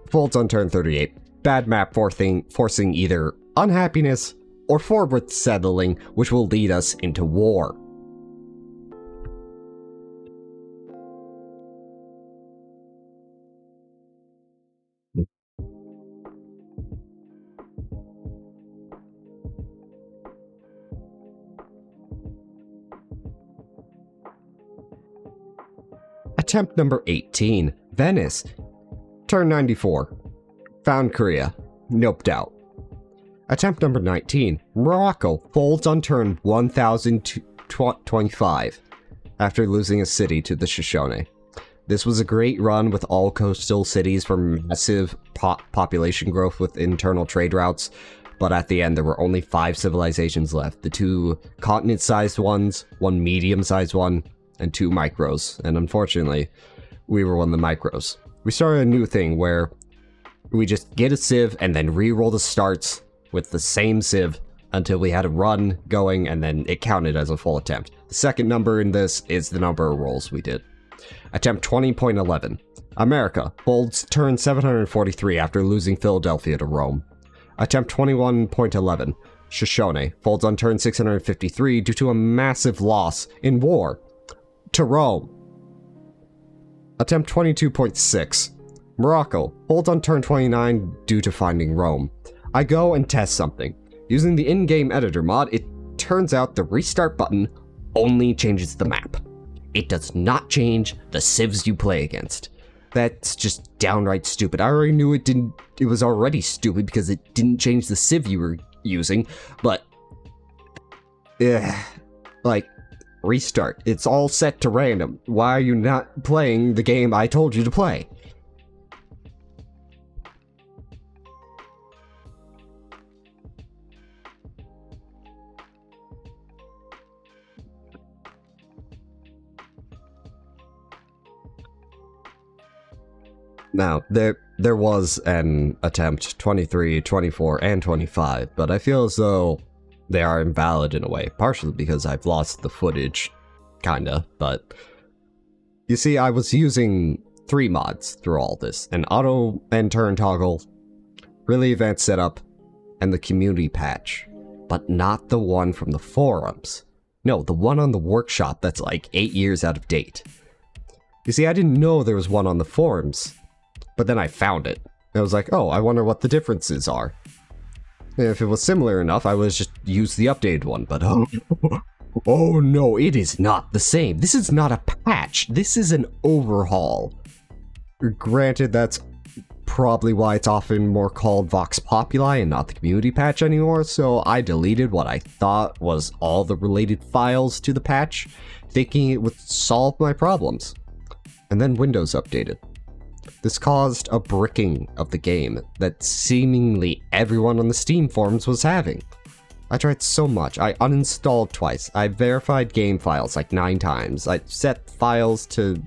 A: Folds on turn 38. Bad map forcing either unhappiness or forward settling, which will lead us into war. Attempt number 18. Venice. Turn 94. Found Korea. Noped out. Attempt number 19. Morocco folds on turn 1025 after losing a city to the Shoshone. This was a great run with all coastal cities for massive population growth with internal trade routes, but at the end there were only 5 civilizations left. The 2 continent-sized ones, 1 medium-sized one, and 2 micros, and unfortunately, we were one of the micros. We started a new thing where we just get a civ and then re-roll the starts with the same civ until we had a run going, and then it counted as a full attempt. The second number in this is the number of rolls we did. Attempt 20.11. America folds turn 743 after losing Philadelphia to Rome. Attempt 21.11. Shoshone folds on turn 653 due to a massive loss in war to Rome. Attempt 22.6. Morocco holds on turn 29 due to finding Rome. I go and test something. Using the in-game editor mod, it turns out the restart button only changes the map. It does not change the civs you play against. That's just downright stupid. I already knew it was already stupid because it didn't change the civ you were using, but like, restart. It's all set to random. Why are you not playing the game I told you to play? Now, there was an attempt 23, 24, and 25, but I feel as though they are invalid in a way, partially because I've lost the footage, kinda, but you see, I was using 3 mods through all this: an auto and turn toggle, really advanced setup, and the community patch, but not the one from the forums. No, the one on the workshop that's like 8 years out of date. You see, I didn't know there was one on the forums, but then I found it. I was like, oh, I wonder what the differences are. If it was similar enough, I would just use the updated one, but oh no, it is not the same. This is not a patch. This is an overhaul. Granted, that's probably why it's often more called Vox Populi and not the community patch anymore, so I deleted what I thought was all the related files to the patch, thinking it would solve my problems. And then Windows updated. This caused a bricking of the game that seemingly everyone on the Steam forums was having. I tried so much. I uninstalled twice. I verified game files like 9 times. I set files to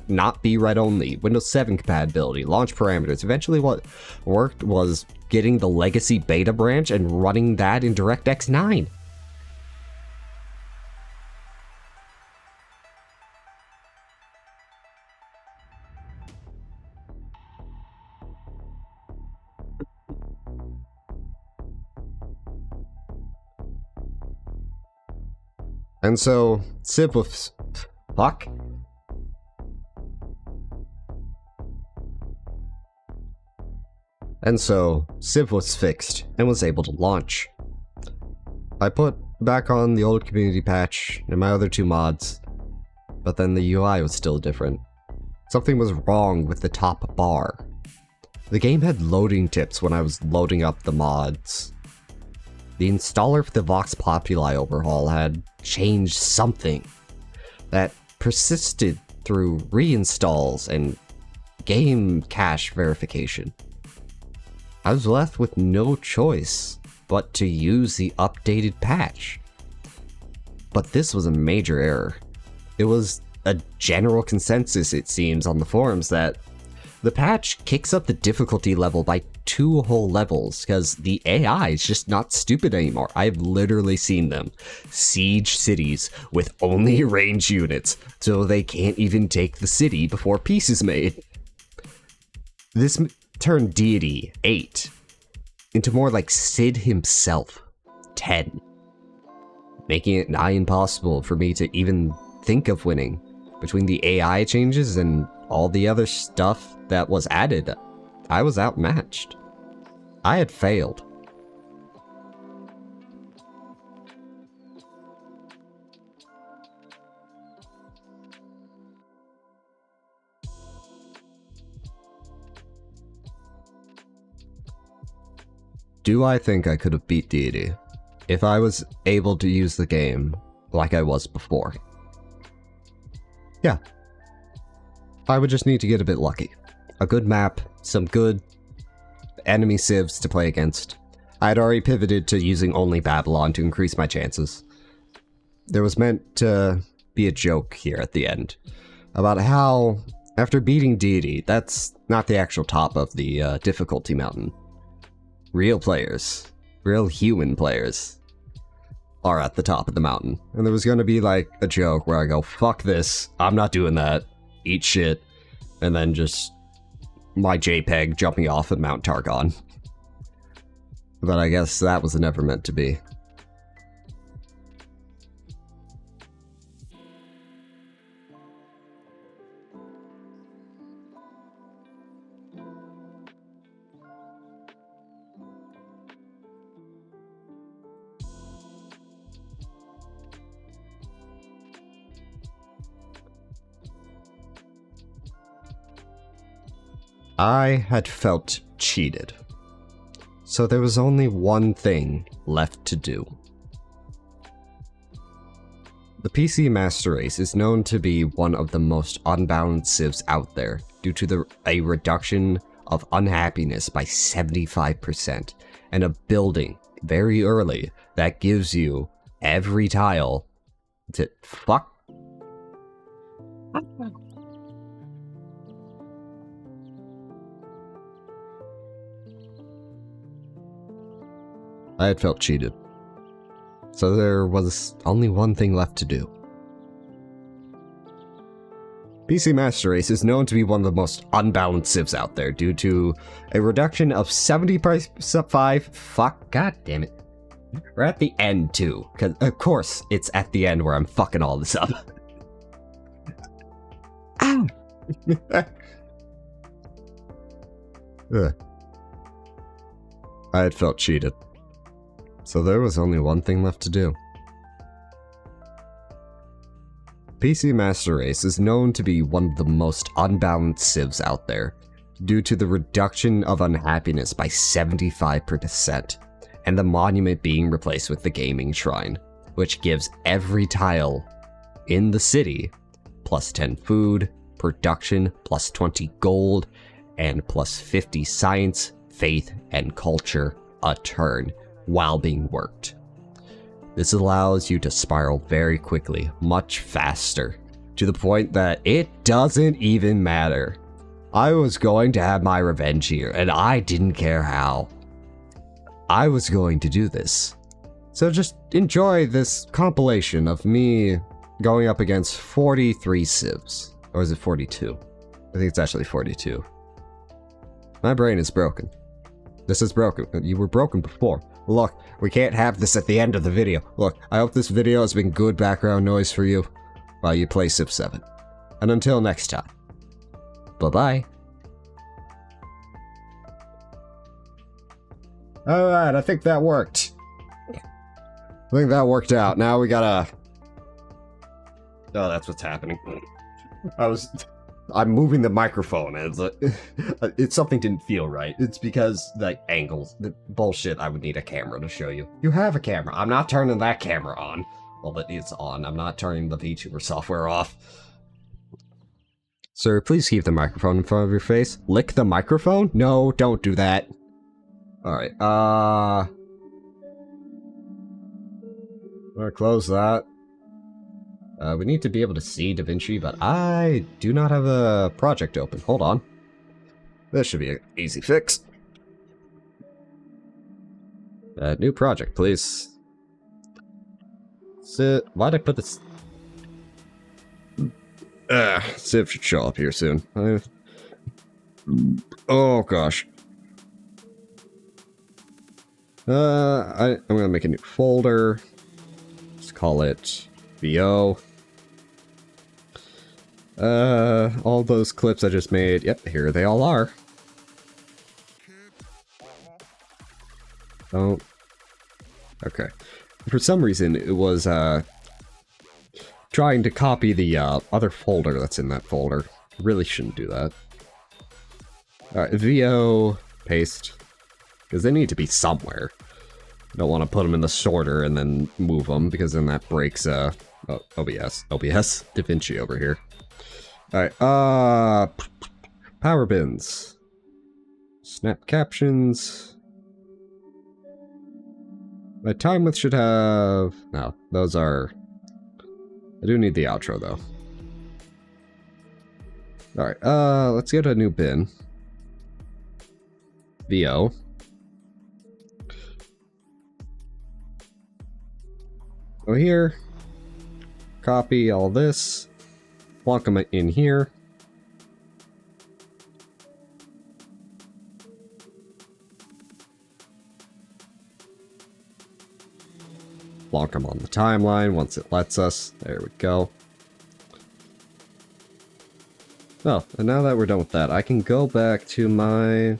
A: not be read-only, Windows 7 compatibility, launch parameters. Eventually what worked was getting the legacy beta branch and running that in DirectX 9. And so, Civ fuck? And so, Civ was fixed and was able to launch. I put back on the old community patch and my other 2 mods, but then the UI was still different. Something was wrong with the top bar. The game had loading tips when I was loading up the mods. The installer for the Vox Populi overhaul had changed something that persisted through reinstalls and game cache verification. I was left with no choice but to use the updated patch. But this was a major error. It was a general consensus, it seems, on the forums that the patch kicks up the difficulty level by 2 whole levels because the AI is just not stupid anymore. I've literally seen them siege cities with only range units so they can't even take the city before peace is made. This turned Deity 8 into more like Sid himself 10, making it nigh impossible for me to even think of winning. Between the AI changes and all the other stuff that was added, I was outmatched. I had failed. Do I think I could have beat Deity if I was able to use the game like I was before? Yeah. I would just need to get a bit lucky. A good map, some good enemy civs to play against. I had already pivoted to using only Babylon to increase my chances. There was meant to be a joke here at the end about how, after beating Deity, that's not the actual top of the difficulty mountain. Real players, real human players, are at the top of the mountain. And there was going to be like a joke where I go, fuck this, I'm not doing that, eat shit, and then just my JPEG jumping off at Mount Targon. But I guess that was never meant to be. I had felt cheated. So there was only one thing left to do. The PC Master Race is known to be one of the most unbalanced civs out there due to a reduction of unhappiness by 75% and a building very early that gives you every tile to fuck. I had felt cheated. So there was only one thing left to do. PC Master Race is known to be one of the most unbalanced civs out there due to a reduction of 75. Fuck, god damn it. We're at the end too, because of course it's at the end where I'm fucking all this up. Ow! I had felt cheated. So there was only one thing left to do. PC Master Race is known to be one of the most unbalanced civs out there, due to the reduction of unhappiness by 75%, and the monument being replaced with the gaming shrine, which gives every tile in the city plus 10 food, production, plus 20 gold, and plus 50 science, faith, and culture a turn while being worked. This allows you to spiral very quickly, much faster, to the point that it doesn't even matter. I was going to have my revenge here, and I didn't care how. I was going to do this. So just enjoy this compilation of me going up against 43 civs. Or is it 42? I think it's actually 42. My brain is broken. This is broken. You were broken before. Look, we can't have this at the end of the video. Look, I hope this video has been good background noise for you. while you play Civ 7. And until next time, bye-bye. Alright, I think that worked. I think that worked out. Now we gotta... Oh, that's what's happening. I'm moving the microphone, and it's something didn't feel right. It's because, like, angles. The bullshit, I would need a camera to show you. You have a camera. I'm not turning that camera on. Well, it's on. I'm not turning the VTuber software off. Sir, please keep the microphone in front of your face. Lick the microphone? No, don't do that. Alright, I'm gonna close that. We need to be able to see DaVinci, but I do not have a project open. Hold on. This should be an easy fix. New project, please. Why'd I put this? Civ should show up here soon. Oh gosh. I'm gonna make a new folder. Let's call it VO. All those clips I just made, yep, here they all are. Oh. Okay. For some reason, it was, trying to copy the, other folder that's in that folder. Really shouldn't do that. Alright, VO, paste. Because they need to be somewhere. I don't want to put them in the sorter and then move them, because then that breaks, OBS, DaVinci over here. Alright, power bins. Snap captions. My time width should have... No, those are... I do need the outro, though. Alright, let's get a new bin. VO. Go here. Copy all this. Plonk them in here. Plonk them on the timeline once it lets us. There we go. Oh, and now that we're done with that, I can go back to my...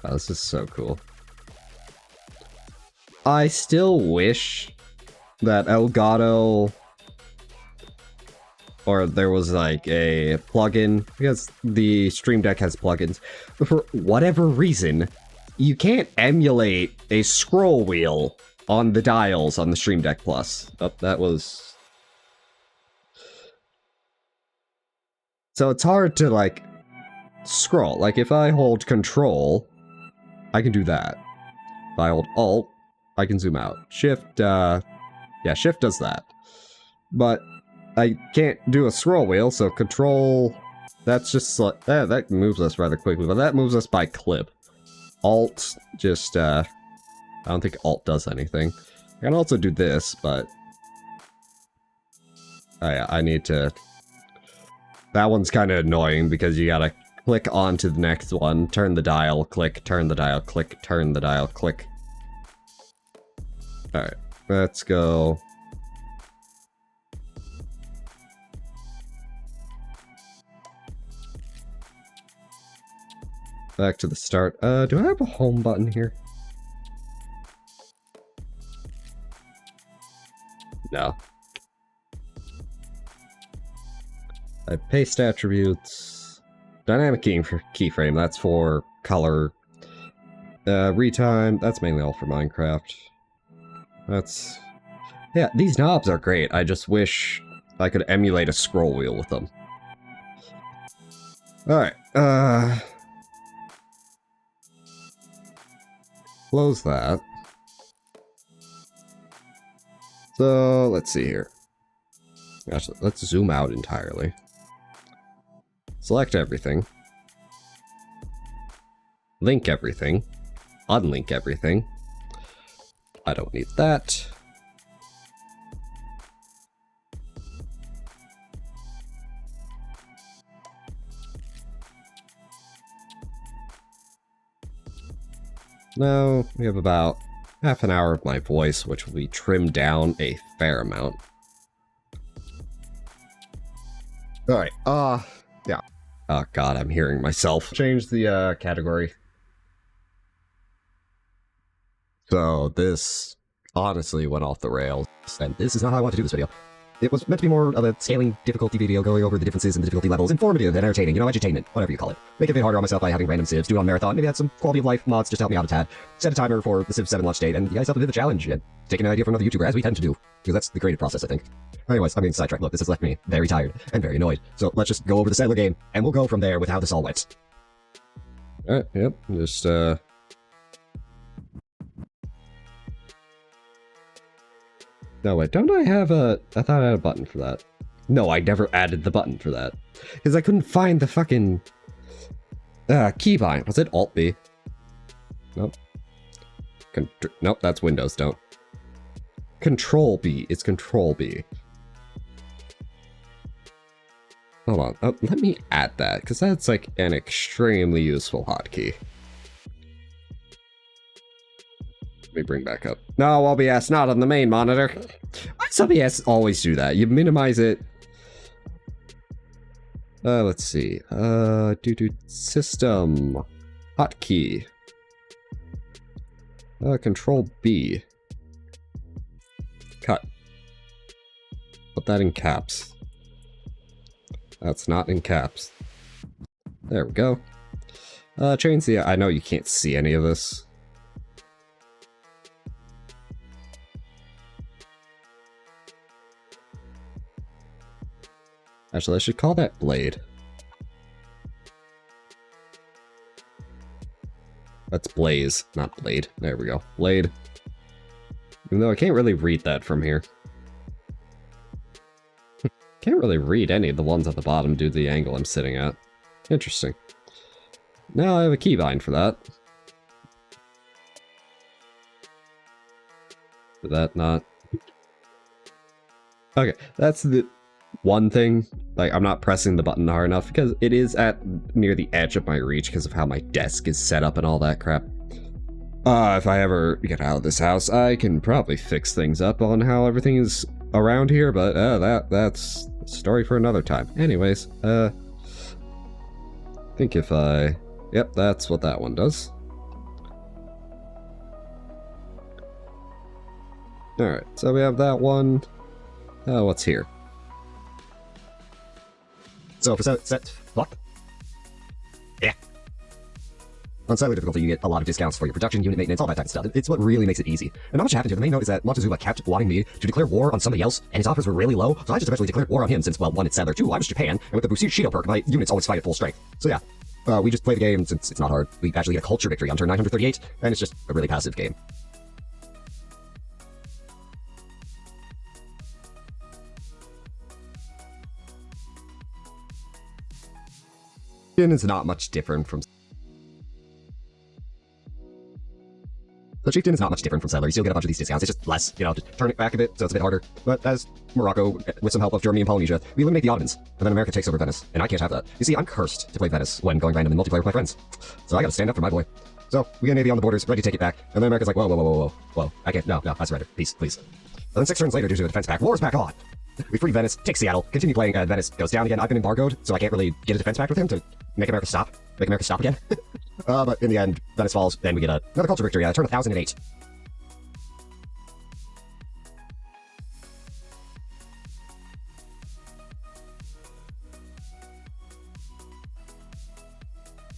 A: Oh, this is so cool. I still wish that Elgato, or there was like a plugin, because the Stream Deck has plugins, but for whatever reason, you can't emulate a scroll wheel on the dials on the Stream Deck Plus. Oh, that was... So it's hard to, like, scroll. Like, if I hold Control, I can do that. If I hold Alt, I can zoom out. Shift, yeah, Shift does that. But I can't do a scroll wheel, so Control... That's just like... that moves us rather quickly, but that moves us by clip. Alt, just, I don't think Alt does anything. I can also do this, but... Oh yeah, I need to... That one's kind of annoying, because you gotta click onto the next one, turn the dial, click, turn the dial, click, turn the dial, click. Alright, let's go... Back to the start. Do I have a home button here? No. I paste attributes. Dynamic keyframe, that's for color. Retime, that's mainly all for Minecraft. That's... Yeah, these knobs are great. I just wish I could emulate a scroll wheel with them. Alright, close that. So, let's see here. Actually, let's zoom out entirely. Select everything. Link everything. Unlink everything. I don't need that. Now, we have about half an hour of my voice, which will be trimmed down a fair amount. Alright, yeah. Oh god, I'm hearing myself. Change the, category. So, this honestly went off the rails, and this is not how I want to do this video. It was meant to be more of a scaling difficulty video, going over the differences in the difficulty levels, informative and entertaining, you know, edutainment, whatever you call it. Make it a bit harder on myself by having random civs, do it on marathon, maybe add some quality of life mods just to help me out a tad, set a timer for the Civ 7 launch date, and give myself a bit of a challenge, and take an idea from another YouTuber, as we tend to do, because that's the creative process, I think. Anyways, I'm getting sidetracked. Look, this has left me very tired and very annoyed, so let's just go over the settler game, and we'll go from there with how this all went. Alright, yep, just, No, wait, don't I have a... I thought I had a button for that. No, I never added the button for that. Because I couldn't find the fucking... keybind. Was it Alt-B? Nope. Nope, that's Windows, don't. Control-B. It's Control-B. Hold on. Oh, let me add that, because that's, like, an extremely useful hotkey. Let me bring back up. No, OBS, not on the main monitor. Why does OBS always do that? You minimize it. Let's see. System. Hotkey. Control B. Cut. Put that in caps. That's not in caps. There we go. Change the... I know you can't see any of this. Actually, I should call that Blade. That's Blaze, not Blade. There we go. Blade. Even though I can't really read that from here. Can't really read any of the ones at the bottom due to the angle I'm sitting at. Interesting. Now I have a keybind for that. Did that not? Okay, that's the... one thing, like, I'm not pressing the button hard enough because it is at near the edge of my reach because of how my desk is set up and all that crap. If I ever get out of this house, I can probably fix things up on how everything is around here, but that's a story for another time. Anyways, I think if I... Yep, that's what that one does. Alright, so we have that one. What's here? So for set what? Yeah. On cellular difficulty, you get a lot of discounts for your production, unit maintenance, all that type of stuff. It's what really makes it easy. And not much happened here. The main note is that Montezuma kept wanting me to declare war on somebody else, and his offers were really low, so I just eventually declared war on him since, well, one, it's cellular, two, I was Japan, and with the Bushido perk, my units always fight at full strength. So yeah, we just play the game since it's not hard. We actually get a culture victory on turn 938, and it's just a really passive game. Is not much different from... The chieftain is not much different from settler. You still get a bunch of these discounts. It's just less, you know, just turn it back a bit, so it's a bit harder. But as Morocco, with some help of Germany and Polynesia, we eliminate the Ottomans, and then America takes over Venice. And I can't have that. You see, I'm cursed to play Venice when going random in multiplayer with my friends. So I gotta stand up for my boy. So, we get a navy on the borders, ready to take it back. And then America's like, whoa. I can't, no, I surrender. Peace, please. And then 6 turns later, due to a defense pact, war's back on. We free Venice, take Seattle, continue playing, Venice goes down again. I've been embargoed, so I can't really get a defense pact with him to make America stop again. But in the end, Venice falls, then we get another culture victory, turn 1008.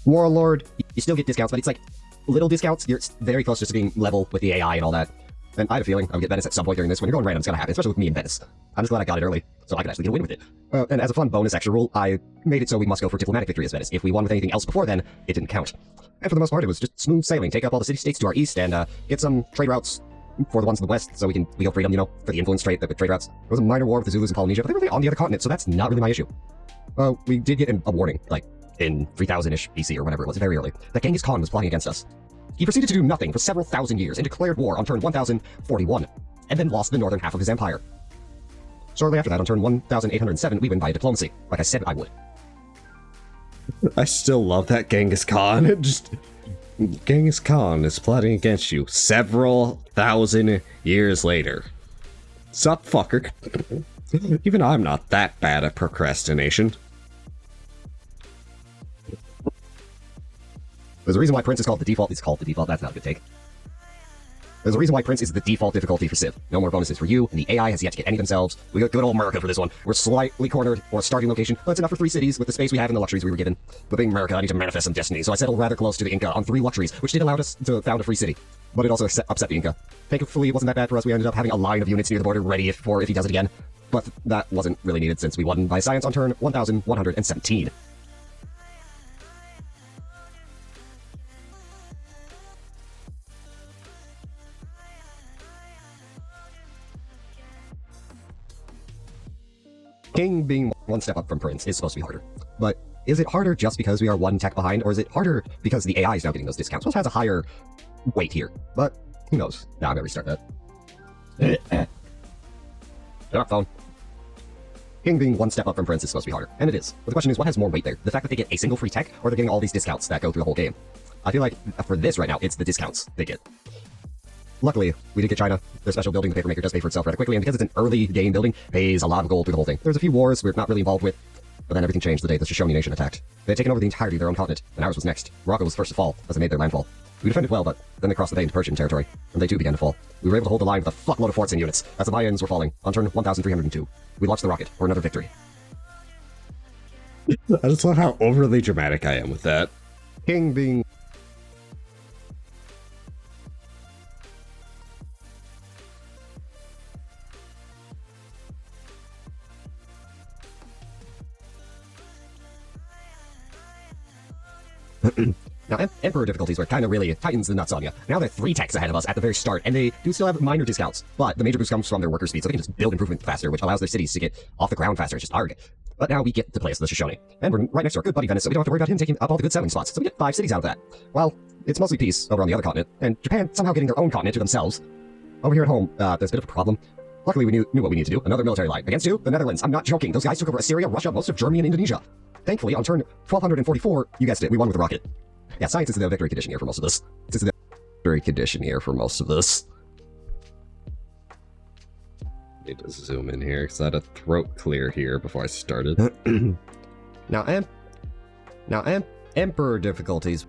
A: Warlord, you still get discounts, but it's like little discounts. You're very close just to being level with the AI and all that. And I have a feeling I'll get Venice at some point during this. When you're going random, it's gonna happen, especially with me and Venice. I'm just glad I got it early, so I could actually get a win with it. And as a fun bonus extra rule, I made it so we must go for diplomatic victory as Venice. If we won with anything else before then, it didn't count. And for the most part, it was just smooth sailing. Take up all the city-states to our east and get some trade routes for the ones in the west, so we go freedom, you know, for the influence trade routes. There was a minor war with the Zulus in Polynesia, but they were really on the other continent, so that's not really my issue. We did get a warning, like, in 3000-ish BC or whatever it was, very early, that Genghis Khan was plotting against us. He proceeded to do nothing for several thousand years and declared war on turn 1041, and then lost the northern half of his empire. Shortly after that, on turn 1807, we win by diplomacy, like I said I would. I still love that Genghis Khan. Just Genghis Khan is plotting against you several thousand years later. Sup, fucker? Even I'm not that bad at procrastination.
B: There's a reason why Prince is called the default. It's called the default. That's not a good take. There's a reason why Prince is the default difficulty for Civ. No more bonuses for you, and the AI has yet to get any themselves. We got good old America for this one. We're slightly cornered, or a starting location, but it's enough for 3 cities with the space we have and the luxuries we were given. But being America, I need to manifest some destiny, so I settled rather close to the Inca on 3 luxuries, which did allow us to found a free city. But it also upset the Inca. Thankfully, it wasn't that bad for us. We ended up having a line of units near the border ready if he does it again. But that wasn't really needed since we won by science on turn 1117. King being 1 step up from Prince is supposed to be harder. But is it harder just because we are 1 tech behind, or is it harder because the AI is now getting those discounts? Which has a higher weight here, but who knows? Nah, I'm gonna restart that. Shut up, phone. King being 1 step up from Prince is supposed to be harder, and it is. But the question is, what has more weight there? The fact that they get a single free tech, or they're getting all these discounts that go through the whole game? I feel like for this right now, it's the discounts they get. Luckily, we did get China. Their special building, the Papermaker, does pay for itself rather quickly, and because it's an early game building, pays a lot of gold through the whole thing. There's a few wars we're not really involved with, but then everything changed the day the Shoshone Nation attacked. They had taken over the entirety of their own continent, and ours was next. Morocco was first to fall, as they made their landfall. We defended well, but then they crossed the bay into Persian territory, and they too began to fall. We were able to hold the line with a fuckload of forts and units, as the Mayans were falling. On turn 1302, we launched the rocket for another victory.
A: I just love how overly dramatic I am with that.
B: King being... Now, Emperor difficulties were kind of really tightens the nuts on you. Now they're 3 techs ahead of us at the very start, and they do still have minor discounts, but the major boost comes from their worker speed, so they can just build improvement faster, which allows their cities to get off the ground faster. It's just arg. But now we get to play as the Shoshone, and we're right next to our good buddy Venice, so we don't have to worry about him taking up all the good settling spots. So we get 5 cities out of that. Well, it's mostly peace over on the other continent, and Japan somehow getting their own continent to themselves. Over here at home, there's a bit of a problem. Luckily, we knew what we need to do. Another military line. Against who? The Netherlands. I'm not joking. Those guys took over Assyria, Russia, most of Germany, and Indonesia. Thankfully, on turn 1244, you guessed it, we won with a rocket. Yeah, science is the victory condition here for most of this. It's the victory condition here for most of this.
A: Need to zoom in here, because I had a throat clear here before I started.
B: Now, Emperor difficulties.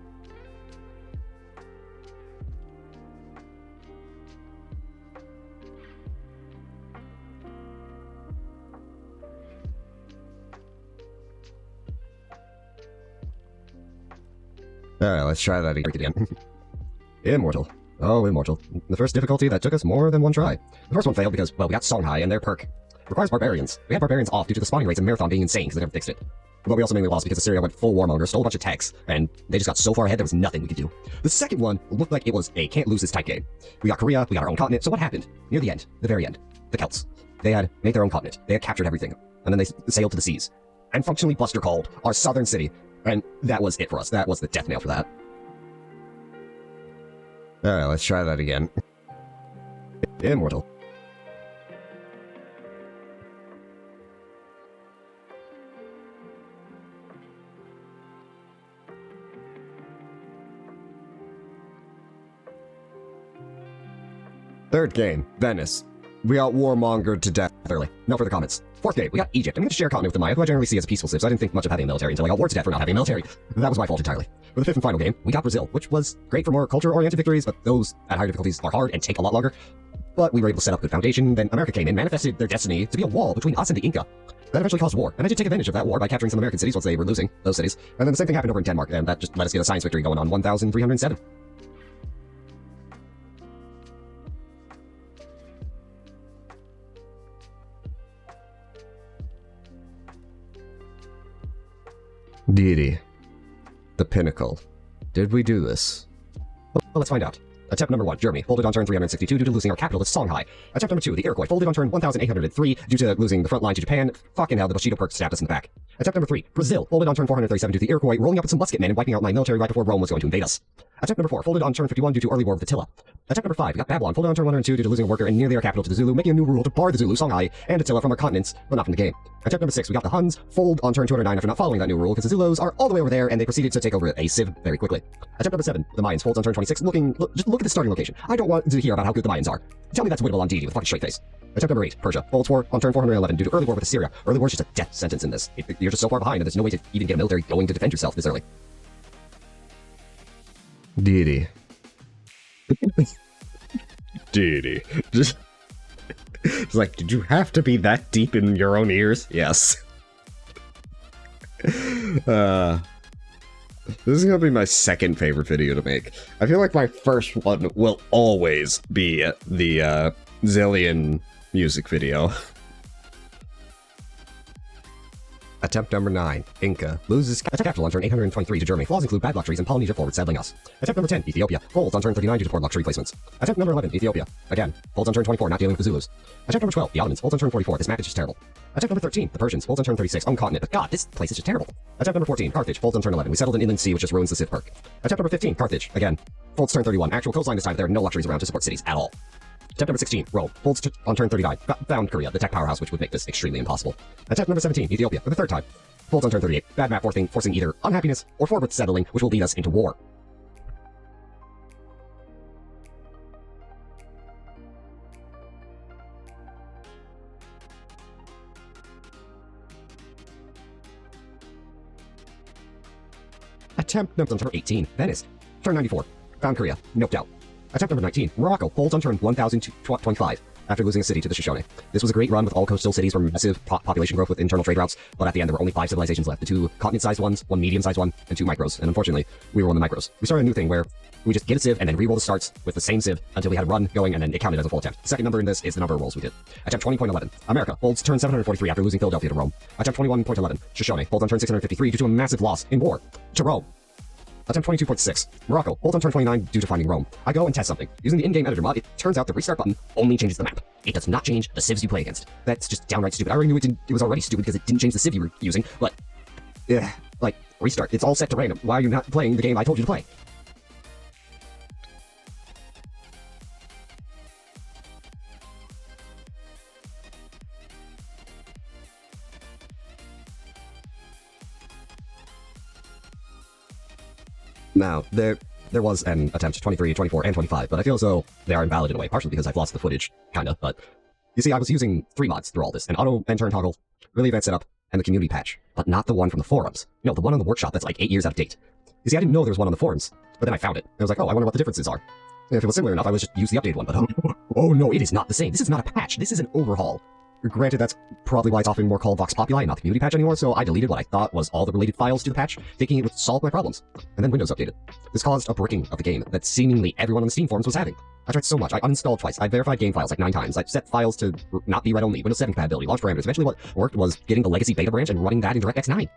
B: Alright, let's try that again. Immortal. Oh, Immortal. The first difficulty that took us more than 1 try. The first one failed because, well, we got Songhai and their perk requires Barbarians. We had Barbarians off due to the spawning rates in Marathon being insane because they never fixed it. But we also mainly lost because Assyria went full warmonger, stole a bunch of techs, and they just got so far ahead there was nothing we could do. The second one looked like it was a can't lose this type game. We got Korea, we got our own continent, so what happened? Near the end, the very end, the Celts. They had made their own continent. They had captured everything, and then they sailed to the seas. And functionally Buster called our southern city, and that was it for us. That was the death nail for that. Alright, let's try that again. Immortal. Third game, Venice. We got warmongered to death early. No further comments. Fourth game, we got Egypt. I'm going to share a continent with the Maya, who I generally see as a peaceful civ, so I didn't think much of having a military until I got war to death for not having a military. That was my fault entirely. For the 5th and final game, we got Brazil, which was great for more culture-oriented victories, but those at higher difficulties are hard and take a lot longer. But we were able to set up a good foundation, then America came in, manifested their destiny to be a wall between us and the Inca. That eventually caused war, and I did take advantage of that war by capturing some American cities once they were losing those cities. And then the same thing happened over in Denmark, and that just let us get a science victory going on 1307. Deity. The pinnacle. Did we do this? Well, let's find out. Attempt number 1, Germany, folded on turn 362 due to losing our capital to Songhai. Attempt number 2, the Iroquois, folded on turn 1803 due to losing the front line to Japan. Fucking hell, the Bushido perk stabbed us in the back. Attempt number 3, Brazil, folded on turn 437 due to the Iroquois rolling up with some musketmen and wiping out my military right before Rome was going to invade us. Attempt number 4, folded on turn 51 due to early war with Attila. Attempt number 5, we got Babylon, folded on turn 1 and 2 due to losing a worker and near their capital to the Zulu, making a new rule to bar the Zulu, Songhai, and Attila from our continents, but not from the game. Attempt number 6, we got the Huns, fold on turn 209 after not following that new rule, because the Zulus are all the way over there, and they proceeded to take over a civ very quickly. Attempt number 7, the Mayans, folds on turn 26, just look at the starting location. I don't want to hear about how good the Mayans are. Tell me that's winnable on DD with a fucking straight face. Attempt number 8, Persia, folds 4 on turn 411 due to early war with Assyria. Early war is just a death sentence in this. You're just so far behind, and there's no way to even get a military going to defend yourself this early.
A: Deity. Deity. Just it's like, did you have to be that deep in your own ears? Yes. This is gonna be my second favorite video to make. I feel like my first one will always be the Zillion music video.
B: Attempt number 9, Inca, loses capital on turn 823 to Germany. Flaws include bad luck trees and Polynesia forward settling us. Attempt number 10, Ethiopia, folds on turn 39 due to poor luck tree placements. Attempt number 11, Ethiopia, again, folds on turn 24, not dealing with the Zulus. Attempt number 12, the Ottomans, folds on turn 44, this map is just terrible. Attempt number 13, the Persians, folds on turn 36, continent, but god, this place is just terrible. Attempt number 14, Carthage, folds on turn 11, we settled in inland sea which just ruins the Civ perk. Attempt number 15, Carthage, again, folds turn 31, actual coastline this time, there are no luxuries around to support cities at all. Attempt number 16, Rome, folds on turn 39, found Korea, the tech powerhouse which would make this extremely impossible. Attempt number 17, Ethiopia, for the third time, folds on turn 38, bad map forcing either unhappiness or forward settling, which will lead us into war. Attempt number 18, Venice, turn 94, found Korea, noped out. Attempt number 19, Morocco, folds on turn 1025 after losing a city to the Shoshone. This was a great run with all coastal cities from massive population growth with internal trade routes, but at the end there were only 5 civilizations left, the 2 continent-sized ones, 1 medium-sized one, and 2 micros, and unfortunately, we were on the micros. We started a new thing where we just get a civ and then re-roll the starts with the same civ until we had a run going and then it counted as a full attempt. The second number in this is the number of rolls we did. Attempt 20.11, America, folds turn 743 after losing Philadelphia to Rome. Attempt 21.11, Shoshone, folds on turn 653 due to a massive loss in war to Rome. Attempt 22.6, Morocco, folds on turn 29 due to finding Rome. I go and test something. Using the in-game editor mod, it turns out the restart button only changes the map. It does not change the civs you play against. That's just downright stupid. I already knew it was already stupid because it didn't change the civ you were using, but... like, restart. It's all set to random. Why are you not playing the game I told you to play? Now, there was an attempt 23, 24, and 25, but I feel as though they are invalid in a way, partially because I've lost the footage, kinda, but... You see, I was using 3 mods through all this, an auto and turn toggle, really advanced setup, and the community patch, but not the one from the forums. No, the one on the workshop that's like 8 years out of date. You see, I didn't know there was one on the forums, but then I found it. I was like, oh, I wonder what the differences are. And if it was similar enough, I would just use the updated one, but oh no, it is not the same. This is not a patch, this is an overhaul. Granted, that's probably why it's often more called Vox Populi and not the community patch anymore, so I deleted what I thought was all the related files to the patch, thinking it would solve my problems. And then Windows updated. This caused a bricking of the game that seemingly everyone on the Steam forums was having. I tried so much. I uninstalled twice. I verified game files like 9 times. I set files to not be read-only, Windows 7 compatibility, launch parameters. Eventually what worked was getting the legacy beta branch and running that in DirectX 9.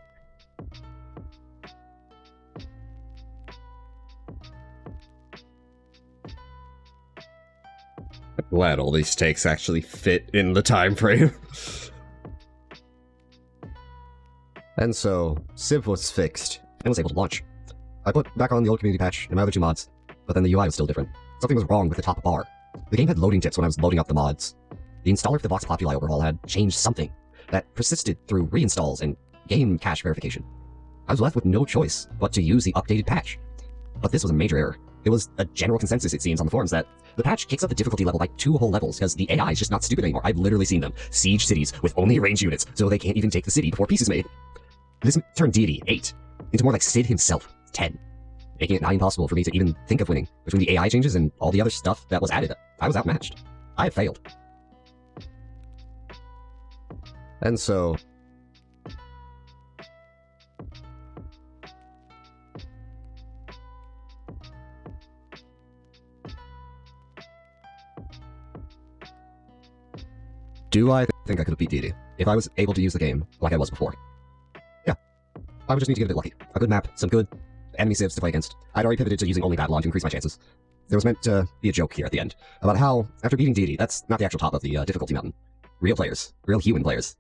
A: I'm glad all these takes actually fit in the time frame.
B: And so, Civ was fixed, and was able to launch. I put back on the old community patch and my other 2 mods, but then the UI was still different. Something was wrong with the top bar. The game had loading tips when I was loading up the mods. The installer for the Vox Populi overhaul had changed something that persisted through reinstalls and game cache verification. I was left with no choice but to use the updated patch. But this was a major error. It was a general consensus, it seems, on the forums that the patch kicks up the difficulty level by 2 whole levels because the AI is just not stupid anymore. I've literally seen them siege cities with only ranged units, so they can't even take the city before peace is made. This turned Deity, 8, into more like Sid himself, 10, making it nigh impossible for me to even think of winning. Between the AI changes and all the other stuff that was added, I was outmatched. I have failed. And so... do I think I could have beat Deity if I was able to use the game like I was before? Yeah. I would just need to get a bit lucky. A good map, some good enemy civs to play against. I'd already pivoted to using only Babylon to increase my chances. There was meant to be a joke here at the end about how, after beating Deity, that's not the actual top of the difficulty mountain. Real players, real human players,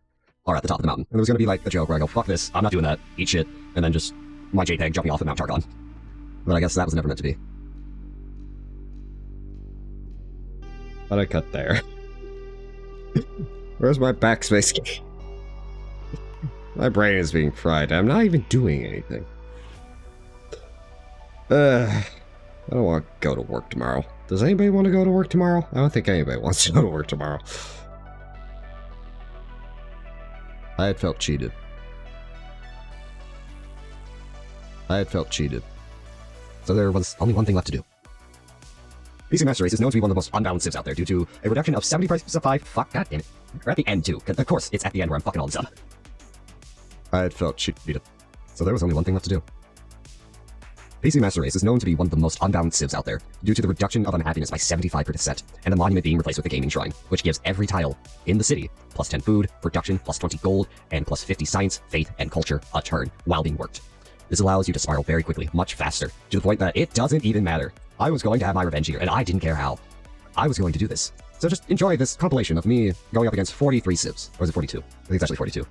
B: are at the top of the mountain. And there was going to be like a joke where I go, fuck this, I'm not doing that, eat shit, and then just my JPEG jumping off of Mount Targon. But I guess that was never meant to be.
A: How'd I cut there? Where's my backspace key? My brain is being fried. I'm not even doing anything. I don't want to go to work tomorrow. Does anybody want to go to work tomorrow? I don't think anybody wants to go to work tomorrow. I had felt cheated. So there was only one thing left to do. PC Master Race is known to be one of the most unbalanced civs out there due to a reduction of 70%. Fuck, god damn it. We're at the end too. Of course, it's at the end where I'm fucking all this up. I had felt cheated. So there was only one thing left to do. PC Master Race is known to be one of the most unbalanced civs out there due to the reduction of unhappiness by 75%, and the monument being replaced with a gaming shrine, which gives every tile in the city plus 10 food, production, plus 20 gold, and plus 50 science, faith, and culture a turn while being worked. This allows you to spiral very quickly, much faster, to the point that it doesn't even matter. I was going to have my revenge here, and I didn't care how. I was going to do this. So just enjoy this compilation of me going up against 43 civs. Or is it 42? I think it's actually 42.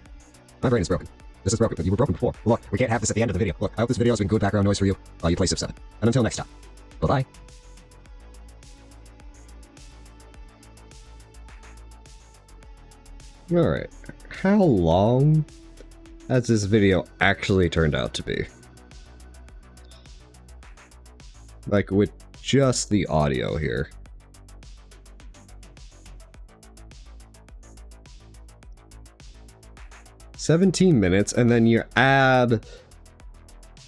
A: My brain is broken. This is broken. You were broken before. Look, we can't have this at the end of the video. Look, I hope this video has been good background noise for you while you play Civ 7. And until next time, bye-bye. Alright, how long has this video actually turned out to be? Like, with just the audio here. $17 minutes, and then you add...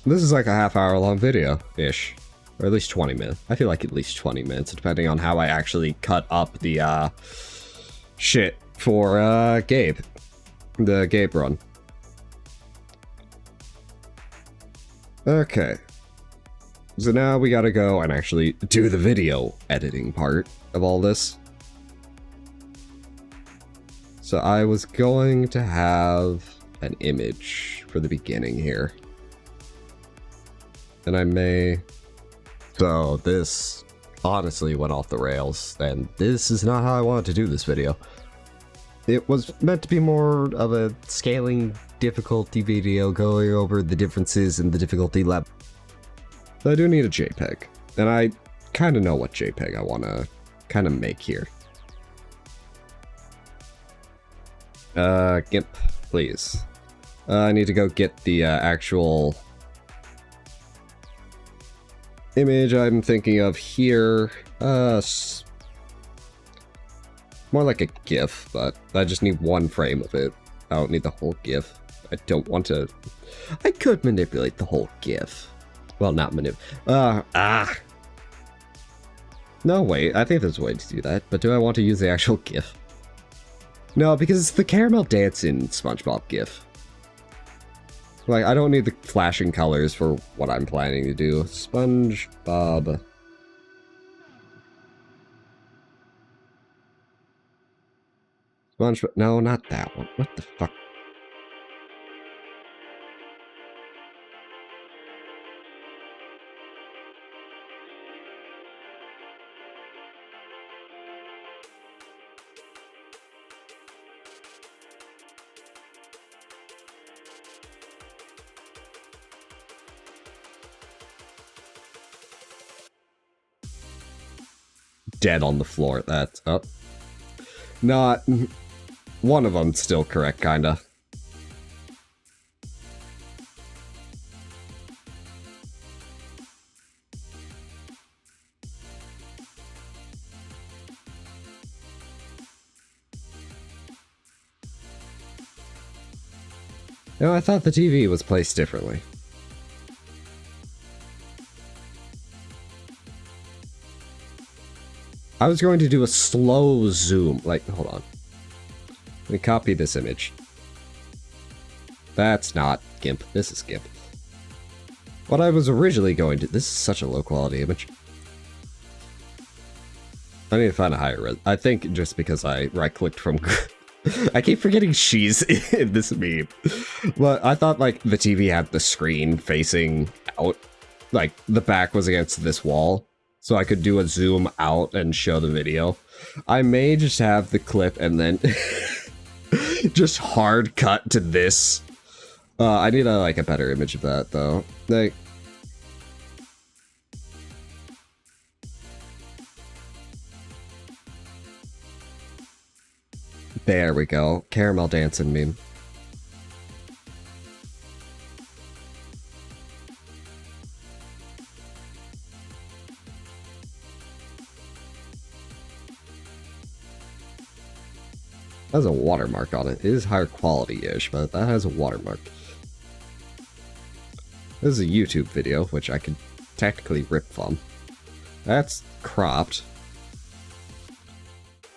A: This is like a half-hour long video-ish. Or at least 20 minutes. I feel like at least 20 minutes, depending on how I actually cut up the, shit for, Gabe. The Gabe run. Okay. So now we gotta go and actually do the video editing part of all this. So I was going to have an image for the beginning here. And I may... So this honestly went off the rails, and this is not how I wanted to do this video. It was meant to be more of a scaling difficulty video, going over the differences in the difficulty level. So I do need a JPEG, and I kind of know what JPEG I want to kind of make here. GIMP, please. I need to go get the actual image I'm thinking of here. More like a GIF, but I just need one frame of it. I don't need the whole GIF. I don't want to... I could manipulate the whole GIF. Well, not No, wait, I think there's a way to do that, but do I want to use the actual GIF? No, because it's the caramel dance in SpongeBob GIF. Like, I don't need the flashing colors for what I'm planning to do. SpongeBob. SpongeBob. No, not that one. What the fuck? Dead on the floor. That's up. Not one of them still correct, kinda. No, I thought the TV was placed differently. I was going to do a slow zoom. Like, hold on. Let me copy this image. That's not GIMP. This is GIMP. What I was originally going to... This is such a low quality image. I need to find a higher res. I think just because I right-clicked from... I keep forgetting she's in this meme. But I thought, like, the TV had the screen facing out. Like, the back was against this wall. So I could do a zoom out and show the video. I may just have the clip and then just hard cut to this. I need a better image of that though. Like, There we go. Caramel dancing meme. Has a watermark on it. It is higher quality-ish, but that has a watermark. This is a YouTube video, which I could technically rip from. That's cropped.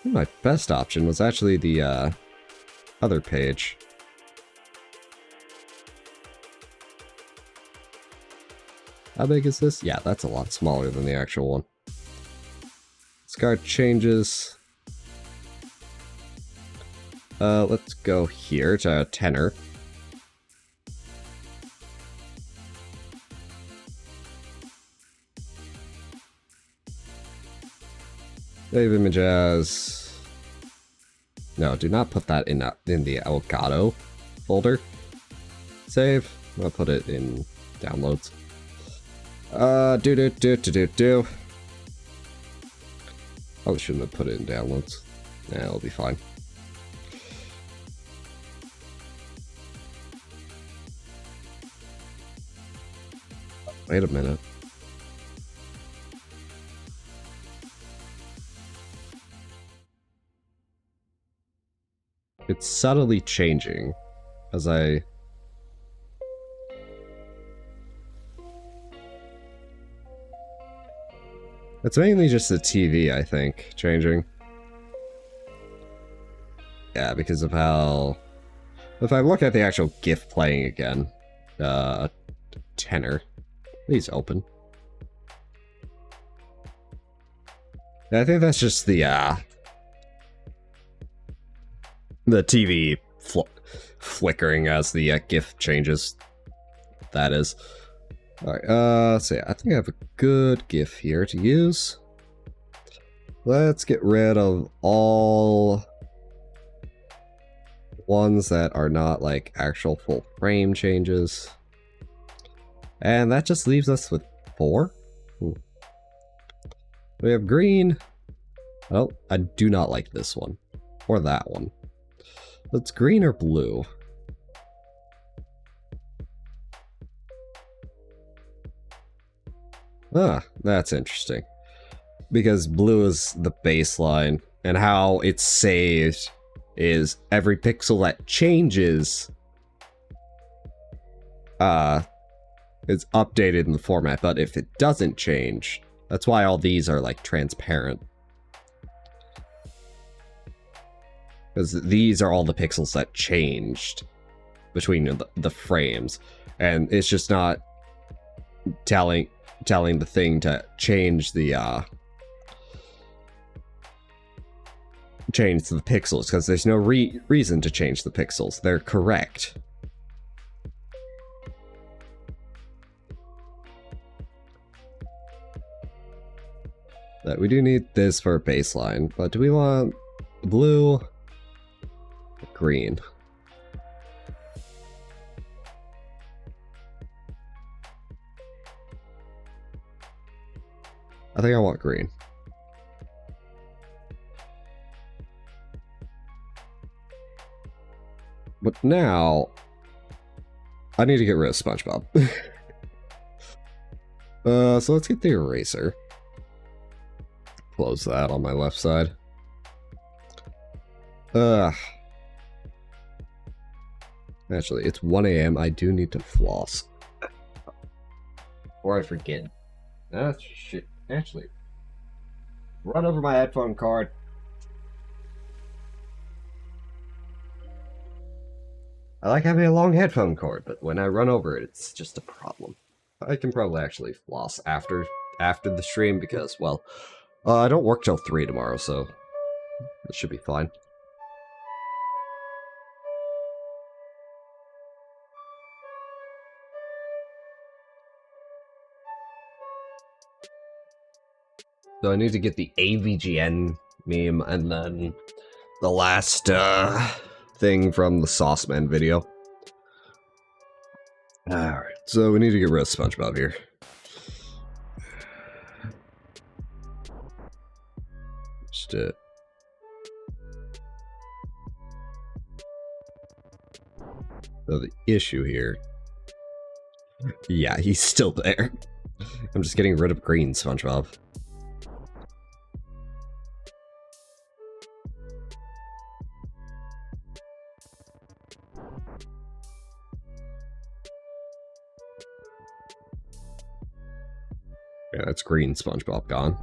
A: My best option was actually the other page. How big is this? Yeah, that's a lot smaller than the actual one. Discard changes. Let's go here to tenor. Save image as... No, do not put that in the Elgato folder. Save. I'll put it in downloads. Do. Probably shouldn't have put it in downloads. Yeah, it'll be fine. Wait a minute. It's subtly changing as I... It's mainly just the TV, I think, changing. Yeah, because of how... If I look at the actual GIF playing again, tenor. Please open. I think that's just the TV flickering as the GIF changes. That is. Alright, so yeah, I think I have a good GIF here to use. Let's get rid of all ones that are not like actual full frame changes. And that just leaves us with 4. We have green. Oh, I do not like this one. Or that one. Let's green or blue. Ah, that's interesting. Because blue is the baseline, and how it's saved is every pixel that changes is updated in the format, but if it doesn't change, that's why all these are like transparent. Because these are all the pixels that changed between the frames, and it's just not telling the thing to change the pixels, because there's no reason to change the pixels. They're correct. That we do need this for a baseline, but do we want blue? Green. I think I want green. But now, I need to get rid of SpongeBob. So let's get the eraser. Close that on my left side. Actually, it's 1 AM. I do need to floss. Or I forget. That's shit. Actually, run over my headphone cord. I like having a long headphone cord, but when I run over it, it's just a problem. I can probably actually floss after the stream because, well, I don't work till 3 tomorrow, so it should be fine. So I need to get the AVGN meme and then the last thing from the Sauceman video. Alright, so we need to get rid of SpongeBob here. Just So the issue here... Yeah, he's still there. I'm just getting rid of green SpongeBob. Yeah, that's green SpongeBob gone.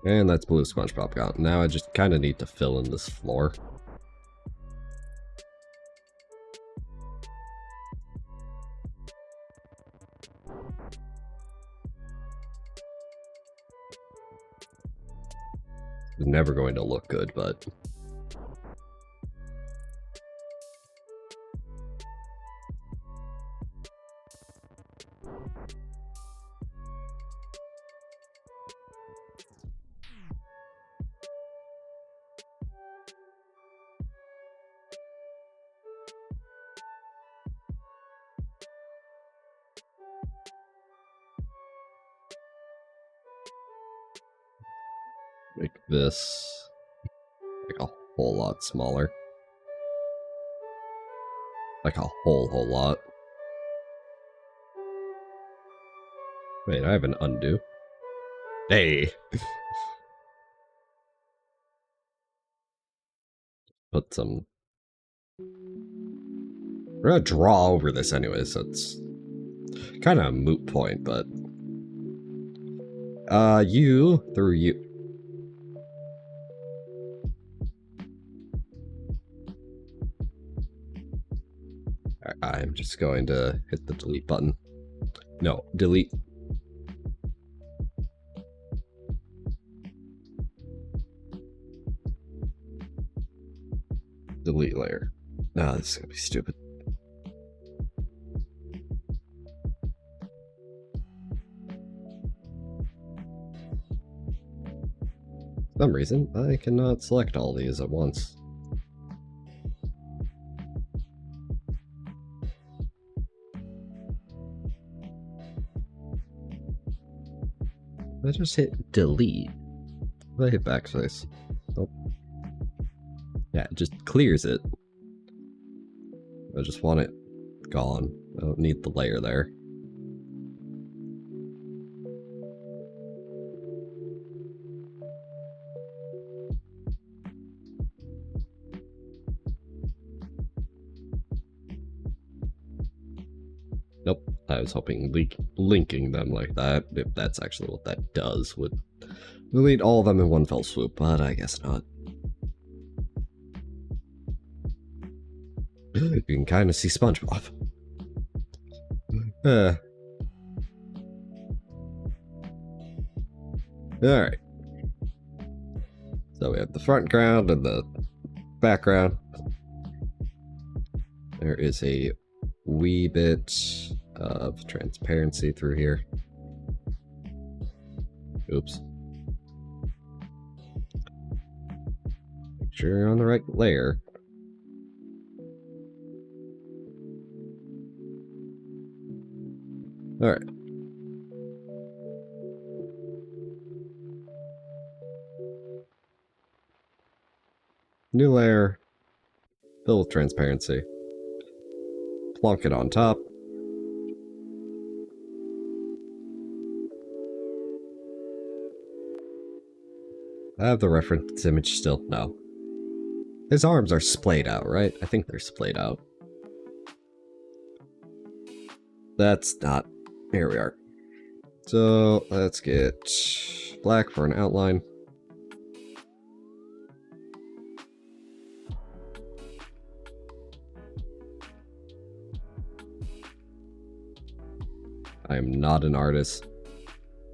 A: And that's blue SpongeBob gone. Now I just kind of need to fill in this floor. It's never going to look good, but... Make this like a whole lot smaller. Like a whole lot. Wait, I have an undo. Hey! Put some... We're gonna draw over this anyway, so it's kind of a moot point, but... you through you. I'm just going to hit the delete button. No, delete. Delete layer. No, this is gonna be stupid. For some reason, I cannot select all these at once. I just hit delete. I hit backspace. Oh. Yeah, it just clears it. I just want it gone. I don't need the layer there. Nope, I was hoping linking them like that, if that's actually what that does, would delete all of them in one fell swoop, but I guess not. You can kind of see SpongeBob. Alright. So we have the front ground and the background. There is a wee bit of transparency through here. Oops. Make sure you're on the right layer. Alright. New layer. Fill with transparency. Plonk it on top. I have the reference image still. No. His arms are splayed out, right? I think they're splayed out. That's not... Here we are. So, let's get black for an outline. I am not an artist.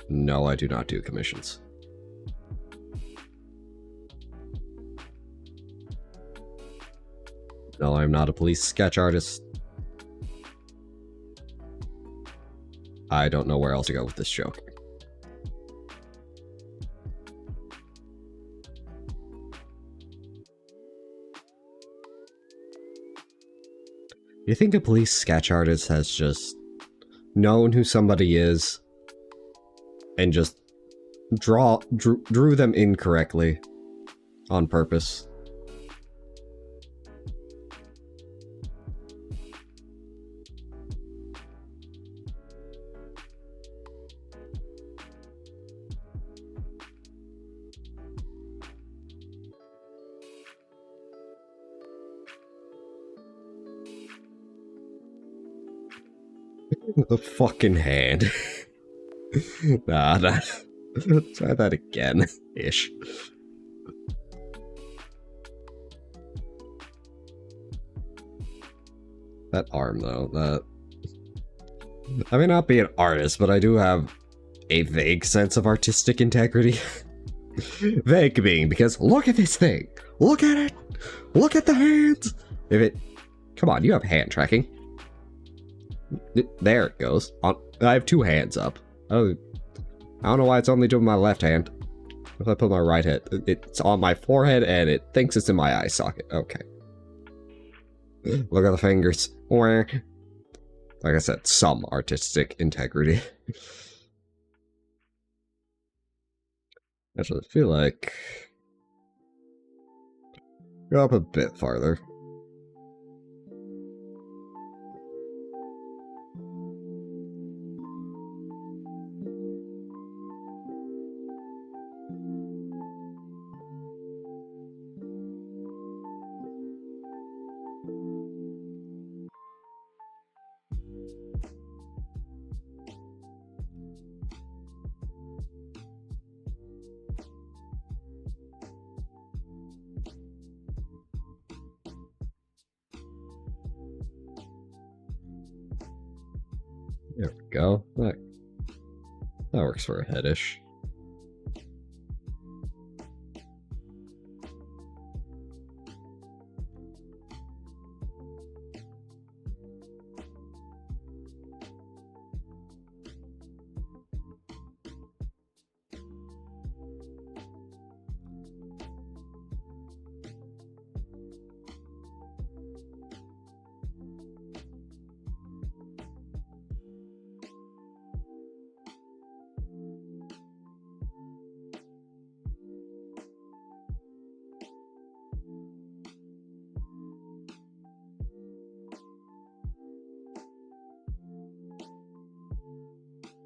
A: No, I do not do commissions. No, I'm not a police sketch artist. I don't know where else to go with this joke. You think a police sketch artist has just known who somebody is and just drew them incorrectly on purpose. The fucking hand. Nah. Try that again. Ish. That arm, though, that... I may not be an artist, but I do have a vague sense of artistic integrity. Vague being, because look at this thing! Look at it! Look at the hands! If it... Come on, you have hand tracking. There it goes. I have two hands up. I don't know why it's only doing my left hand. If I put my right hand, it's on my forehead and it thinks it's in my eye socket. Okay. Look at the fingers. Like I said, some artistic integrity. Actually, I feel like... Go up a bit farther. There we go. That works for a headish.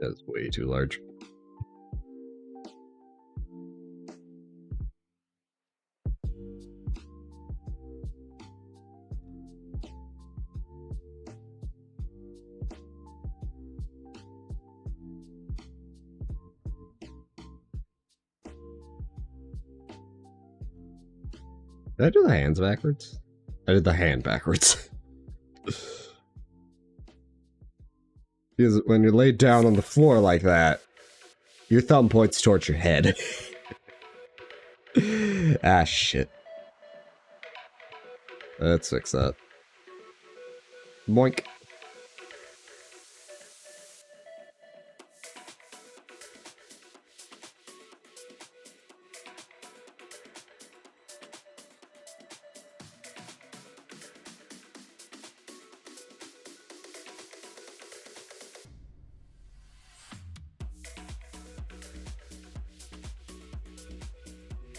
A: That's way too large. Did I do the hands backwards? I did the hand backwards. Because when you're laid down on the floor like that, your thumb points towards your head. Ah, shit. Let's fix that. Boink.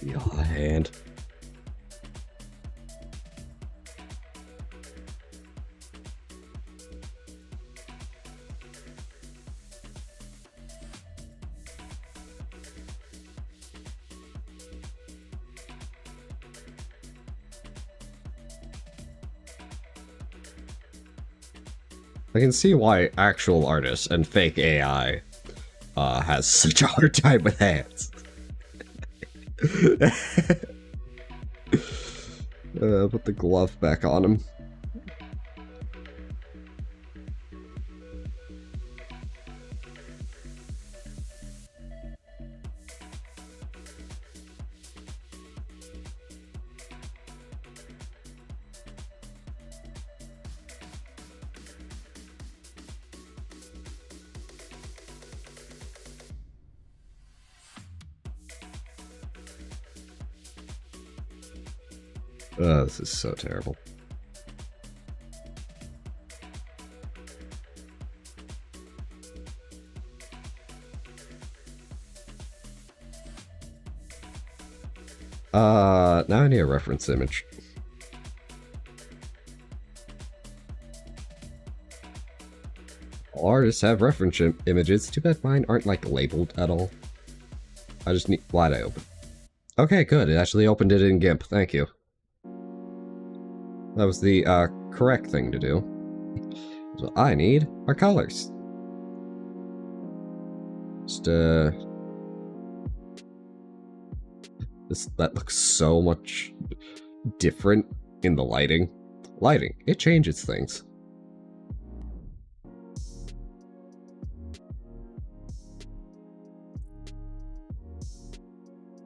A: Your hand. I can see why actual artists and fake AI has such a hard time with hands. Put the glove back on him. This is so terrible. Now I need a reference image. All artists have reference images. Too bad mine aren't, like, labeled at all. I just need... Why'd I open? Okay, good. It actually opened it in GIMP. Thank you. That was the, correct thing to do. So I need are colors. Just, that looks so much different in the lighting. Lighting, it changes things.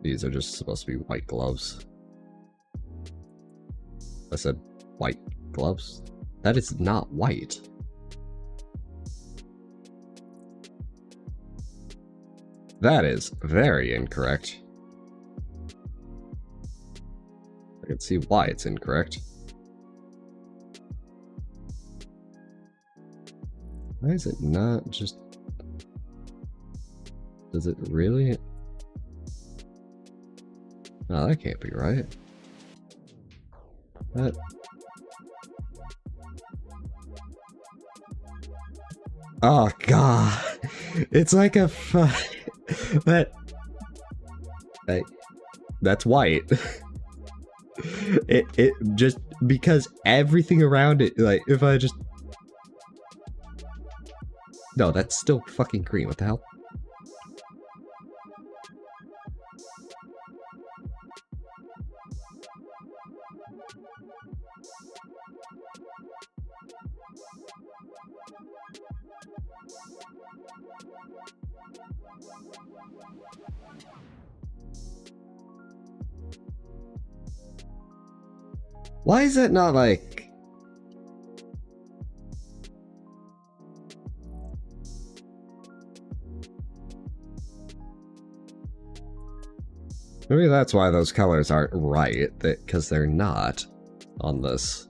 A: These are just supposed to be white gloves. I said white gloves? That is not white. That is very incorrect. I can see why it's incorrect. Why is it not just... Does it really? No, that can't be right. That... Oh god! It's like a that's white. It just because everything around it, like if I just... No, that's still fucking green. What the hell? Why is it not like... Maybe that's why those colors aren't right, because they're not on this.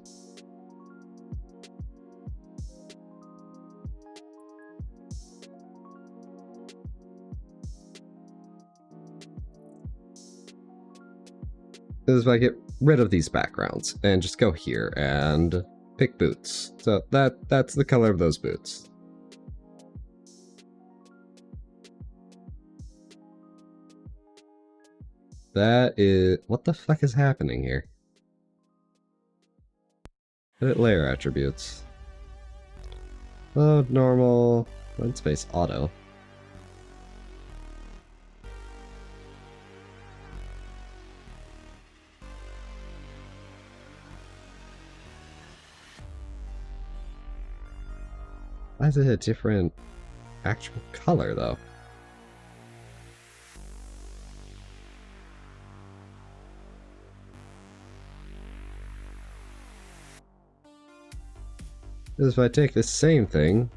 A: This is if I get rid of these backgrounds and just go here and pick boots. So that's the color of those boots. That is... What the fuck is happening here? Edit layer attributes. Load, normal, blend space, auto. Why is it a different actual color, though? Because if I take the same thing,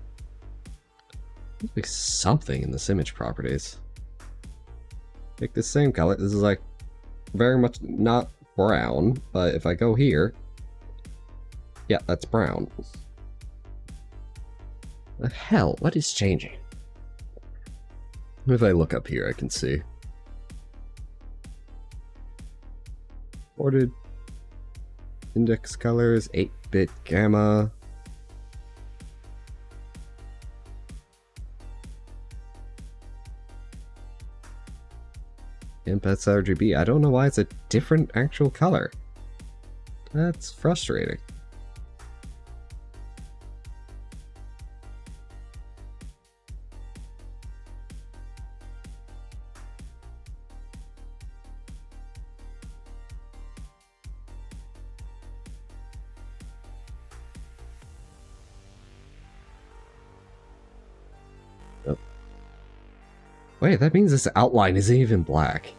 A: there's like something in this image properties. Take the same color. This is like very much not brown, but if I go here, yeah, that's brown. The hell? What is changing? If I look up here, I can see. Ordered index colors, 8-bit gamma. Impets RGB. I don't know why it's a different actual color. That's frustrating. Wait, that means this outline isn't even black.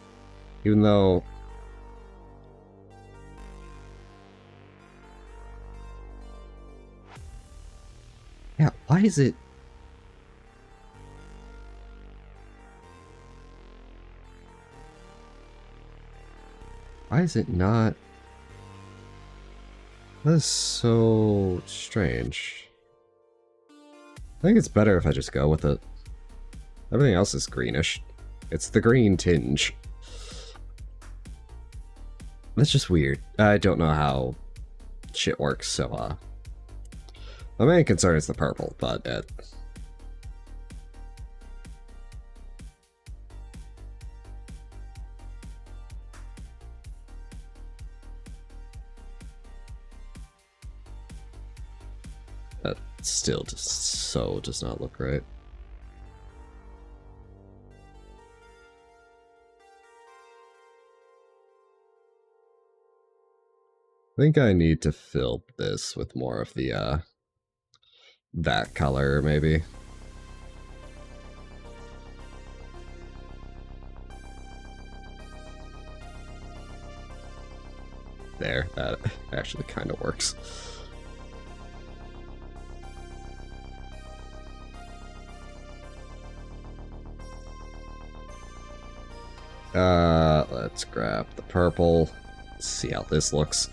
A: Even though... Yeah, why is it... Why is it not... That is so strange. I think it's better if I just go with it. Everything else is greenish. It's the green tinge. That's just weird. I don't know how shit works, so, my main concern is the purple, but, that still just so does not look right. I think I need to fill this with more of the, that color, maybe. There, that actually kind of works. Let's grab the purple. See how this looks.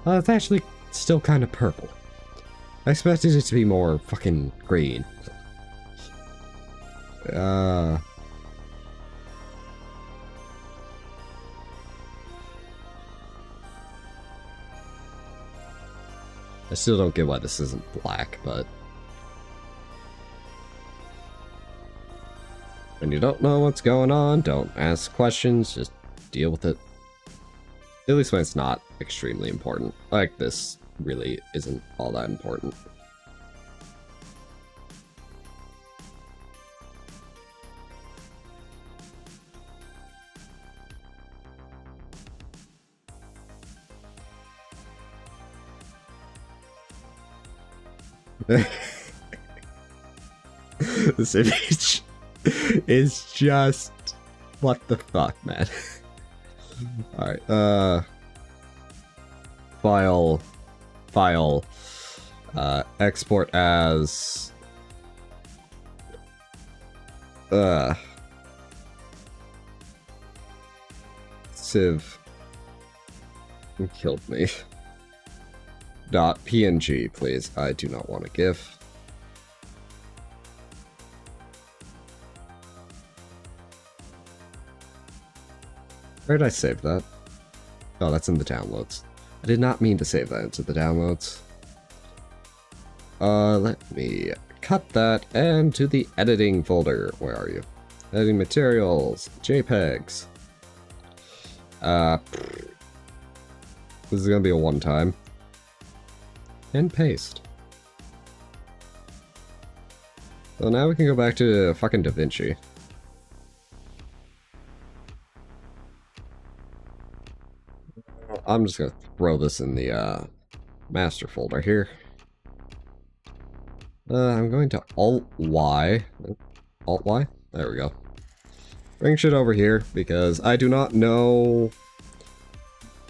A: It's actually still kind of purple. I expected it to be more fucking green. I still don't get why this isn't black, but... when you don't know what's going on, don't ask questions, just deal with it. At least when it's not extremely important. Like this really isn't all that important. This image is just... what the fuck, man? Alright, file, export as, Civ, you killed me. .png, please. I do not want a GIF. Where did I save that? Oh, that's in the downloads. I did not mean to save that into the downloads. Let me cut that and to the editing folder. Where are you? Editing materials, JPEGs. This is gonna be a one-time. And paste. So now we can go back to fucking DaVinci. I'm just gonna throw this in the master folder here. I'm going to Alt-Y. Alt-Y? There we go. Bring shit over here because I do not know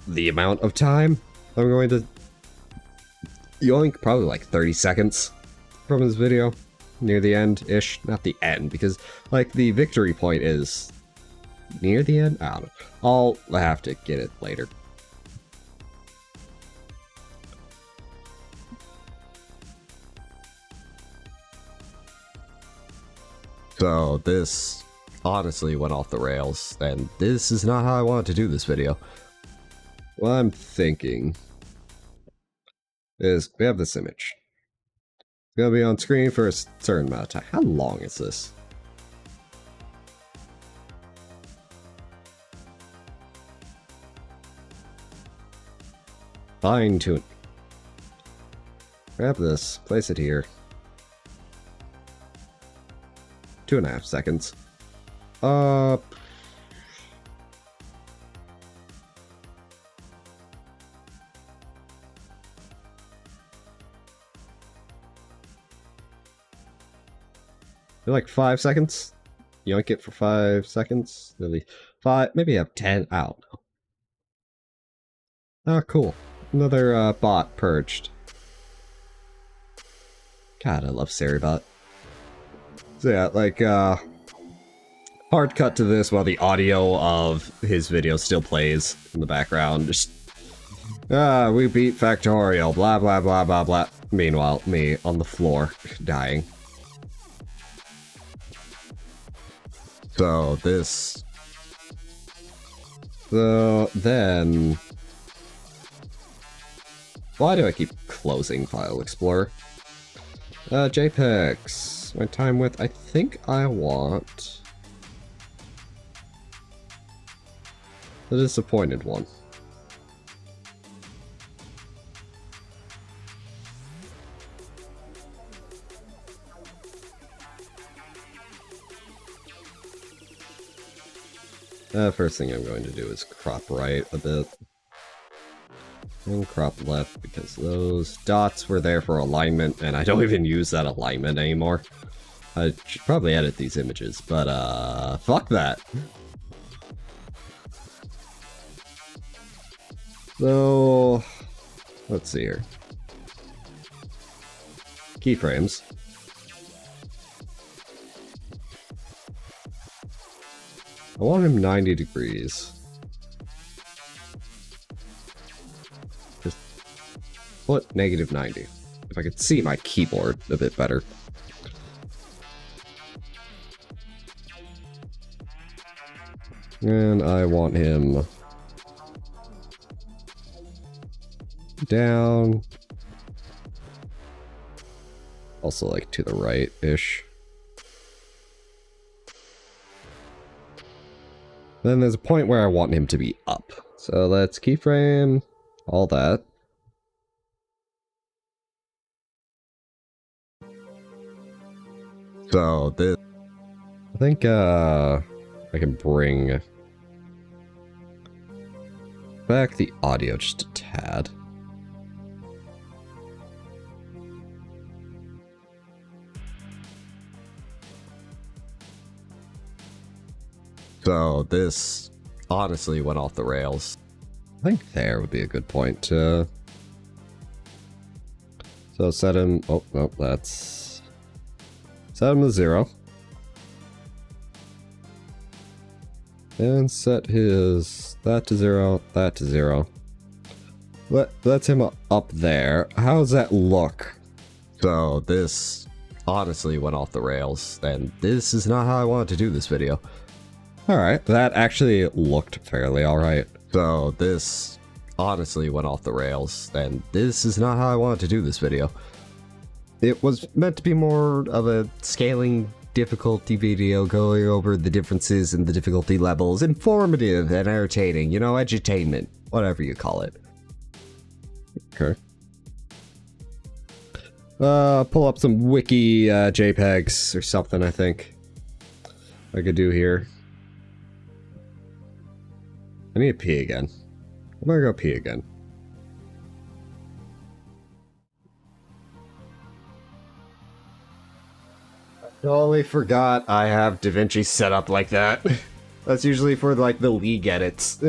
A: the amount of time I'm going to yoink. Probably like 30 seconds from this video. Near the end-ish. Not the end, because like the victory point is near the end? I don't know. I'll have to get it later. So this honestly went off the rails, and this is not how I wanted to do this video. What I'm thinking is we have this image. It's gonna be on screen for a certain amount of time. How long is this? Fine tune. Grab this, place it here. 2.5 seconds. Like 5 seconds? Yoink it for 5 seconds? Really? 5, maybe have 10 out. Ah, cool. Another bot purged. God, I love Seribot. So yeah, like, hard cut to this while the audio of his video still plays in the background. Just, we beat Factorial, blah blah blah blah blah. Meanwhile, me on the floor, dying. So this So then, why do I keep closing File Explorer? JPEGs. My time width. I think I want the disappointed one. First thing I'm going to do is crop right a bit. And crop left, because those dots were there for alignment, and I don't even use that alignment anymore. I should probably edit these images, but fuck that. So, let's see here. Keyframes. I want him 90 degrees. Just put negative 90. If I could see my keyboard a bit better. And I want him down. Also like to the right-ish. Then there's a point where I want him to be up. So let's keyframe all that. So this, I think I can bring back the audio just a tad. So this honestly went off the rails. I think there would be a good point to... So set him... Oh, no, that's... Set him to 0. And set his... That to 0, that to 0. That's him up there. How does that look? So this honestly went off the rails, and this is not how I wanted to do this video. Alright, that actually looked fairly alright. So this honestly went off the rails, and this is not how I wanted to do this video. It was meant to be more of a scaling difficulty video, going over the differences in the difficulty levels, informative and entertaining, you know, edutainment, whatever you call it. Okay. Pull up some wiki JPEGs or something, I think I could do here. I need to pee again. I'm gonna go pee again. I totally forgot I have DaVinci set up like that. That's usually for like the league edits.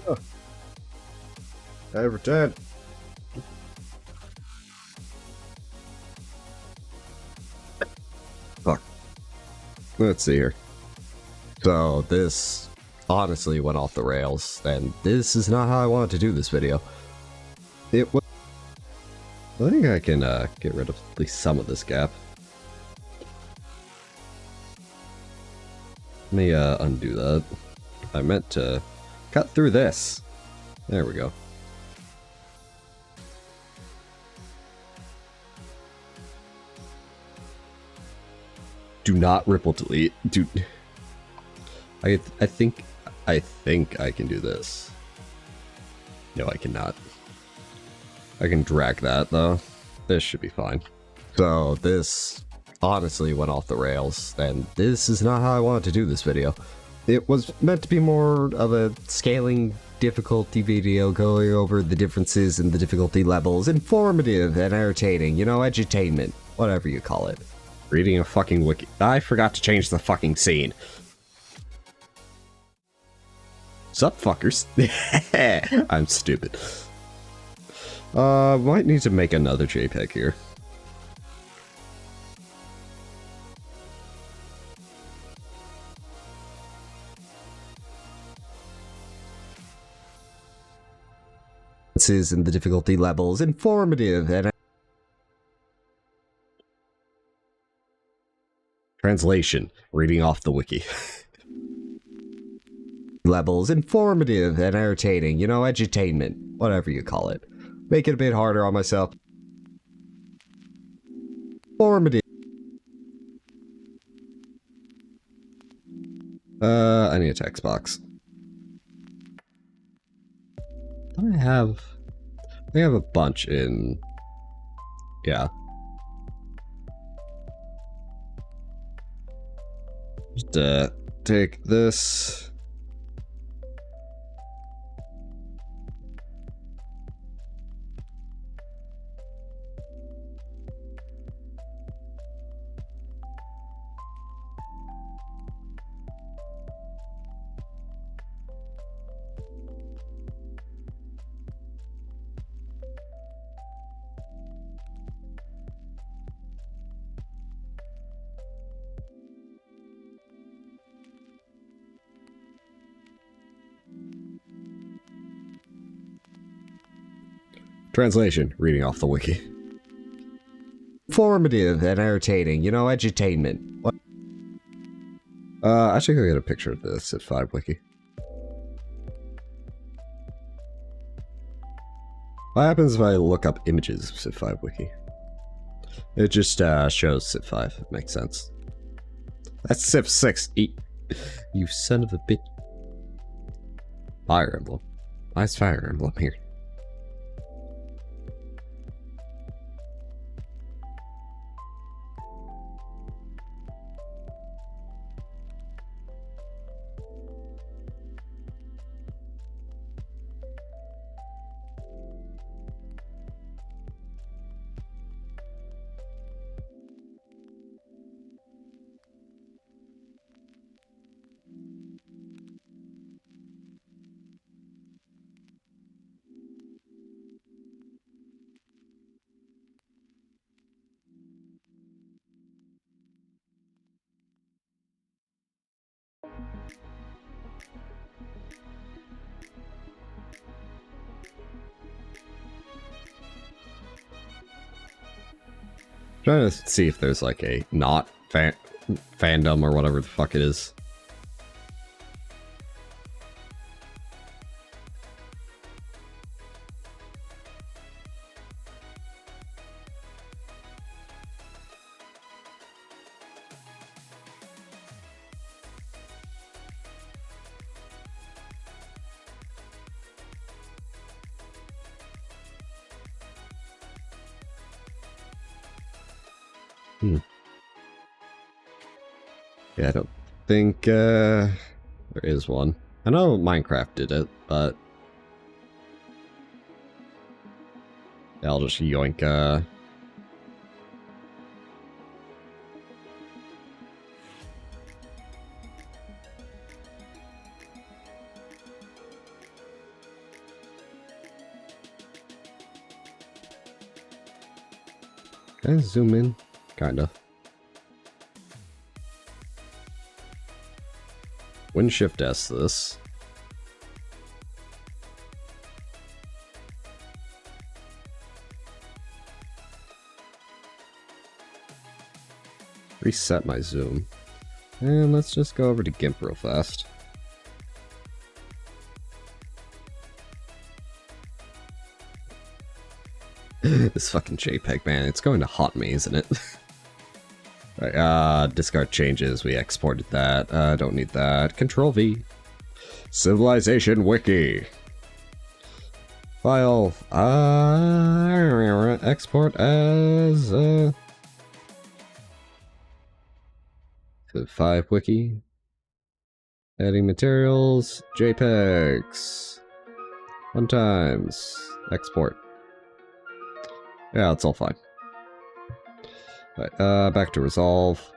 A: Oh. I pretend. Fuck. Let's see here. So this honestly went off the rails, and this is not how I wanted to do this video. It was. I think I can get rid of at least some of this gap. Let me undo that. I meant to cut through this. There we go. Do not ripple delete. Dude. I think I can do this. No, I cannot. I can drag that though. This should be fine. So this honestly went off the rails, and this is not how I wanted to do this video. It was meant to be more of a scaling difficulty video, going over the differences in the difficulty levels, informative and entertaining, you know, edutainment, whatever you call it. Reading a fucking wiki. I forgot to change the fucking scene. Sup, fuckers? I'm stupid. Might need to make another JPEG here. This is in the difficulty levels, informative and translation, reading off the wiki. Levels, informative and entertaining, you know, edutainment, whatever you call it. Make it a bit harder on myself. Informative. I need a text box. I have a bunch in, yeah. Just take this. Translation, reading off the wiki. Informative and entertaining, you know, edutainment. What? I should go get a picture of this at 5 wiki. What happens if I look up images of Civ 5 wiki? It just shows Civ 5. It makes sense. That's Civ 6. You son of a bitch. Fire Emblem. Why is Fire Emblem here? Trying to see if there's like a not fandom or whatever the fuck it is. Yeah, I don't think there is one. I know Minecraft did it, but yeah, I'll just yoink Can I zoom in? Kinda. Win Shift S this. Reset my zoom. And let's just go over to GIMP real fast. This fucking JPEG, man, it's going to haunt me, isn't it? Right, discard changes, we exported that, don't need that. Control V. Civilization Wiki. File, export as, to 5 wiki. Adding materials, JPEGs. 1 times, export. Yeah, it's all fine. Right, back to resolve.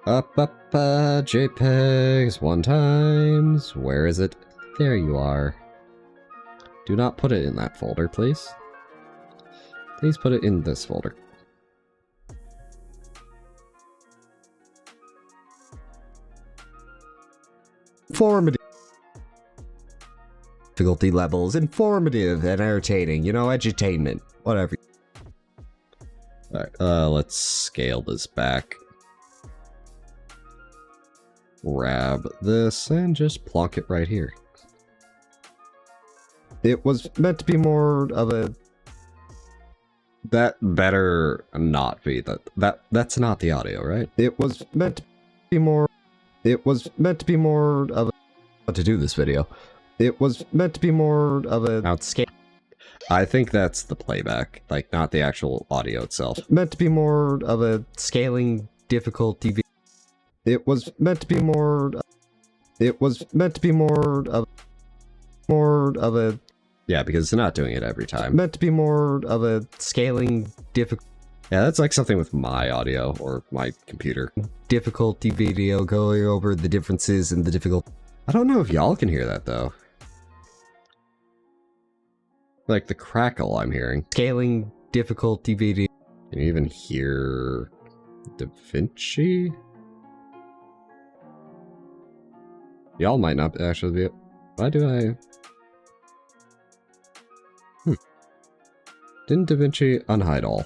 A: Up, JPEGs 1 times. Where is it? There you are. Do not put it in that folder, please. Please put it in this folder. Formative. Difficulty levels, informative and entertaining, you know, edutainment, whatever. Alright, let's scale this back. Grab this and just plonk it right here. It was meant to be more of a... That better not be that's not the audio, right? It was meant to be more... It was meant to be more of a... To do this video. It was meant to be more of a... Outscale. I think that's the playback, like not the actual audio itself. Meant to be more of a scaling difficulty. It was meant to be more... It was meant to be more of a... Yeah, because it's not doing it every time. Meant to be more of a scaling difficulty. Yeah, that's like something with my audio or my computer. Difficulty video going over the differences in the difficulty. I don't know if y'all can hear that though. Like the crackle I'm hearing. Scaling difficulty video. Can you even hear DaVinci? Y'all might not actually be. Why do I? Didn't DaVinci unhide all?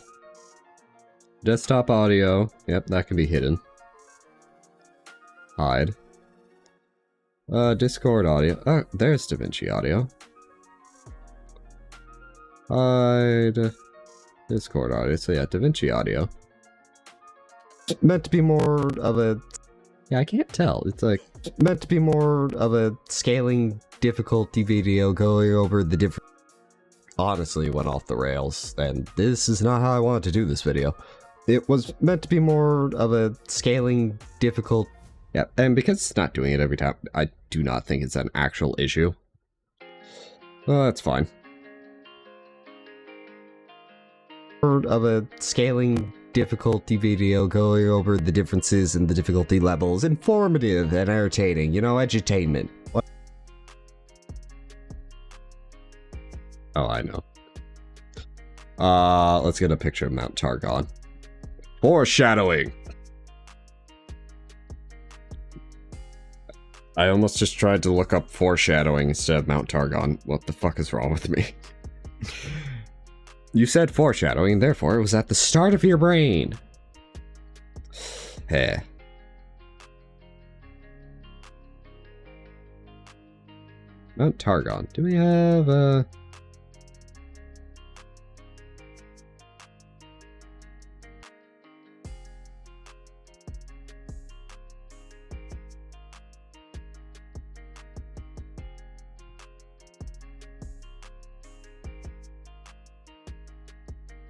A: Desktop audio. Yep, that can be hidden. Hide. Discord audio. Oh, there's DaVinci audio. Hide. Discord audio. So yeah, DaVinci audio. Meant to be more of a... Yeah, I can't tell. It's like... Meant to be more of a scaling difficulty video going over the different... Honestly went off the rails, and this is not how I wanted to do this video. It was meant to be more of a scaling difficult... Yeah, and because it's not doing it every time, I do not think it's an actual issue. Well, that's fine. Of a scaling difficulty video going over the differences in the difficulty levels, informative and entertaining, you know, edutainment. What? Oh, I know. Let's get a picture of Mount Targon. Foreshadowing! I almost just tried to look up foreshadowing instead of Mount Targon. What the fuck is wrong with me? You said foreshadowing, therefore it was at the start of your brain. Heh. Mount Targon. Do we have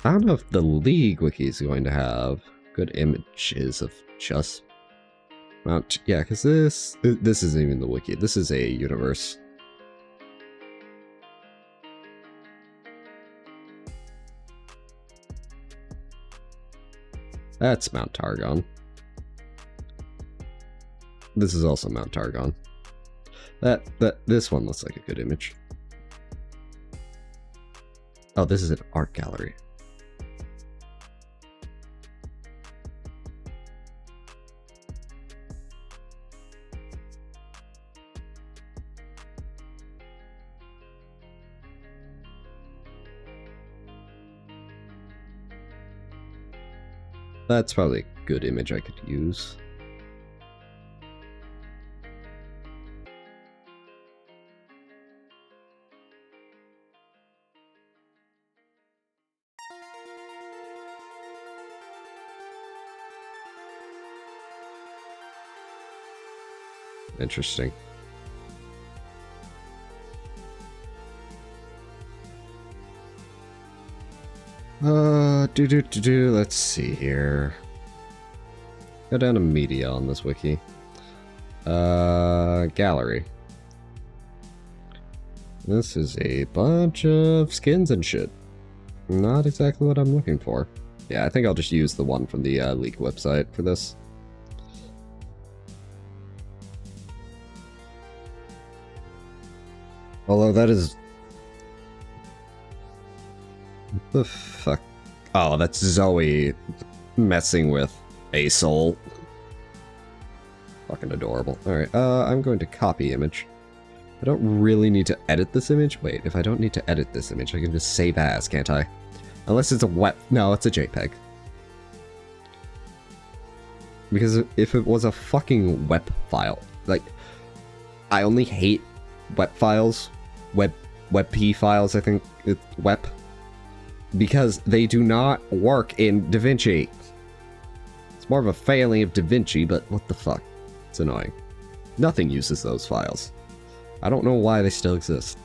A: I don't know if the League wiki is going to have good images of just Mount... Yeah, because this isn't even the wiki. This is a universe. That's Mount Targon. This is also Mount Targon. This one looks like a good image. Oh, this is an art gallery. That's probably a good image I could use. Interesting. Let's see here. Go down to media on this wiki. Gallery. This is a bunch of skins and shit. Not exactly what I'm looking for. Yeah, I think I'll just use the one from the leak website for this. Although that is... What the fuck? Oh, that's Zoe messing with a soul. Fucking adorable. Alright, I'm going to copy image. I don't really need to edit this image. Wait, if I don't need to edit this image, I can just save as, can't I? Unless it's a WEP. No, it's a JPEG. Because if it was a fucking WEP file, like, I only hate WEP files. WebP files, I think it's WEP. Because they do not work in DaVinci. It's more of a failing of DaVinci, but what the fuck? It's annoying. Nothing uses those files. I don't know why they still exist.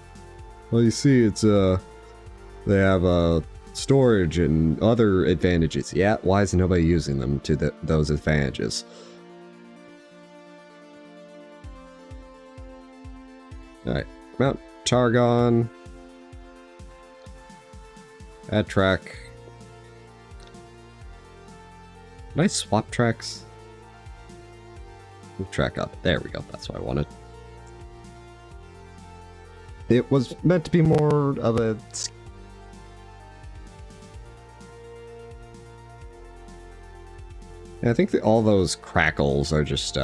A: Well, you see, it's, they have, storage and other advantages. Yeah, why is nobody using them to those advantages? Alright, Mount Targon. Add track. Can I swap tracks? Move track up. There we go, that's what I wanted. It was meant to be more of a... I think that all those crackles are just,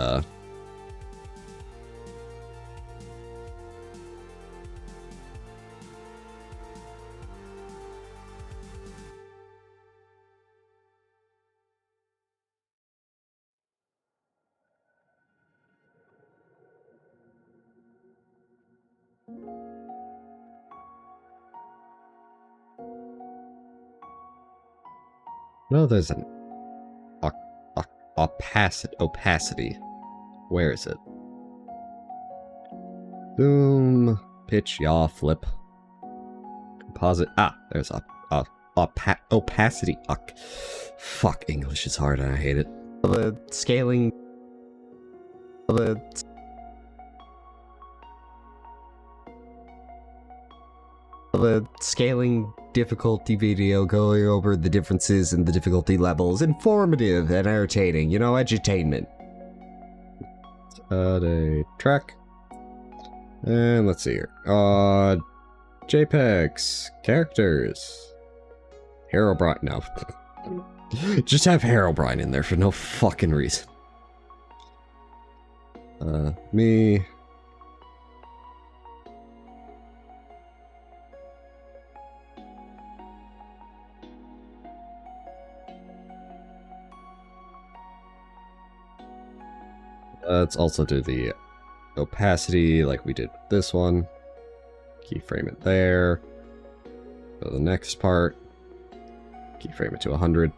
A: No, there's an opacity. Where is it? Boom, pitch, yaw, flip, composite. Ah, there's opacity. Fuck, English is hard and I hate it. The scaling. The scaling difficulty video going over the differences in the difficulty levels. Informative and entertaining, you know, edutainment. Add a track. And let's see here. JPEGs. Characters. Herobrine. No. Just have Herobrine in there for no fucking reason. Me. Let's also do the opacity like we did with this one. Keyframe it there. Go to the next part. Keyframe it to 100.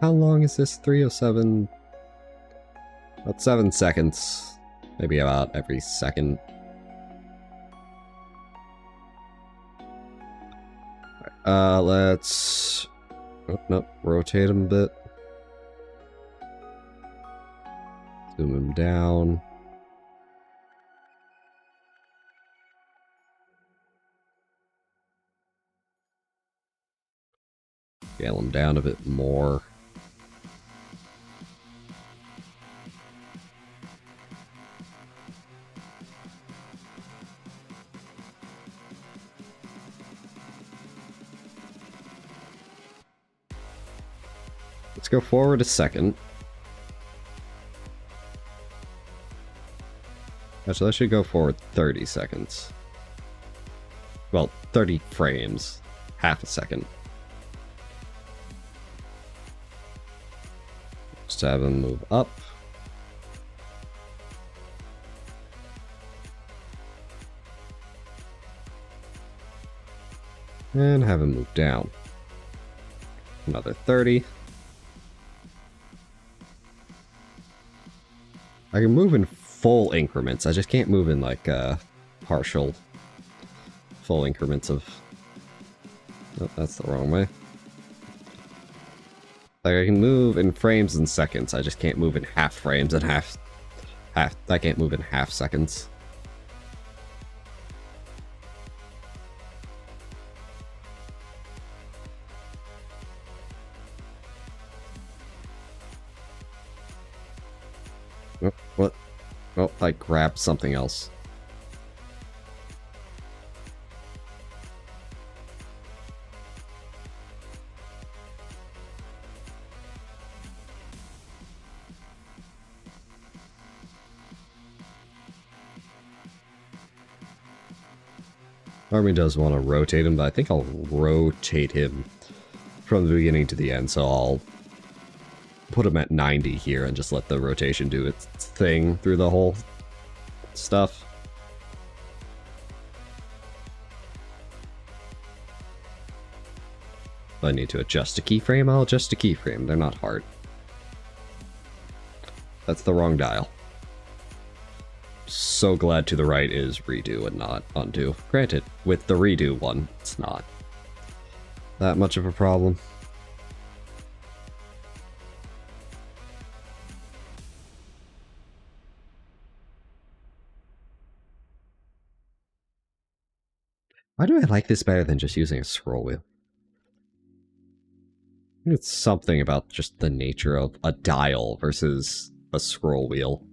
A: How long is this? 307? About 7 seconds. Maybe about every second. Alright, let's... Oh, nope, rotate him a bit. Zoom him down. Scale him down a bit more. go forward a second. Actually, let's should go forward 30 seconds. Well, 30 frames. Half a second. Just have them move up. And have him move down. Another 30. I can move in full increments. I just can't move in like partial full increments of... Oh, that's the wrong way. Like I can move in frames and seconds. I just can't move in half frames and half. I can't move in half seconds. Oh, what? Oh, I grabbed something else. Army does want to rotate him, but I think I'll rotate him from the beginning to the end, so I'll put him at 90 here and just let the rotation do its thing through the whole stuff. If I need to adjust a keyframe, I'll adjust a keyframe. They're not hard. That's the wrong dial. So glad to the right is redo and not undo. Granted, with the redo one, it's not that much of a problem. Why do I like this better than just using a scroll wheel? I think it's something about just the nature of a dial versus a scroll wheel.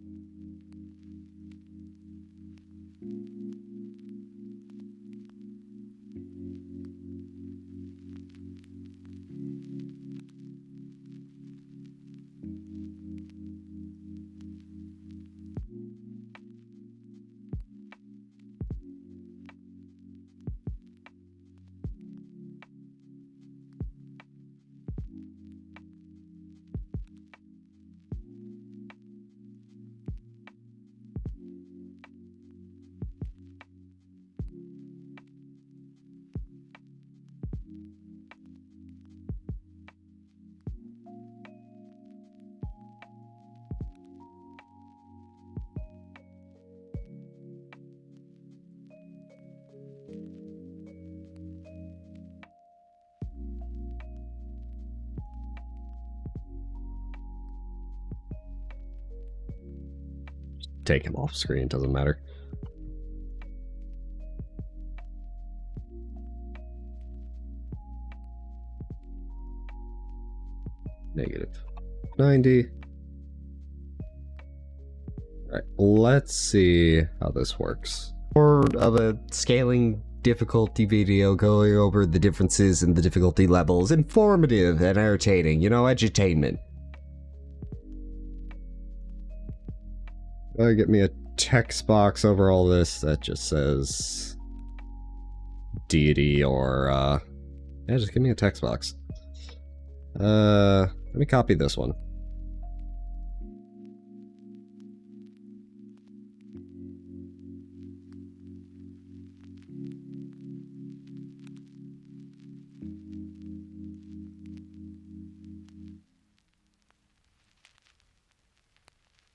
A: Take him off screen, doesn't matter. Negative 90. Alright, let's see how this works. More of a scaling difficulty video going over the differences in the difficulty levels. Informative and entertaining, you know, edutainment. Get me a text box over all this that just says deity or yeah, just give me a text box. Let me copy this one.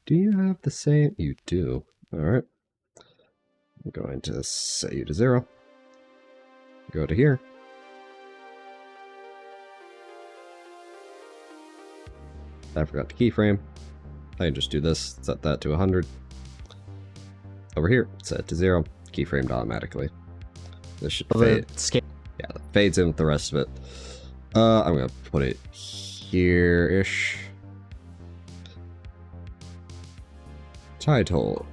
A: Do you have the same? You do. Alright. I'm going to set you to 0. Go to here. I forgot to keyframe. I can just do this, set that to 100. Over here, set it to 0. Keyframed automatically. This should fade. Yeah, that fades in with the rest of it. I'm gonna put it here-ish. Title.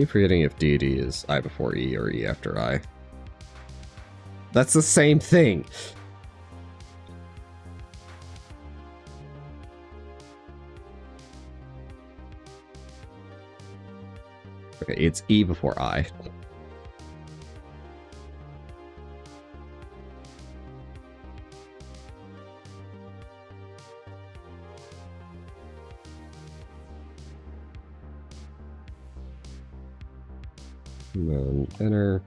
A: Keep forgetting if deity is I before E or E after I. That's the same thing! Okay, it's E before I. And then enter.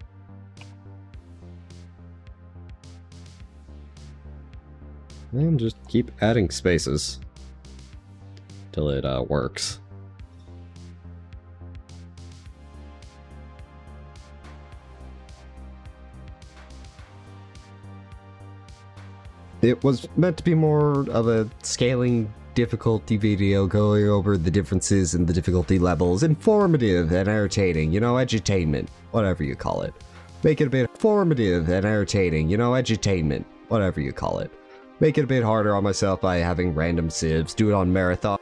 A: And just keep adding spaces till it works. It was meant to be more of a scaling difficulty video, going over the differences in the difficulty levels, informative and entertaining, you know, edutainment, whatever you call it. Make it a bit informative and entertaining, you know, edutainment, whatever you call it. Make it a bit harder on myself by having random civs, do it on marathon.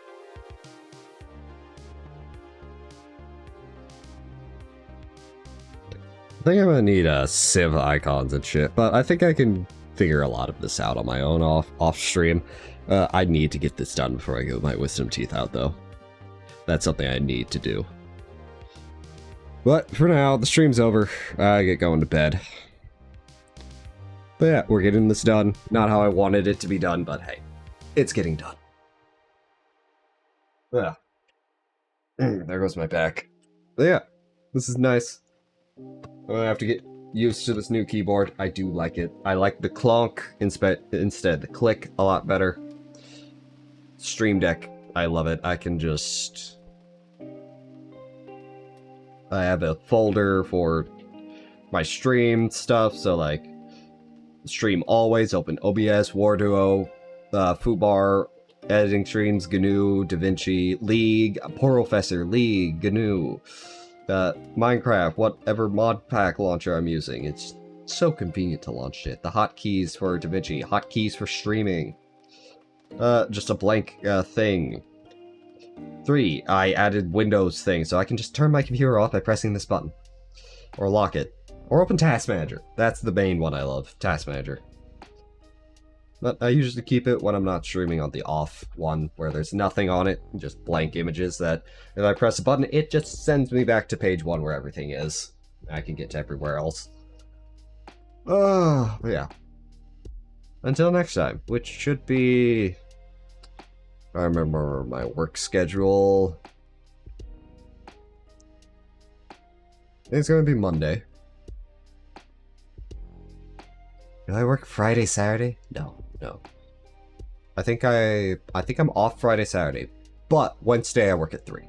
A: I think I'm gonna need civ icons and shit, but I think I can figure a lot of this out on my own off stream. I need to get this done before I get my wisdom teeth out, though. That's something I need to do. But for now, the stream's over. I get going to bed. But yeah, we're getting this done. Not how I wanted it to be done, but hey, it's getting done. Yeah. There goes my back. But yeah, this is nice. I'm gonna have to get used to this new keyboard. I do like it. I like the clonk instead. The click a lot better. Stream Deck, I love it. I can just... I have a folder for my stream stuff, so like... Stream always, open OBS, Warduo, Foobar, editing streams, GNU, DaVinci, League, Professor, League, GNU, Minecraft, whatever mod pack launcher I'm using. It's so convenient to launch shit. The hotkeys for DaVinci, hotkeys for streaming. Just a blank thing. 3, I added Windows thing, so I can just turn my computer off by pressing this button. Or lock it. Or open Task Manager. That's the main one I love, Task Manager. But I usually keep it when I'm not streaming on the off one, where there's nothing on it, just blank images that if I press a button, it just sends me back to page 1 where everything is. I can get to everywhere else. Yeah. Until next time, which should be... I remember my work schedule. I think it's gonna be Monday. Do I work Friday, Saturday? No. I think I'm off Friday, Saturday, but Wednesday I work at 3.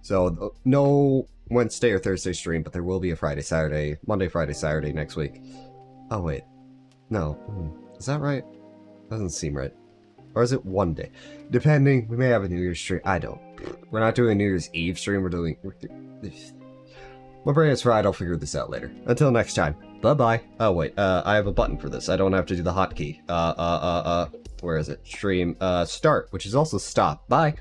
A: So no Wednesday or Thursday stream, but there will be a Friday, Saturday, Monday, Friday, Saturday next week. Oh wait, no, is that right? Doesn't seem right. Or is it one day? Depending, we may have a New Year's stream. I don't. We're not doing a New Year's Eve stream. We're doing... My brain is fried. I'll figure this out later. Until next time. Bye-bye. Oh, wait. I have a button for this. I don't have to do the hotkey. Where is it? Stream. Start, which is also stop. Bye.